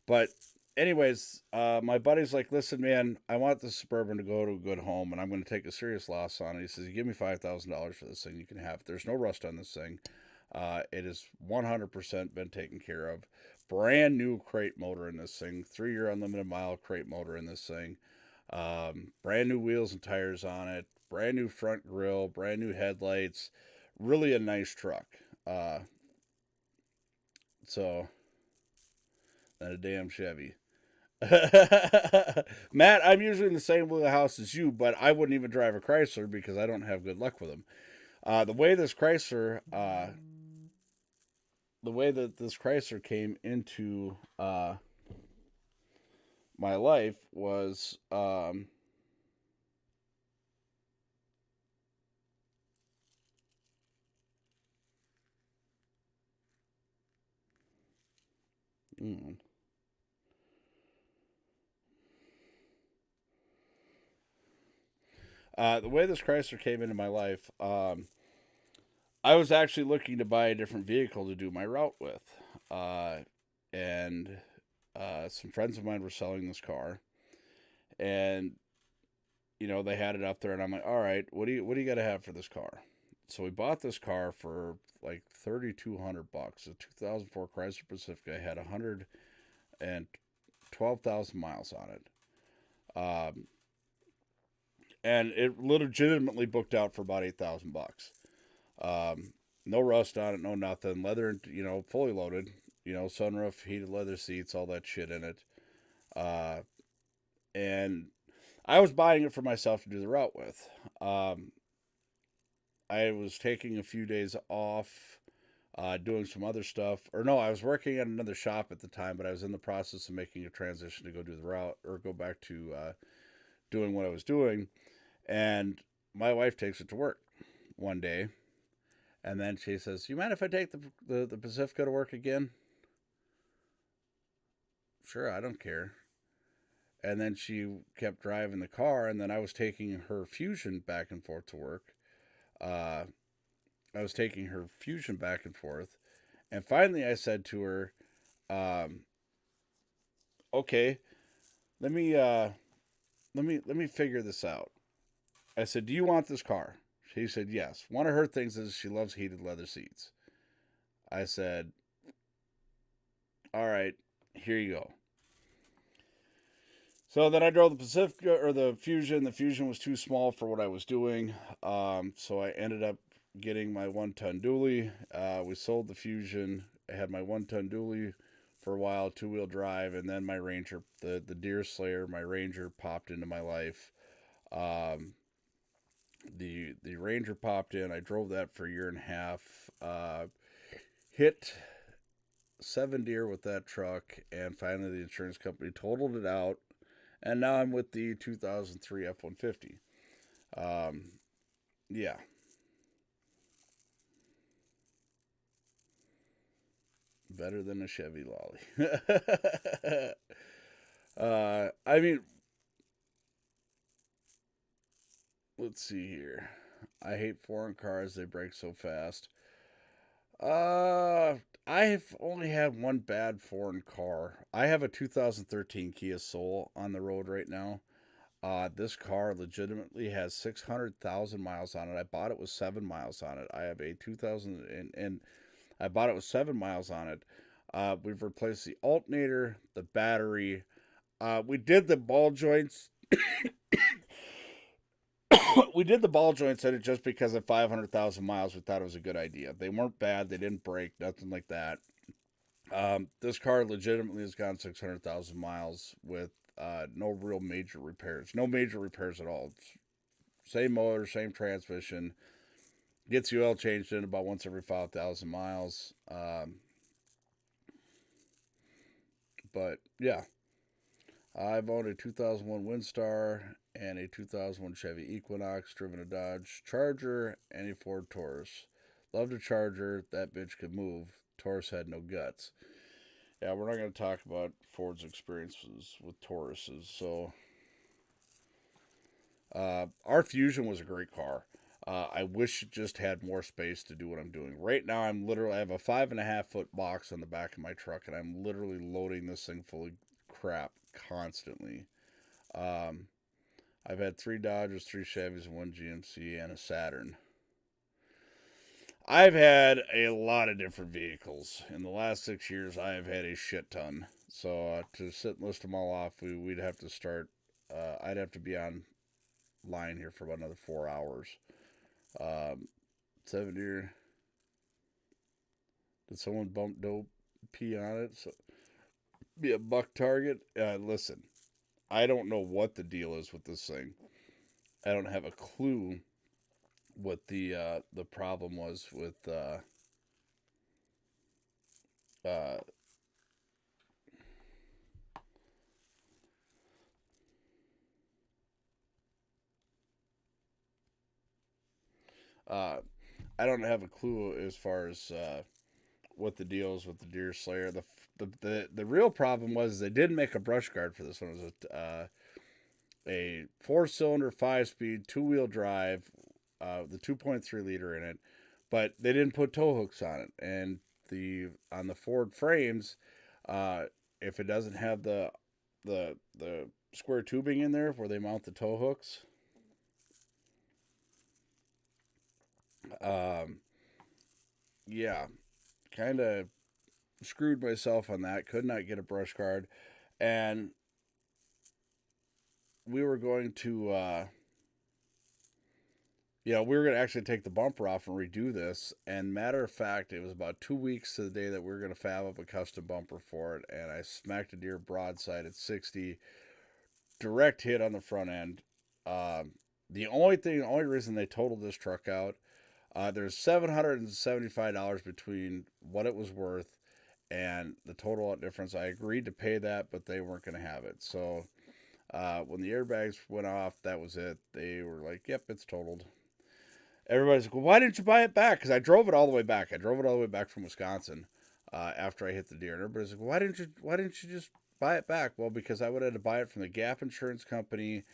but anyways, my buddy's like, listen, man, I want the Suburban to go to a good home, and I'm going to take a serious loss on it. He says, you give me $5,000 for this thing, you can have it. There's no rust on this thing. It is 100% been taken care of. Brand new crate motor in this thing. 3-year unlimited mile crate motor in this thing. Brand new wheels and tires on it. Brand new front grille. Brand new headlights. Really a nice truck. So, not a damn Chevy. Matt, I'm usually in the same wheelhouse as you, but I wouldn't even drive a Chrysler because I don't have good luck with them. The way that this Chrysler came into my life was the way this Chrysler came into my life, I was actually looking to buy a different vehicle to do my route with. And some friends of mine were selling this car. And, they had it up there, and I'm like, all right, what do you got to have for this car? So we bought this car for like $3,200. A 2004 Chrysler Pacifica had 112,000 miles on it. And it legitimately booked out for about $8,000. No rust on it, no nothing. Leather, fully loaded. Sunroof, heated leather seats, all that shit in it. And I was buying it for myself to do the route with. I was taking a few days off, doing some other stuff. Or no, I was working at another shop at the time, but I was in the process of making a transition to go do the route or go back to doing what I was doing. And my wife takes it to work one day. And then she says, you mind if I take the Pacifica to work again? Sure, I don't care. And then she kept driving the car, and then I was taking her Fusion back and forth to work. And finally I said to her, okay, let me figure this out. I said, do you want this car? She said, yes. One of her things is she loves heated leather seats. I said, all right, here you go. So then I drove the Pacifica or the Fusion. The Fusion was too small for what I was doing. So I ended up getting my 1-ton dually. We sold the Fusion. I had my 1-ton dually for a while, 2-wheel drive, and then my Ranger, the Deer Slayer, my Ranger popped into my life. Um, the Ranger popped in. I drove that for a year and a half. Hit 7 deer with that truck, and finally the insurance company totaled it out. And now I'm with the 2003 F-150. Yeah. Better than a Chevy Lolly. I mean, let's see here. I hate foreign cars. They break so fast. I've only had one bad foreign car. I have a 2013 Kia Soul on the road right now. This car legitimately has 600,000 miles on it. I bought it with 7 miles on it. I have a 2000 and I bought it with 7 miles on it. We've replaced the alternator, the battery. We did the ball joints. We did the ball joints in it just because at 500,000 miles, we thought it was a good idea. They weren't bad. They didn't break, nothing like that. This car legitimately has gone 600,000 miles with no real major repairs. No major repairs at all. Same motor, same transmission. Gets the oil changed in about once every 5,000 miles. But yeah, I've owned a 2001 Windstar and a 2001 Chevy Equinox, driven a Dodge Charger, and a Ford Taurus. Loved a Charger. That bitch could move. Taurus had no guts. Yeah, we're not going to talk about Ford's experiences with Tauruses. So, our Fusion was a great car. I wish it just had more space to do what I'm doing. Right now, I have a 5.5 foot box on the back of my truck, and I'm literally loading this thing full of crap constantly. I've had 3 Dodgers, 3 Chevys, 1 GMC, and a Saturn. I've had a lot of different vehicles. In the last 6 years, I have had a shit ton. So to sit and list them all off, we'd have to start. I'd have to be on line here for about another 4 hours. 7 deer. Did someone bump dope pee on it? So be a buck target. Listen, I don't know what the deal is with this thing. I don't have a clue what the problem was with I don't have a clue as far as what the deal is with the Deer Slayer. The real problem was they didn't make a brush guard for this one. It was a 4-cylinder, 5-speed, 2-wheel drive, the 2.3 liter in it, but they didn't put tow hooks on it. And on the Ford frames, if it doesn't have the square tubing in there where they mount the tow hooks, yeah, kind of screwed myself on that. Could not get a brush guard, and we were going to we were going to actually take the bumper off and redo this. And matter of fact, it was about 2 weeks to the day that we were going to fab up a custom bumper for it. And I smacked a deer broadside at 60, direct hit on the front end. The only reason they totaled this truck out, there's $775 between what it was worth and the total difference. I agreed to pay that, but they weren't going to have it. So when the airbags went off, that was it. They were like, "Yep, it's totaled." Everybody's like, "Well, why didn't you buy it back?" Because I drove it all the way back. I drove it all the way back from Wisconsin after I hit the deer. And everybody's like, "Why didn't you just buy it back?" Well, because I would have had to buy it from the Gap Insurance Company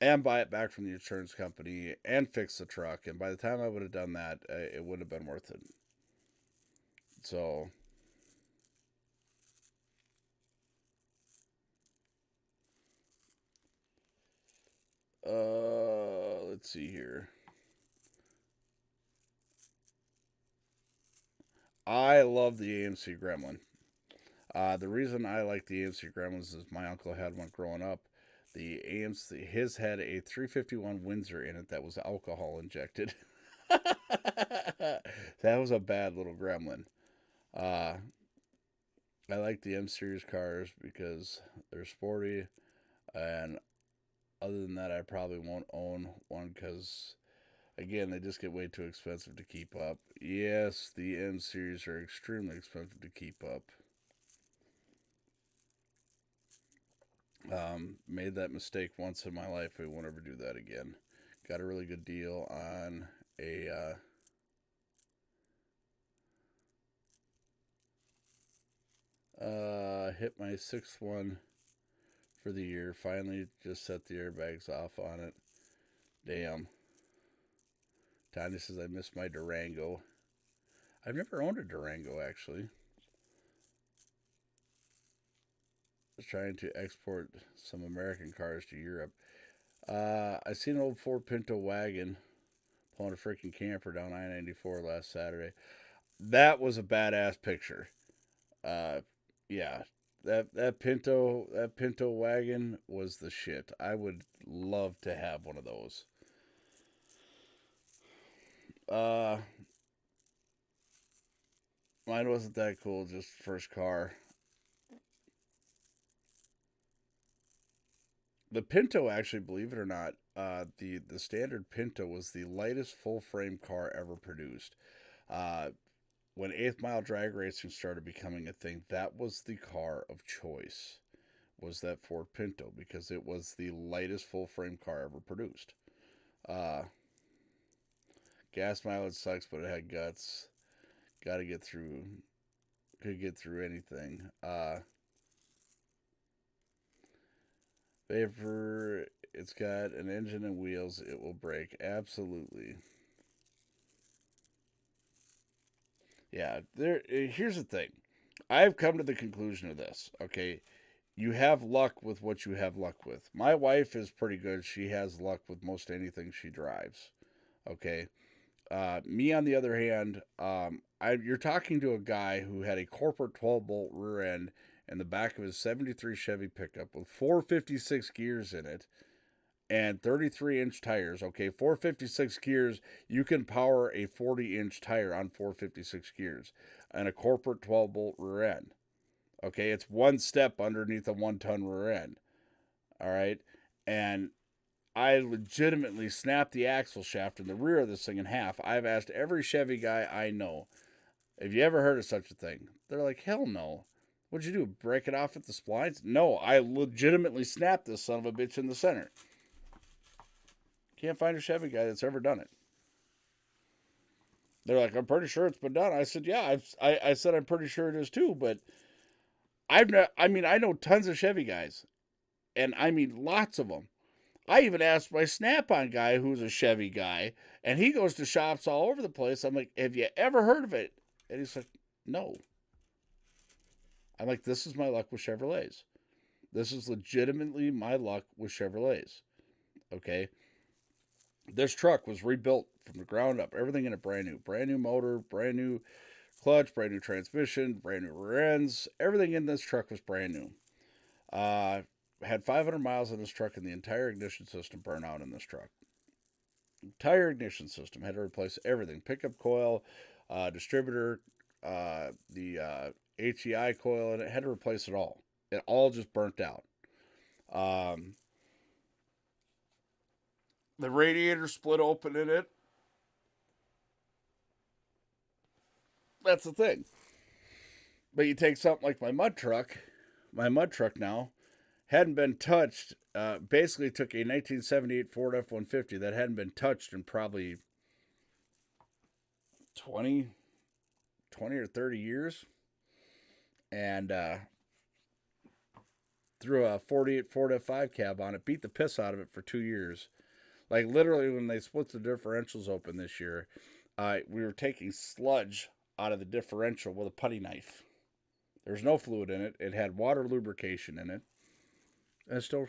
and buy it back from the insurance company and fix the truck. And by the time I would have done that, it would have been worth it. So let's see here. I love the AMC Gremlin. The reason I like the AMC Gremlins is my uncle had one growing up, The AMC, his had a 351 Windsor in it that was alcohol injected. That was a bad little gremlin. Uh, I like the M Series cars because they're sporty, and other than that, I probably won't own one because, again, they just get way too expensive to keep up. Yes, the M Series are extremely expensive to keep up. Made that mistake once in my life. I won't ever do that again. Got a really good deal on a hit my sixth one for the year. Finally, just set the airbags off on it. Damn. Tanya says I missed my Durango. I've never owned a Durango actually. I was trying to export some American cars to Europe. I seen an old Ford Pinto wagon pulling a freaking camper down I-94 last Saturday. That was a badass picture. Yeah, that Pinto wagon was the shit. I would love to have one of those. Mine wasn't that cool, just first car. The Pinto, actually, believe it or not, the standard Pinto was the lightest full frame car ever produced. When 8th Mile Drag Racing started becoming a thing, that was the car of choice. Was that Ford Pinto because it was the lightest full frame car ever produced. Gas mileage sucks, but it had guts. Got to get through. Could get through anything. Vapor, it's got an engine and wheels. It will break. Absolutely. Yeah, here's the thing. I've come to the conclusion of this, okay? You have luck with what you have luck with. My wife is pretty good. She has luck with most anything she drives, okay? Me, on the other hand, you're talking to a guy who had a corporate 12-bolt rear end in the back of his 73 Chevy pickup with 456 gears in it and 33-inch tires. Okay, 456 gears, you can power a 40-inch tire on 456 gears and a corporate 12-bolt rear end. Okay, it's one step underneath a 1-ton rear end. All right, and I legitimately snapped the axle shaft in the rear of this thing in half. I've asked every Chevy guy I know, have you ever heard of such a thing? They're like, hell no. What'd you do, break it off at the splines? No, I legitimately snapped this son of a bitch in the center. Can't find a Chevy guy that's ever done it. They're like, I'm pretty sure it's been done. I said, yeah, I said I'm pretty sure it is too, but I know tons of Chevy guys, and I mean lots of them. I even asked my Snap-on guy, who's a Chevy guy, and he goes to shops all over the place. I'm like, have you ever heard of it? And he's like, no. I'm like, this is my luck with Chevrolets. This is legitimately my luck with Chevrolets. Okay? This truck was rebuilt from the ground up. Everything in it brand new. Brand new motor, brand new clutch, brand new transmission, brand new rear ends. Everything in this truck was brand new. Had 500 miles on this truck and the entire ignition system burned out in this truck. Entire ignition system. Had to replace everything. Pickup coil, distributor, the HEI coil, and it had to replace it all. It all just burnt out. The radiator split open in it. That's the thing. But you take something like my mud truck now, hadn't been touched. Basically took a 1978 Ford F-150 that hadn't been touched in probably 20 or 30 years. And threw a 48 Ford F5 cab on it, beat the piss out of it for 2 years. Like literally when they split the differentials open this year, we were taking sludge out of the differential with a putty knife. There's no fluid in it. It had water lubrication in it. And it still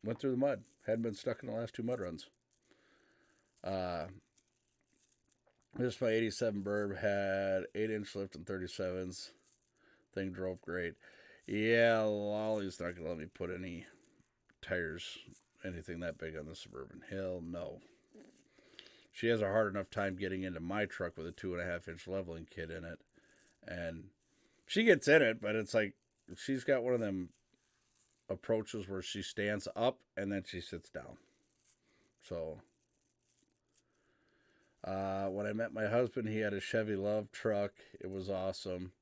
went through the mud. Hadn't been stuck in the last 2 mud runs. This my 87 Burb had 8-inch lift and 37s. Thing drove great. Yeah, Lolly's not going to let me put any tires anything that big on the Suburban. Hell no. She has a hard enough time getting into my truck with a 2.5-inch leveling kit in it. And she gets in it, but it's like she's got one of them approaches where she stands up and then she sits down. So when I met my husband, he had a Chevy Love truck. It was awesome.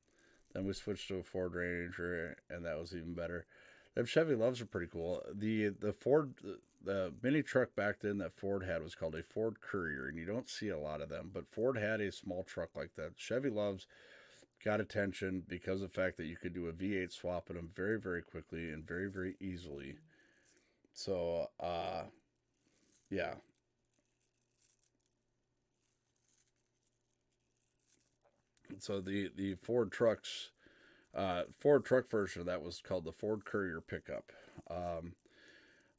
Then we switched to a Ford Ranger, and that was even better. Them Chevy Loves are pretty cool. The Ford, the mini truck back then that Ford had was called a Ford Courier, and you don't see a lot of them. But Ford had a small truck like that. Chevy Loves got attention because of the fact that you could do a V8 swap in them very, very quickly and very, very easily. So, yeah. So the Ford trucks, Ford truck version of that was called the Ford Courier pickup.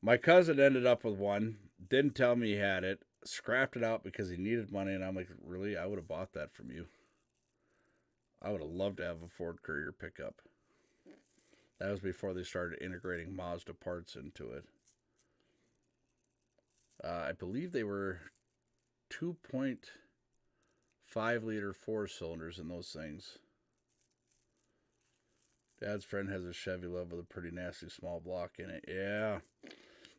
My cousin ended up with one, didn't tell me he had it, scrapped it out because he needed money, and I'm like, really? I would have bought that from you. I would have loved to have a Ford Courier pickup. That was before they started integrating Mazda parts into it. I believe they were 2.5-liter 4-cylinders in those things. Dad's friend has a Chevy Love with a pretty nasty small block in it. Yeah.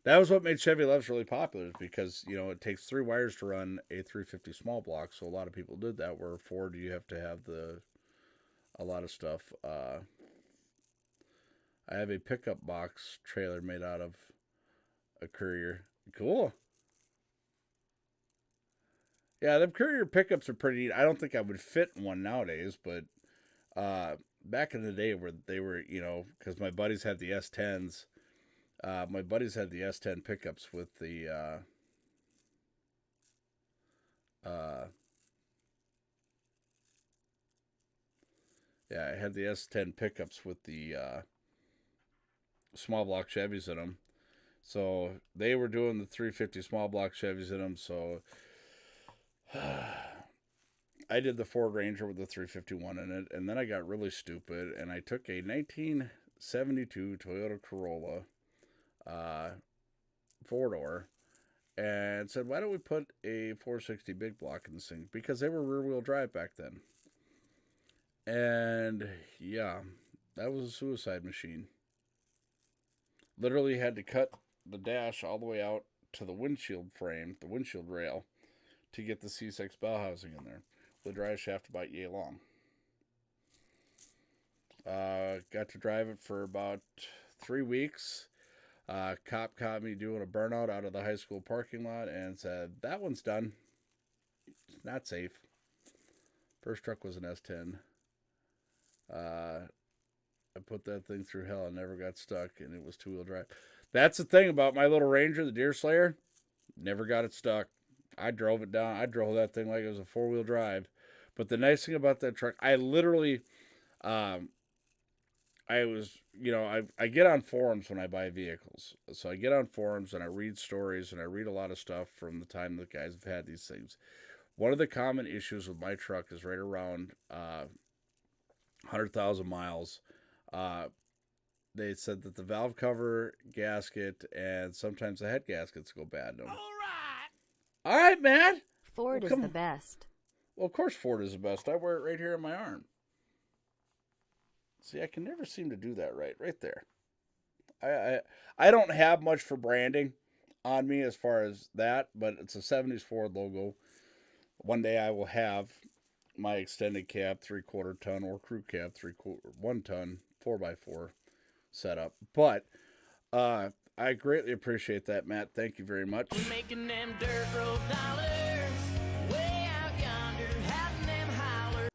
That was what made Chevy Loves really popular, because, you know, it takes 3 wires to run a 350 small block, so a lot of people did that, where Ford, you have to have a lot of stuff. I have a pickup box trailer made out of a Courier. Cool. Yeah, them Courier pickups are pretty neat. I don't think I would fit in one nowadays, but back in the day where they were, you know, because my buddies had the S10s. My buddies had the S10 pickups with the yeah, I had the S10 pickups with the small block Chevys in them. So they were doing the 350 small block Chevys in them. So I did the Ford Ranger with the 351 in it, and then I got really stupid, and I took a 1972 Toyota Corolla 4-door and said, why don't we put a 460 big block in this thing? Because they were rear-wheel drive back then. And yeah, that was a suicide machine. Literally had to cut the dash all the way out to the windshield frame, the windshield rail, to get the C6 bell housing in there. The drive shaft about yay long. Got to drive it for about 3 weeks. Cop caught me doing a burnout out of the high school parking lot and said, that one's done. It's not safe. First truck was an S10. I put that thing through hell and never got stuck, and it was 2-wheel drive. That's the thing about my little Ranger, the Deer Slayer. Never got it stuck. I drove it down. I drove that thing like it was a 4-wheel drive. But the nice thing about that truck, I literally, I get on forums when I buy vehicles. So I get on forums and I read stories and I read a lot of stuff from the time the guys have had these things. One of the common issues with my truck is right around 100,000 miles. They said that the valve cover, gasket, and sometimes the head gaskets go bad. All right, man. Ford is the best. Well, of course Ford is the best. I wear it right here in my arm. See, I can never seem to do that right there. I don't have much for branding on me as far as that, but it's a 70s Ford logo. One day I will have my extended cab 3/4 ton or crew cab 1 ton 4x4 setup. But I greatly appreciate that, Matt. Thank you very much. We're making them dirt road dollars way out yonder, having them holler.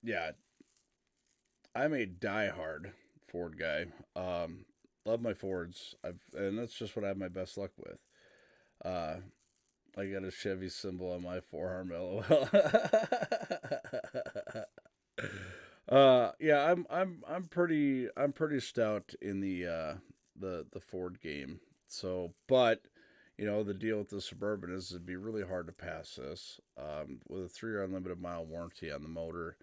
Yeah, I'm a diehard Ford guy. Love my Fords. And that's just what I have my best luck with. I got a Chevy symbol on my forearm. LOL. Yeah, I'm pretty stout in the Ford game. So, but you know, the deal with the Suburban is it'd be really hard to pass this. With a 3-year unlimited mile warranty on the motor.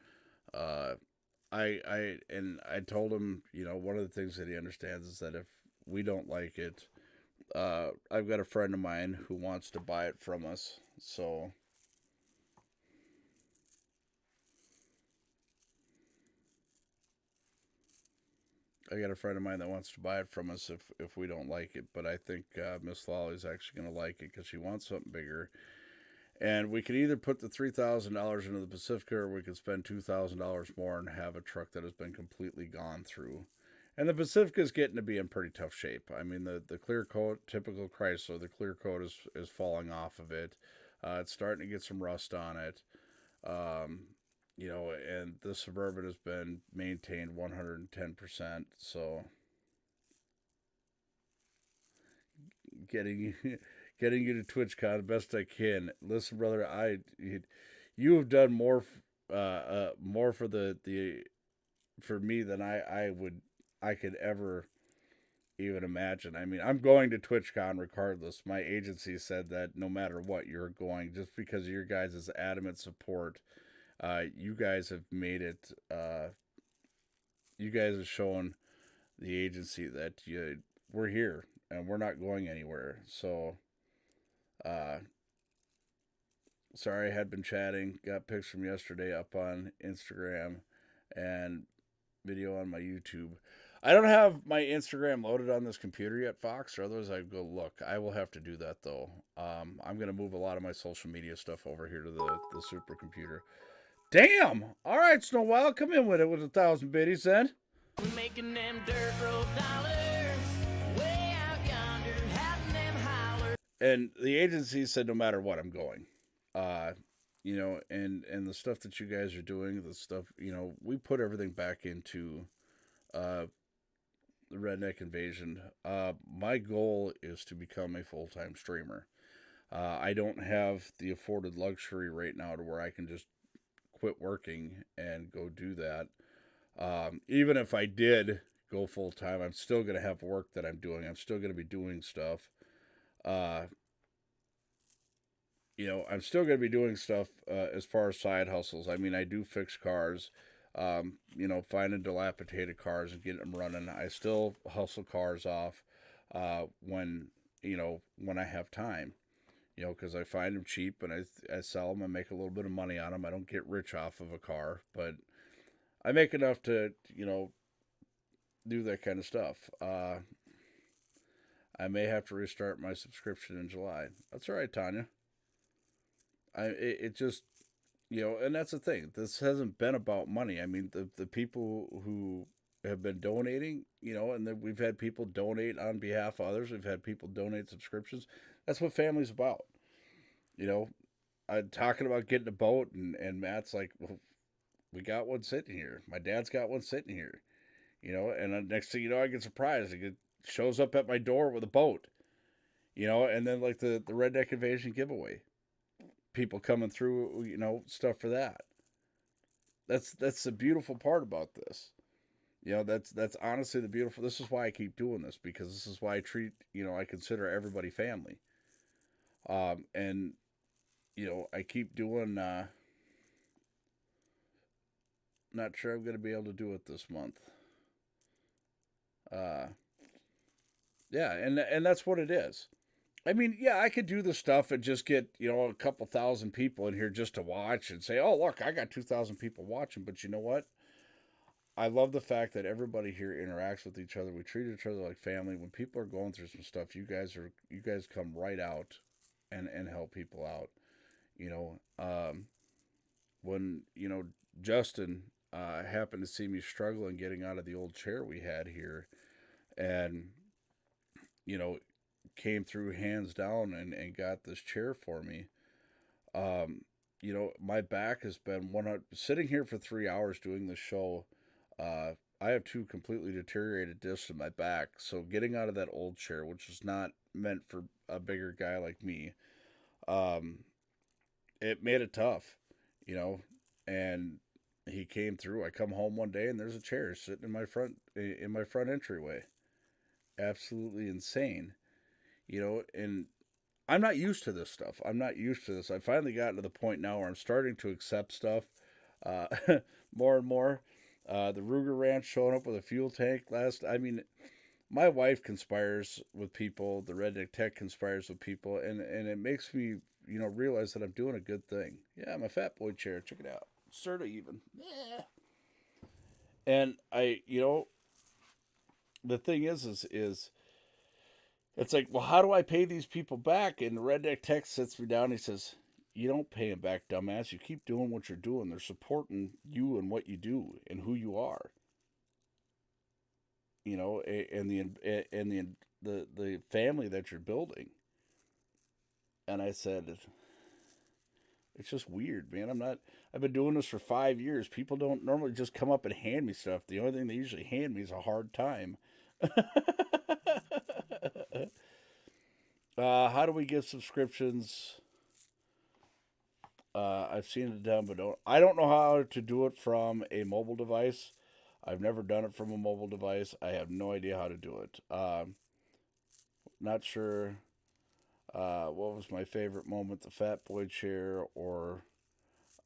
I told him, you know, one of the things that he understands is that if we don't like it. I've got a friend of mine who wants to buy it from us, so I got a friend of mine that wants to buy it from us if we don't like it. But I think Miss Lolly's actually going to like it because she wants something bigger. And we could either put the $3,000 into the Pacifica, or we could spend $2,000 more and have a truck that has been completely gone through. And the Pacifica is getting to be in pretty tough shape. I mean, the clear coat, typical Chrysler, the clear coat is falling off of it. It's starting to get some rust on it. And the Suburban has been maintained 110%. So getting you to TwitchCon the best I can. Listen, brother, you have done more for for me than I could ever even imagine. I mean, I'm going to TwitchCon regardless. My agency said that no matter what, you're going, just because of your guys' adamant support. You guys have made it. You guys have shown the agency that we're here and we're not going anywhere. So, sorry I had been chatting. Got pics from yesterday up on Instagram and video on my YouTube. I don't have my Instagram loaded on this computer yet, Fox, or otherwise I'd go look. I will have to do that, though. I'm going to move a lot of my social media stuff over here to the supercomputer. Damn! All right, Snow Wild, come in with it with 1,000 biddies, then. Making them dirt road dollars, way out yonder, having them holler. And the agency said no matter what, I'm going. And the stuff that you guys are doing, the stuff, we put everything back into the Redneck Invasion. My goal is to become a full-time streamer. I don't have the afforded luxury right now to where I can just quit working and go do that. Even if I did go full-time, I'm still going to have work that I'm doing. I'm still going to be doing stuff. I'm still going to be doing stuff as far as side hustles. I mean, I do fix cars, finding dilapidated cars and getting them running. I still hustle cars off when I have time, because I find them cheap and I sell them and make a little bit of money on them. I don't get rich off of a car, but I make enough to, do that kind of stuff. I may have to restart my subscription in July. That's all right, Tanya. It just, and that's the thing. This hasn't been about money. I mean, the people who have been donating, and then we've had people donate on behalf of others. We've had people donate subscriptions. That's what family's about. I'm talking about getting a boat, and Matt's like, well, we got one sitting here. My dad's got one sitting here. And next thing you know, I get surprised. It shows up at my door with a boat. And then like the Redneck Invasion giveaway. People coming through, stuff for that. That's the beautiful part about this. That's honestly the beautiful. This is why I keep doing this, because this is why I consider everybody family. And I keep doing. Not sure I'm going to be able to do it this month. Yeah, and that's what it is. I mean, yeah, I could do the stuff and just get, a couple thousand people in here just to watch and say, oh, look, I got 2,000 people watching. But you know what? I love the fact that everybody here interacts with each other. We treat each other like family. When people are going through some stuff, you guys come right out and help people out. When, Justin happened to see me struggling getting out of the old chair we had here, and, came through hands down and got this chair for me. My back has been sitting here for 3 hours doing the show. I have 2 completely deteriorated discs in my back. So getting out of that old chair, which is not meant for a bigger guy like me, it made it tough, and he came through. I come home one day and there's a chair sitting in my front entryway. Absolutely insane. And I'm not used to this stuff. I'm not used to this. I finally gotten to the point now where I'm starting to accept stuff more and more. The Ruger Ranch showing up with a fuel tank my wife conspires with people, the Redneck Tech conspires with people, and it makes me, realize that I'm doing a good thing. Yeah, I'm a fat boy chair. Check it out. Sort of even. Yeah. And the thing is it's like, well, how do I pay these people back? And the Redneck Tech sits me down and he says, you don't pay them back, dumbass. You keep doing what you're doing. They're supporting you and what you do and who you are. And the family that you're building. And I said, it's just weird, man. I've been doing this for 5 years. People don't normally just come up and hand me stuff. The only thing they usually hand me is a hard time. How do we get subscriptions? I've seen it done, but I don't know how to do it from a mobile device. I've never done it from a mobile device. I have no idea how to do it. Not sure what was my favorite moment, the fat boy chair or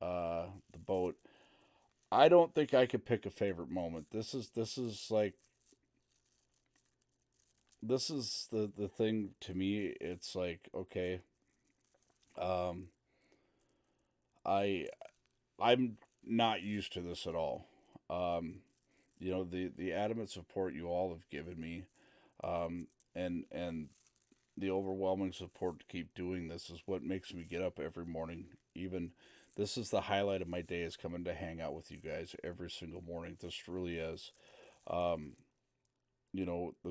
the boat. I don't think I could pick a favorite moment. This is the thing to me. It's like, okay, I'm not used to this at all. The adamant support you all have given me, and the overwhelming support to keep doing this is what makes me get up every morning. Even this is the highlight of my day, is coming to hang out with you guys every single morning. This really is. The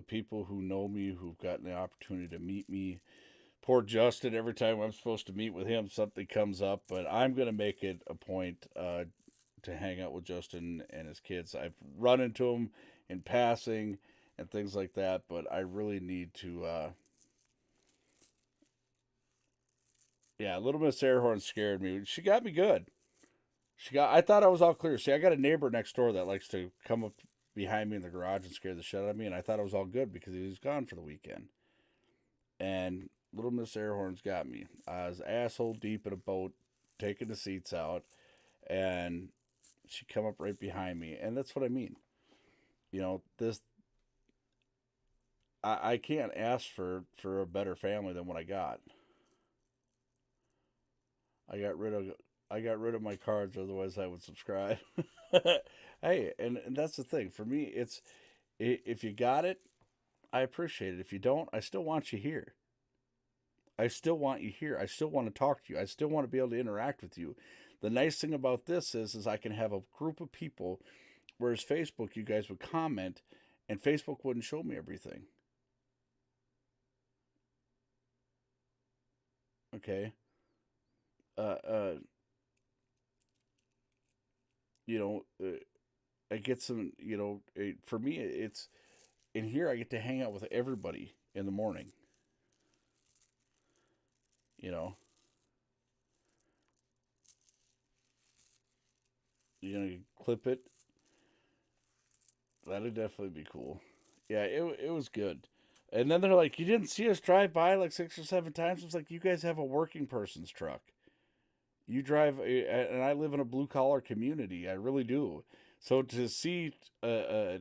people who know me, who've gotten the opportunity to meet me. Poor Justin, every time I'm supposed to meet with him, something comes up, but I'm going to make it a point to hang out with Justin and his kids. I've run into him in passing and things like that, but I really need to. Little Miss Airhorn scared me. She got me good. I thought I was all clear. See, I got a neighbor next door that likes to come up behind me in the garage and scare the shit out of me, and I thought I was all good because he was gone for the weekend. And Little Miss Airhorn's got me. I was asshole deep in a boat, taking the seats out, and she come up right behind me, and that's what I mean. This I can't ask for a better family than what I got. I got rid of my cards, otherwise I would subscribe. Hey, and that's the thing. For me, it's if you got it, I appreciate it. If you don't, I still want you here. I still want you here. I still want to talk to you. I still want to be able to interact with you. The nice thing about this is I can have a group of people, whereas Facebook, you guys would comment, and Facebook wouldn't show me everything. Okay. You know, I get some. For me, it's in here. I get to hang out with everybody in the morning. You know, you clip it. That'd definitely be cool. Yeah, it was good. And then they're like, "You didn't see us drive by like 6 or 7 times." It's like, you guys have a working person's truck. You drive, and I live in a blue collar community. I really do. So to see a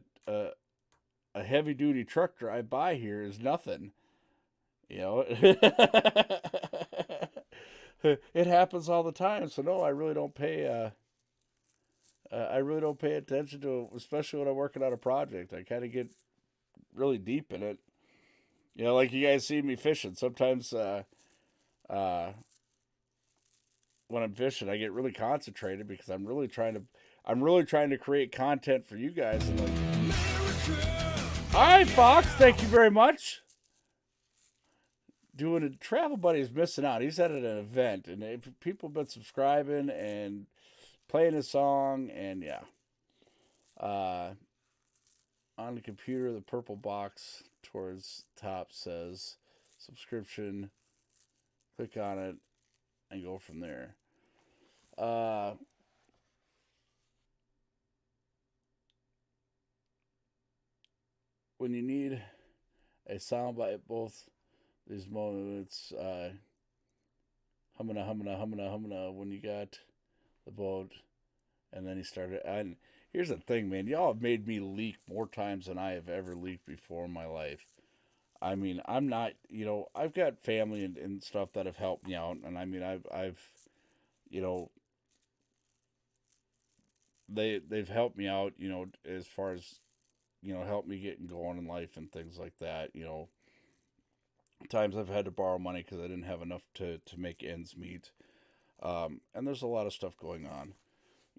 heavy duty truck drive by here is nothing. You know, it happens all the time. So no, I really don't pay. I really don't pay attention to it, especially when I'm working on a project. I kind of get really deep in it. Like you guys see me fishing. Sometimes when I'm fishing, I get really concentrated because I'm really trying to create content for you guys. And all right, Fox, thank you very much. Doing a Travel Buddy is missing out. He's at an event, and people have been subscribing and playing his song, and yeah. On the computer, the purple box towards top says subscription. Click on it and go from there. When you need a soundbite, both these moments, humana, when you got the boat And then he started. And here's the thing, man. Y'all have made me leak more times than I have ever leaked before in my life. I mean, I'm not, I've got family and stuff that have helped me out. And I mean, I've, you know, they've helped me out, as far as, help me getting going in life and things like that. Times I've had to borrow money because I didn't have enough to make ends meet. And there's a lot of stuff going on.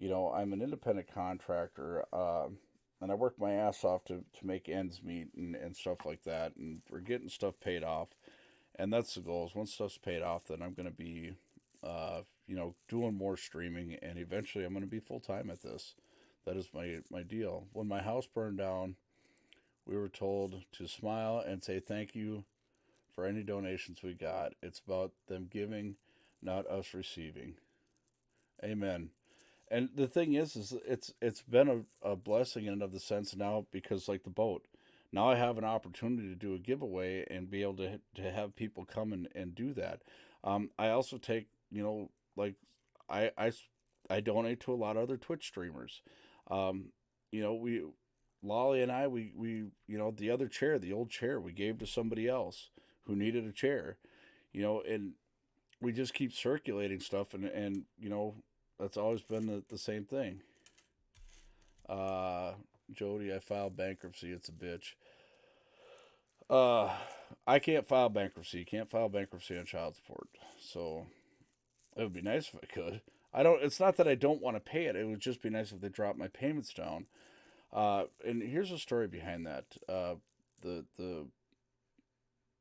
I'm an independent contractor, and I work my ass off to make ends meet and stuff like that. And we're getting stuff paid off. And that's the goal. Is once stuff's paid off, then I'm going to be, doing more streaming. And eventually I'm going to be full time at this. That is my deal. When my house burned down, we were told to smile and say thank you for any donations we got. It's about them giving, not us receiving. Amen. And the thing is it's been a blessing in and of the sense now because like the boat, now I have an opportunity to do a giveaway and be able to have people come and do that. I also take like I, I I donate to a lot of other Twitch streamers. We Lolly and I we the other chair, the old chair, we gave to somebody else who needed a chair. And we just keep circulating stuff and that's always been the same thing. Uh, Jody, I filed bankruptcy. It's a bitch. Uh, I can't file bankruptcy. You can't file bankruptcy on child support. So it would be nice if I could. I don't. It's not that I don't want to pay it. It would just be nice if they dropped my payments down. And here's a story behind that. The the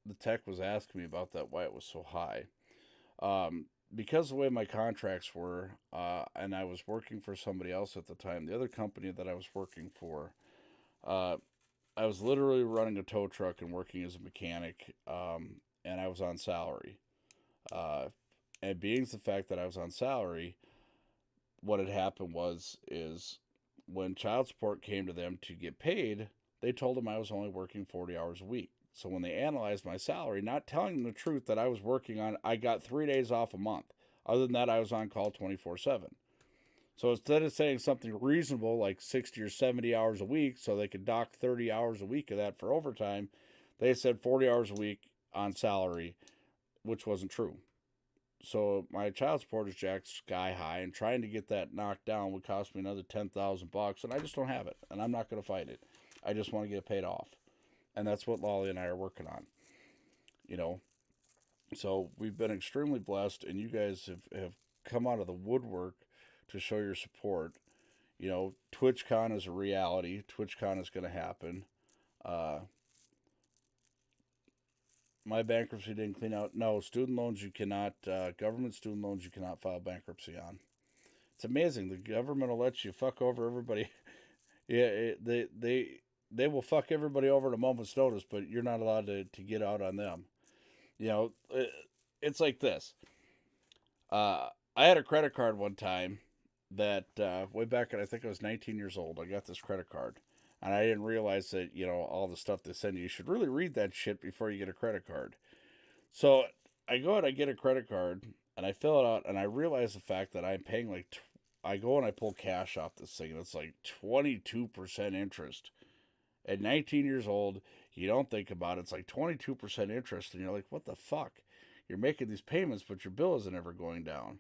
the tech was asking me about that, why it was so high. Because the way my contracts were, and I was working for somebody else at the time, the other company that I was working for, uh, I was literally running a tow truck and working as a mechanic, and I was on salary. Uh, and being the fact that I was on salary, what had happened is when child support came to them to get paid, they told them I was only working 40 hours a week. So when they analyzed my salary, not telling them the truth that I was working on, I got 3 days off a month. Other than that, I was on call 24/7. So instead of saying something reasonable like 60 or 70 hours a week, so they could dock 30 hours a week of that for overtime, they said 40 hours a week on salary, which wasn't true. So my child support is jacked sky high, and trying to get that knocked down would cost me another $10,000, and I just don't have it, and I'm not going to fight it. I just want to get it paid off, and that's what Lolly and I are working on. You know, so we've been extremely blessed, and you guys have come out of the woodwork to show your support. TwitchCon is a reality. TwitchCon is going to happen. Uh, my bankruptcy didn't clean out. No, student loans you cannot, government student loans you cannot file bankruptcy on. It's amazing. The government will let you fuck over everybody. Yeah, they will fuck everybody over at a moment's notice, but you're not allowed to get out on them. It's like this. I had a credit card one time that way back, and I think I was 19 years old. I got this credit card, and I didn't realize that all the stuff they send you. You should really read that shit before you get a credit card. So I go and I get a credit card, and I fill it out, and I realize the fact that I'm paying I go and I pull cash off this thing, and it's like 22% interest. At 19 years old, you don't think about it. It's like 22% interest, and you're like, what the fuck? You're making these payments, but your bill isn't ever going down.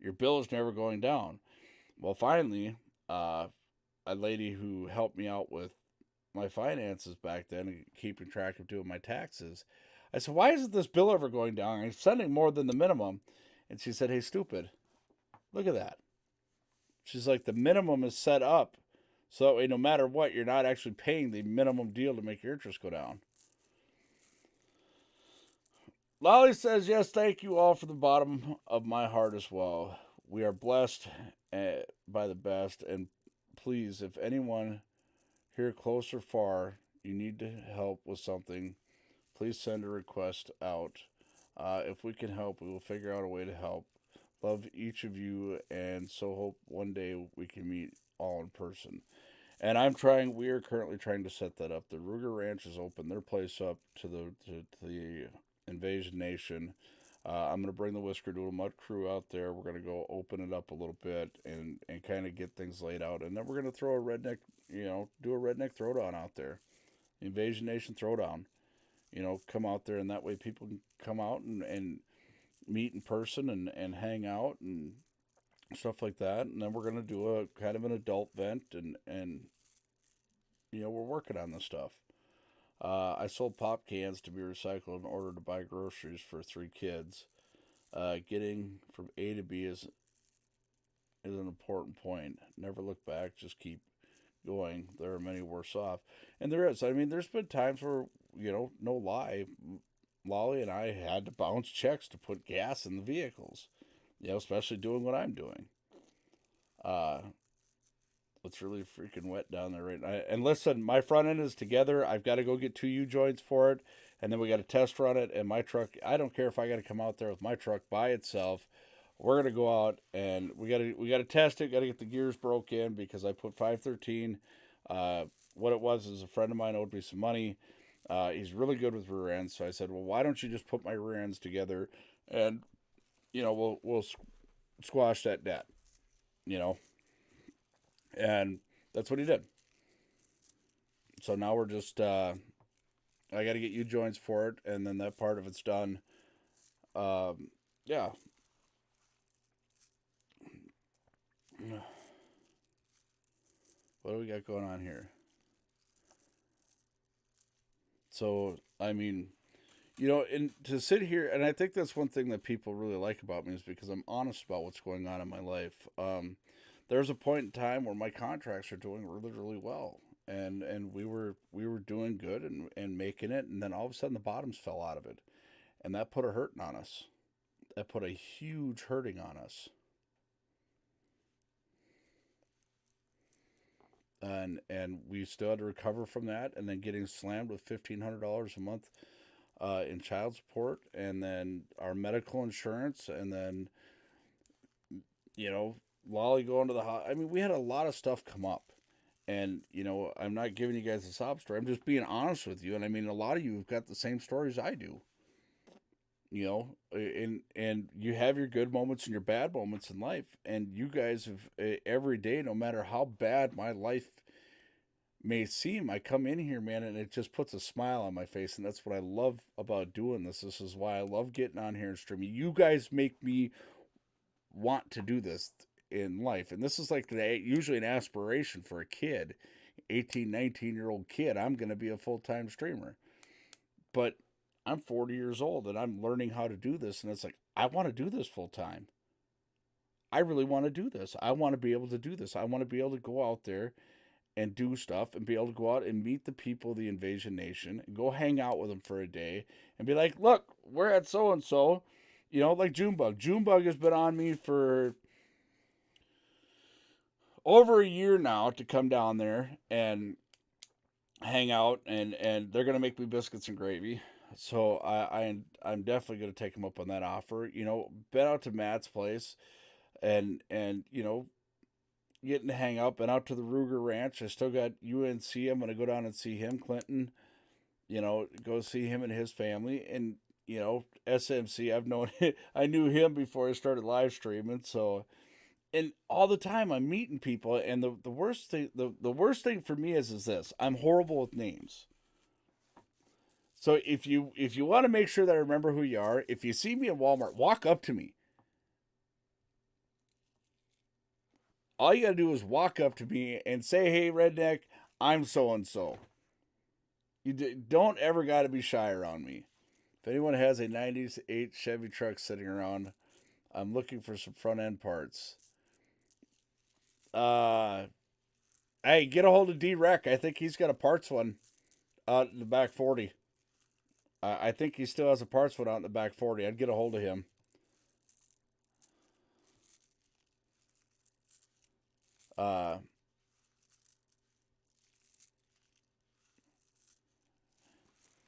Your bill is never going down. Well, finally, a lady who helped me out with my finances back then and keeping track of doing my taxes, I said, why isn't this bill ever going down? I'm sending more than the minimum. And she said, hey, stupid, look at that. She's like, the minimum is set up so that way no matter what, you're not actually paying the minimum deal to make your interest go down. Lolly says, yes, thank you all from the bottom of my heart as well. We are blessed by the best. And please, if anyone here close or far, you need to help with something, please send a request out. If we can help, we will figure out a way to help. Love each of you, and so hope one day we can meet all in person. And we are currently trying to set that up. The Ruger Ranch has opened their place up to the Invasion Nation. I'm going to bring the Whisker Doodle Mud crew out there. We're going to go open it up a little bit and kind of get things laid out. And then we're going to throw a redneck, do a redneck throwdown out there. Invasion Nation throwdown. Come out there, and that way people can come out and meet in person and hang out and stuff like that. And then we're going to do a kind of an adult vent and we're working on this stuff. I sold pop cans to be recycled in order to buy groceries for 3 kids. Getting from A to B is an important point. Never look back, just keep going. There are many worse off. And there is. I mean, there's been times where, no lie, Lolly and I had to bounce checks to put gas in the vehicles. Especially doing what I'm doing. It's really freaking wet down there right now. And listen, my front end is together. I've got to go get 2 U-joints for it. And then we got to test run it. And my truck, I don't care if I got to come out there with my truck by itself. We're going to go out and we got to test it. Got to get the gears broke in because I put 513. What it was is a friend of mine owed me some money. He's really good with rear ends. So I said, well, why don't you just put my rear ends together and, we'll squash that debt, And that's what he did. So now we're just, I got to get U-joints for it, and then that part of it's done. Yeah. What do we got going on here? So, I mean, and to sit here, and I think that's one thing that people really like about me is because I'm honest about what's going on in my life. There's a point in time where my contracts are doing really, really well. And we were doing good and making it, and then all of a sudden the bottoms fell out of it. And that put a hurting on us. That put a huge hurting on us. And we still had to recover from that, and then getting slammed with $1,500 a month in child support, and then our medical insurance, and then Lolly going to the hospital. I mean, we had a lot of stuff come up. And, I'm not giving you guys a sob story. I'm just being honest with you. And I mean, a lot of you have got the same stories I do. And you have your good moments and your bad moments in life. And you guys have, every day, no matter how bad my life may seem, I come in here, man, and it just puts a smile on my face. And that's what I love about doing this. This is why I love getting on here and streaming. You guys make me want to do this in life. And this is like usually an aspiration for a kid, 18, 19-year-old kid. I'm going to be a full-time streamer. But I'm 40 years old and I'm learning how to do this. And it's like, I want to do this full-time. I really want to do this. I want to be able to do this. I want to be able to go out there and do stuff and be able to go out and meet the people of the Invasion Nation and go hang out with them for a day and be like, look, we're at so-and-so, like Junebug. Junebug has been on me for over a year now to come down there and hang out, and they're going to make me biscuits and gravy. So I'm definitely going to take them up on that offer. Been out to Matt's place and getting to hang out. Been out to the Ruger Ranch. I still got UNC. I'm going to go down and see him, Clinton, go see him and his family. And, SMC, I knew him before I started live streaming. So, and all the time I'm meeting people, and the worst thing the worst thing for me is this: I'm horrible with names. So if you want to make sure that I remember who you are, if you see me in Walmart, walk up to me. All you got to do is walk up to me and say, "Hey, redneck, I'm so and so." You don't ever got to be shy around me. If anyone has a 98 Chevy truck sitting around, I'm looking for some front end parts. Hey, get a hold of D-Rec. I think he's got a parts one out in the back 40. I think he still has a parts one out in the back 40. I'd get a hold of him.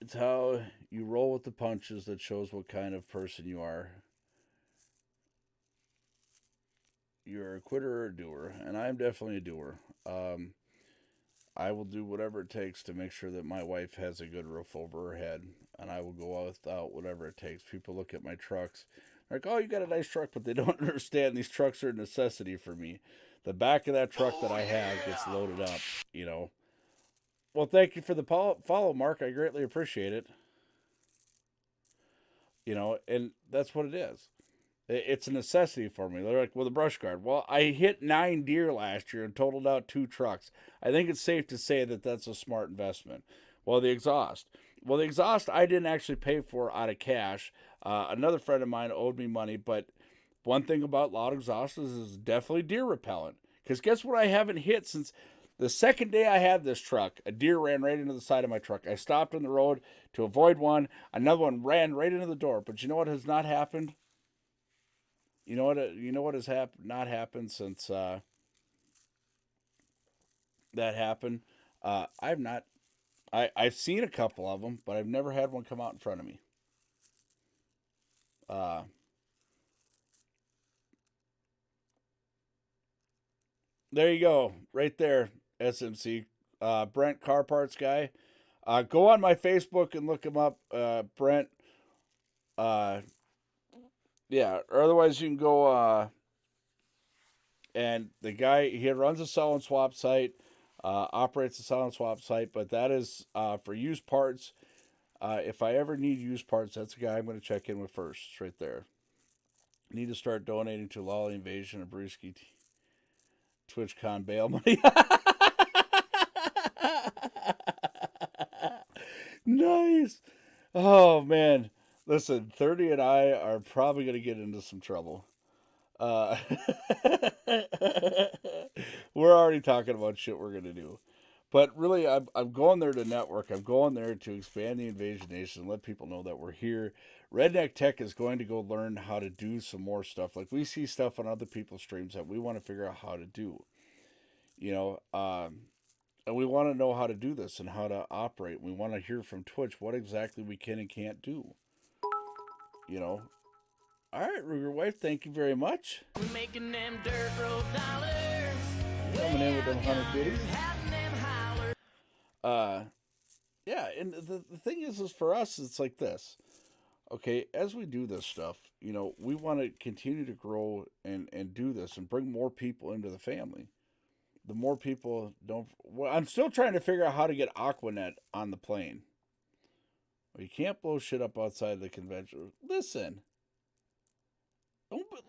It's how you roll with the punches that shows what kind of person you are. You're a quitter or a doer, and I'm definitely a doer. I will do whatever it takes to make sure that my wife has a good roof over her head, and I will go without whatever it takes. People look at my trucks, they're like, "Oh, you got a nice truck," but they don't understand these trucks are a necessity for me. The back of that truck that I have gets loaded up, you know. Well, thank you for the follow, Mark. I greatly appreciate it. You know, and that's what it is. It's a necessity for me. They're like, well, the brush guard. Well, I hit 9 deer last year and totaled out 2 trucks. I think it's safe to say that that's a smart investment. Well, the exhaust. Well, the exhaust I didn't actually pay for out of cash. Another friend of mine owed me money, but one thing about loud exhaust is definitely deer repellent. Because guess what I haven't hit since the second day I had this truck? A deer ran right into the side of my truck. I stopped on the road to avoid one. Another one ran right into the door. But you know what has not happened? You know what? You know what has not happened since that happened. I've not. I've seen a couple of them, but I've never had one come out in front of me. Uh, there you go, right there, SMC. Brent Car Parts guy. Go on my Facebook and look him up, Brent. Uh, yeah, or otherwise you can go. And the guy, he runs a sell and swap site, operates a sell and swap site, but that is for used parts. If I ever need used parts, that's the guy I'm going to check in with first. It's right there. Need to start donating to Lolly Invasion and Brewski TwitchCon bail money. Nice. Oh, man. Listen, 30 and I are probably going to get into some trouble. Uh, we're already talking about shit we're going to do. But really, I'm going there to network. I'm going there to expand the Invasion Nation and let people know that we're here. Redneck Tech is going to go learn how to do some more stuff. Like, we see stuff on other people's streams that we want to figure out how to do. You know, and we want to know how to do this and how to operate. We want to hear from Twitch what exactly we can and can't do. You know, all right, Ruger Wife, thank you very much. We're making them dirt road dollars. Coming in with them 100 biddies. Having them holler. Yeah, and the thing is for us, it's like this. Okay, as we do this stuff, you know, we want to continue to grow and do this and bring more people into the family. The more people don't... Well, I'm still trying to figure out how to get Aquanet on the plane. Well, you can't blow shit up outside the convention. Listen.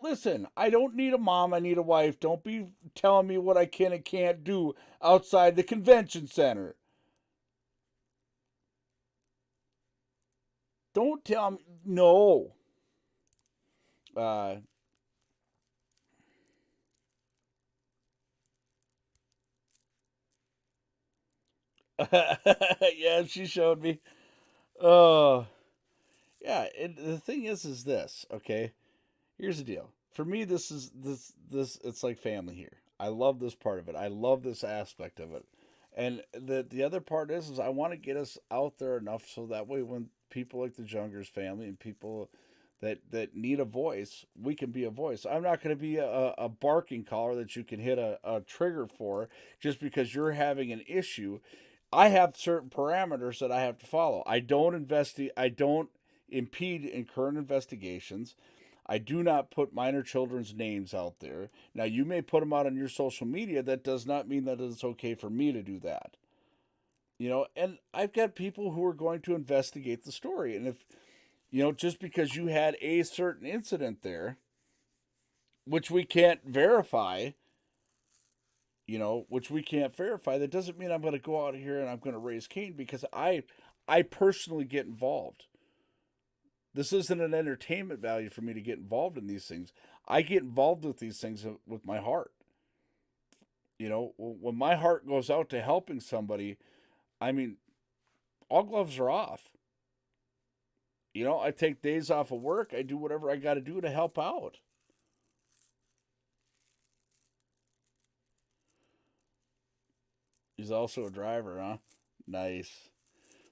Listen, I don't need a mom, I need a wife. Don't be telling me what I can and can't do outside the convention center. Don't tell me, no. Yeah, she showed me. Oh, yeah. And the thing is this, okay? Here's the deal. For me, this. It's like family here. I love this part of it. I love this aspect of it. And the other part is I want to get us out there enough so that way when people like the Jungers family and people that need a voice, we can be a voice. I'm not going to be a barking collar that you can hit a trigger for just because you're having an issue. I have certain parameters that I have to follow. I don't impede in current investigations. I do not put minor children's names out there. Now, you may put them out on your social media. That does not mean that it's okay for me to do that. You know, and I've got people who are going to investigate the story. And if, you know, just because you had a certain incident there, which we can't verify, that doesn't mean I'm going to go out here and I'm going to raise Cain because I personally get involved. This isn't an entertainment value for me to get involved in these things. I get involved with these things with my heart. You know, when my heart goes out to helping somebody, I mean, all gloves are off. You know, I take days off of work. I do whatever I got to do to help out. He's also a driver, huh? Nice.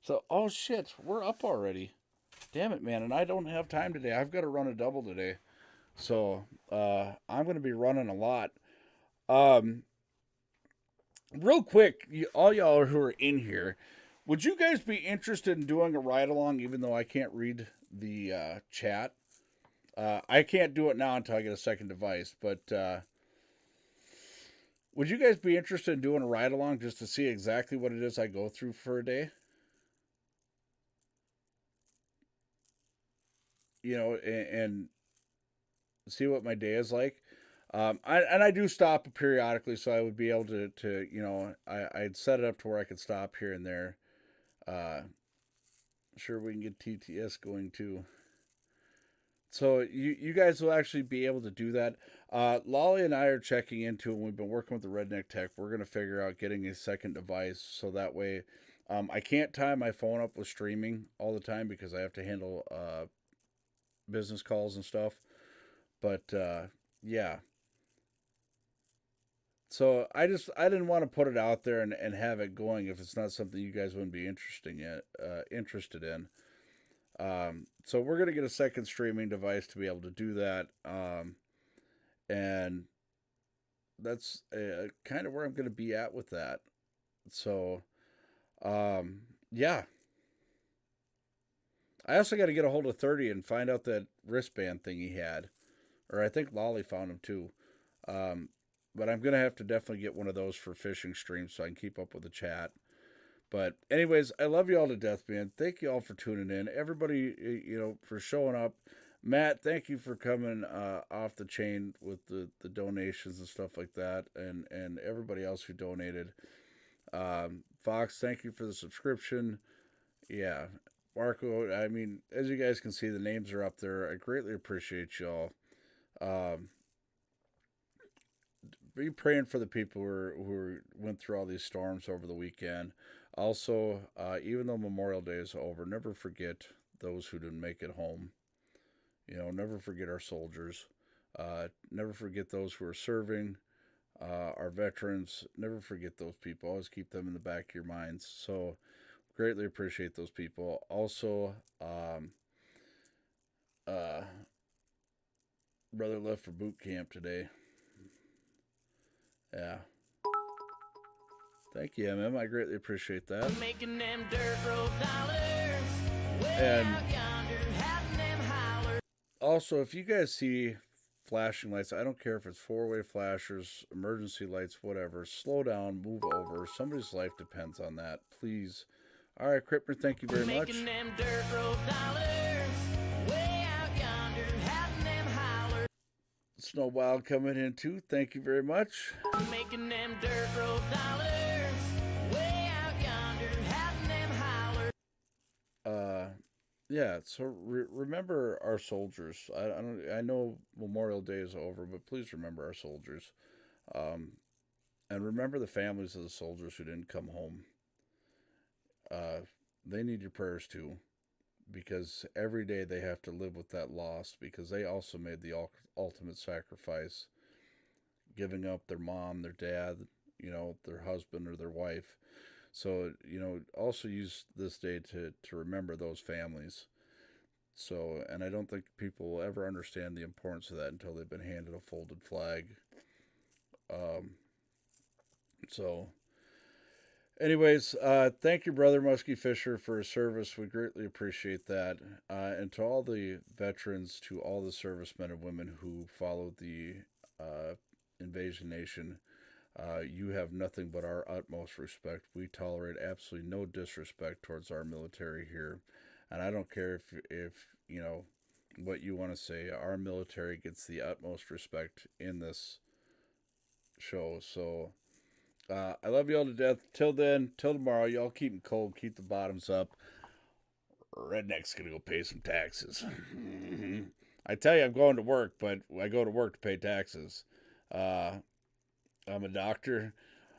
So, oh shit, we're up already. Damn it, man, and I don't have time today. I've got to run a double today. So, I'm going to be running a lot. real quick, all y'all who are in here, would you guys be interested in doing a ride along? Even though I can't read the chat, I can't do it now until I get a second device. But would you guys be interested in doing a ride along just to see exactly what it is I go through for a day? You know, and see what my day is like. I do stop periodically, so I would be able to I'd set it up to where I could stop here and there. Uh, sure, we can get TTS going too. So you guys will actually be able to do that. Lolly and I are checking into, and we've been working with the Redneck Tech. We're gonna figure out getting a second device so that way, I can't tie my phone up with streaming all the time because I have to handle business calls and stuff. But yeah, so I didn't want to put it out there and have it going if it's not something you guys wouldn't be interested in. So we're gonna get a second streaming device to be able to do that, and that's kind of where I'm gonna be at with that. So yeah, I also got to get a hold of 30 and find out that wristband thing he had, or I think Lolly found him too. Um, but I'm gonna have to definitely get one of those for fishing streams so I can keep up with the chat. But anyways, I love you all to death, man. Thank you all for tuning in. Everybody, for showing up. Matt, thank you for coming off the chain with the donations and stuff like that, and everybody else who donated. Fox, thank you for the subscription. Yeah, Marco. I mean, as you guys can see, the names are up there. I greatly appreciate y'all. Um, be praying for the people who went through all these storms over the weekend. Also, even though Memorial Day is over, never forget those who didn't make it home. Never forget our soldiers. Never forget those who are serving, our veterans. Never forget those people. Always keep them in the back of your minds. So, greatly appreciate those people. Also, brother left for boot camp today. Yeah. Thank you, MM. I greatly appreciate that. Making them dirt road dollars. Way And out yonder, having them holler. also, if you guys see flashing lights, I don't care if it's four-way flashers, emergency lights, whatever, slow down, move over. Somebody's life depends on that. Please. All right, Krippner, thank you very much. Making them dirt road dollars. Way out yonder, having them holler. Snowwild coming in too. Thank you very much. Making them dirt road dollars. Way out yonder, having them holler. Yeah. So remember our soldiers. I know Memorial Day is over, but please remember our soldiers. Um, and remember the families of the soldiers who didn't come home. They need your prayers too, because every day they have to live with that loss because they also made the ultimate sacrifice, giving up their mom, their dad, their husband or their wife. So, also use this day to remember those families. So, and I don't think people will ever understand the importance of that until they've been handed a folded flag. Um, so, anyways, thank you, Brother Muskie Fisher, for his service. We greatly appreciate that. And to all the veterans, to all the servicemen and women who followed the Invasion Nation, you have nothing but our utmost respect. We tolerate absolutely no disrespect towards our military here. And I don't care if what you want to say. Our military gets the utmost respect in this show. So I love you all to death. Till then, till tomorrow, y'all keep them cold, keep the bottoms up. Redneck's gonna go pay some taxes. I tell you, I'm going to work, but I go to work to pay taxes. I'm a doctor.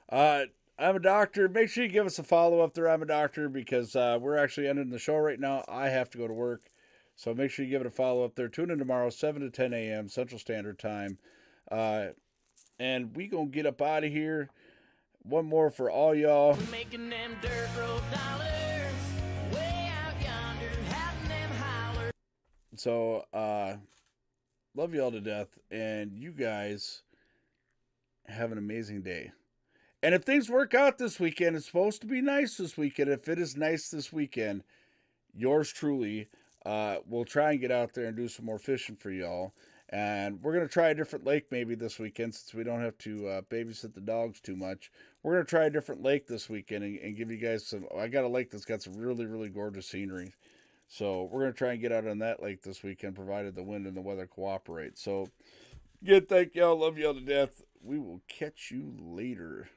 I'm a doctor. Make sure you give us a follow up there. I'm a doctor because we're actually ending the show right now. I have to go to work. So make sure you give it a follow up there. Tune in tomorrow, 7 to 10 a.m. Central Standard Time. And we going to get up out of here. One more for all y'all. Making them dirt road dollars. Way out yonder, having them holler. So, love y'all to death. And you guys have an amazing day. And if things work out this weekend, it's supposed to be nice this weekend. If it is nice this weekend, yours truly will try and get out there and do some more fishing for y'all. And we're going to try a different lake maybe this weekend since we don't have to babysit the dogs too much. We're going to try a different lake this weekend and give you guys some. I got a lake that's got some really, really gorgeous scenery. So we're going to try and get out on that lake this weekend, provided the wind and the weather cooperate. So, thank y'all. Love y'all to death. We will catch you later.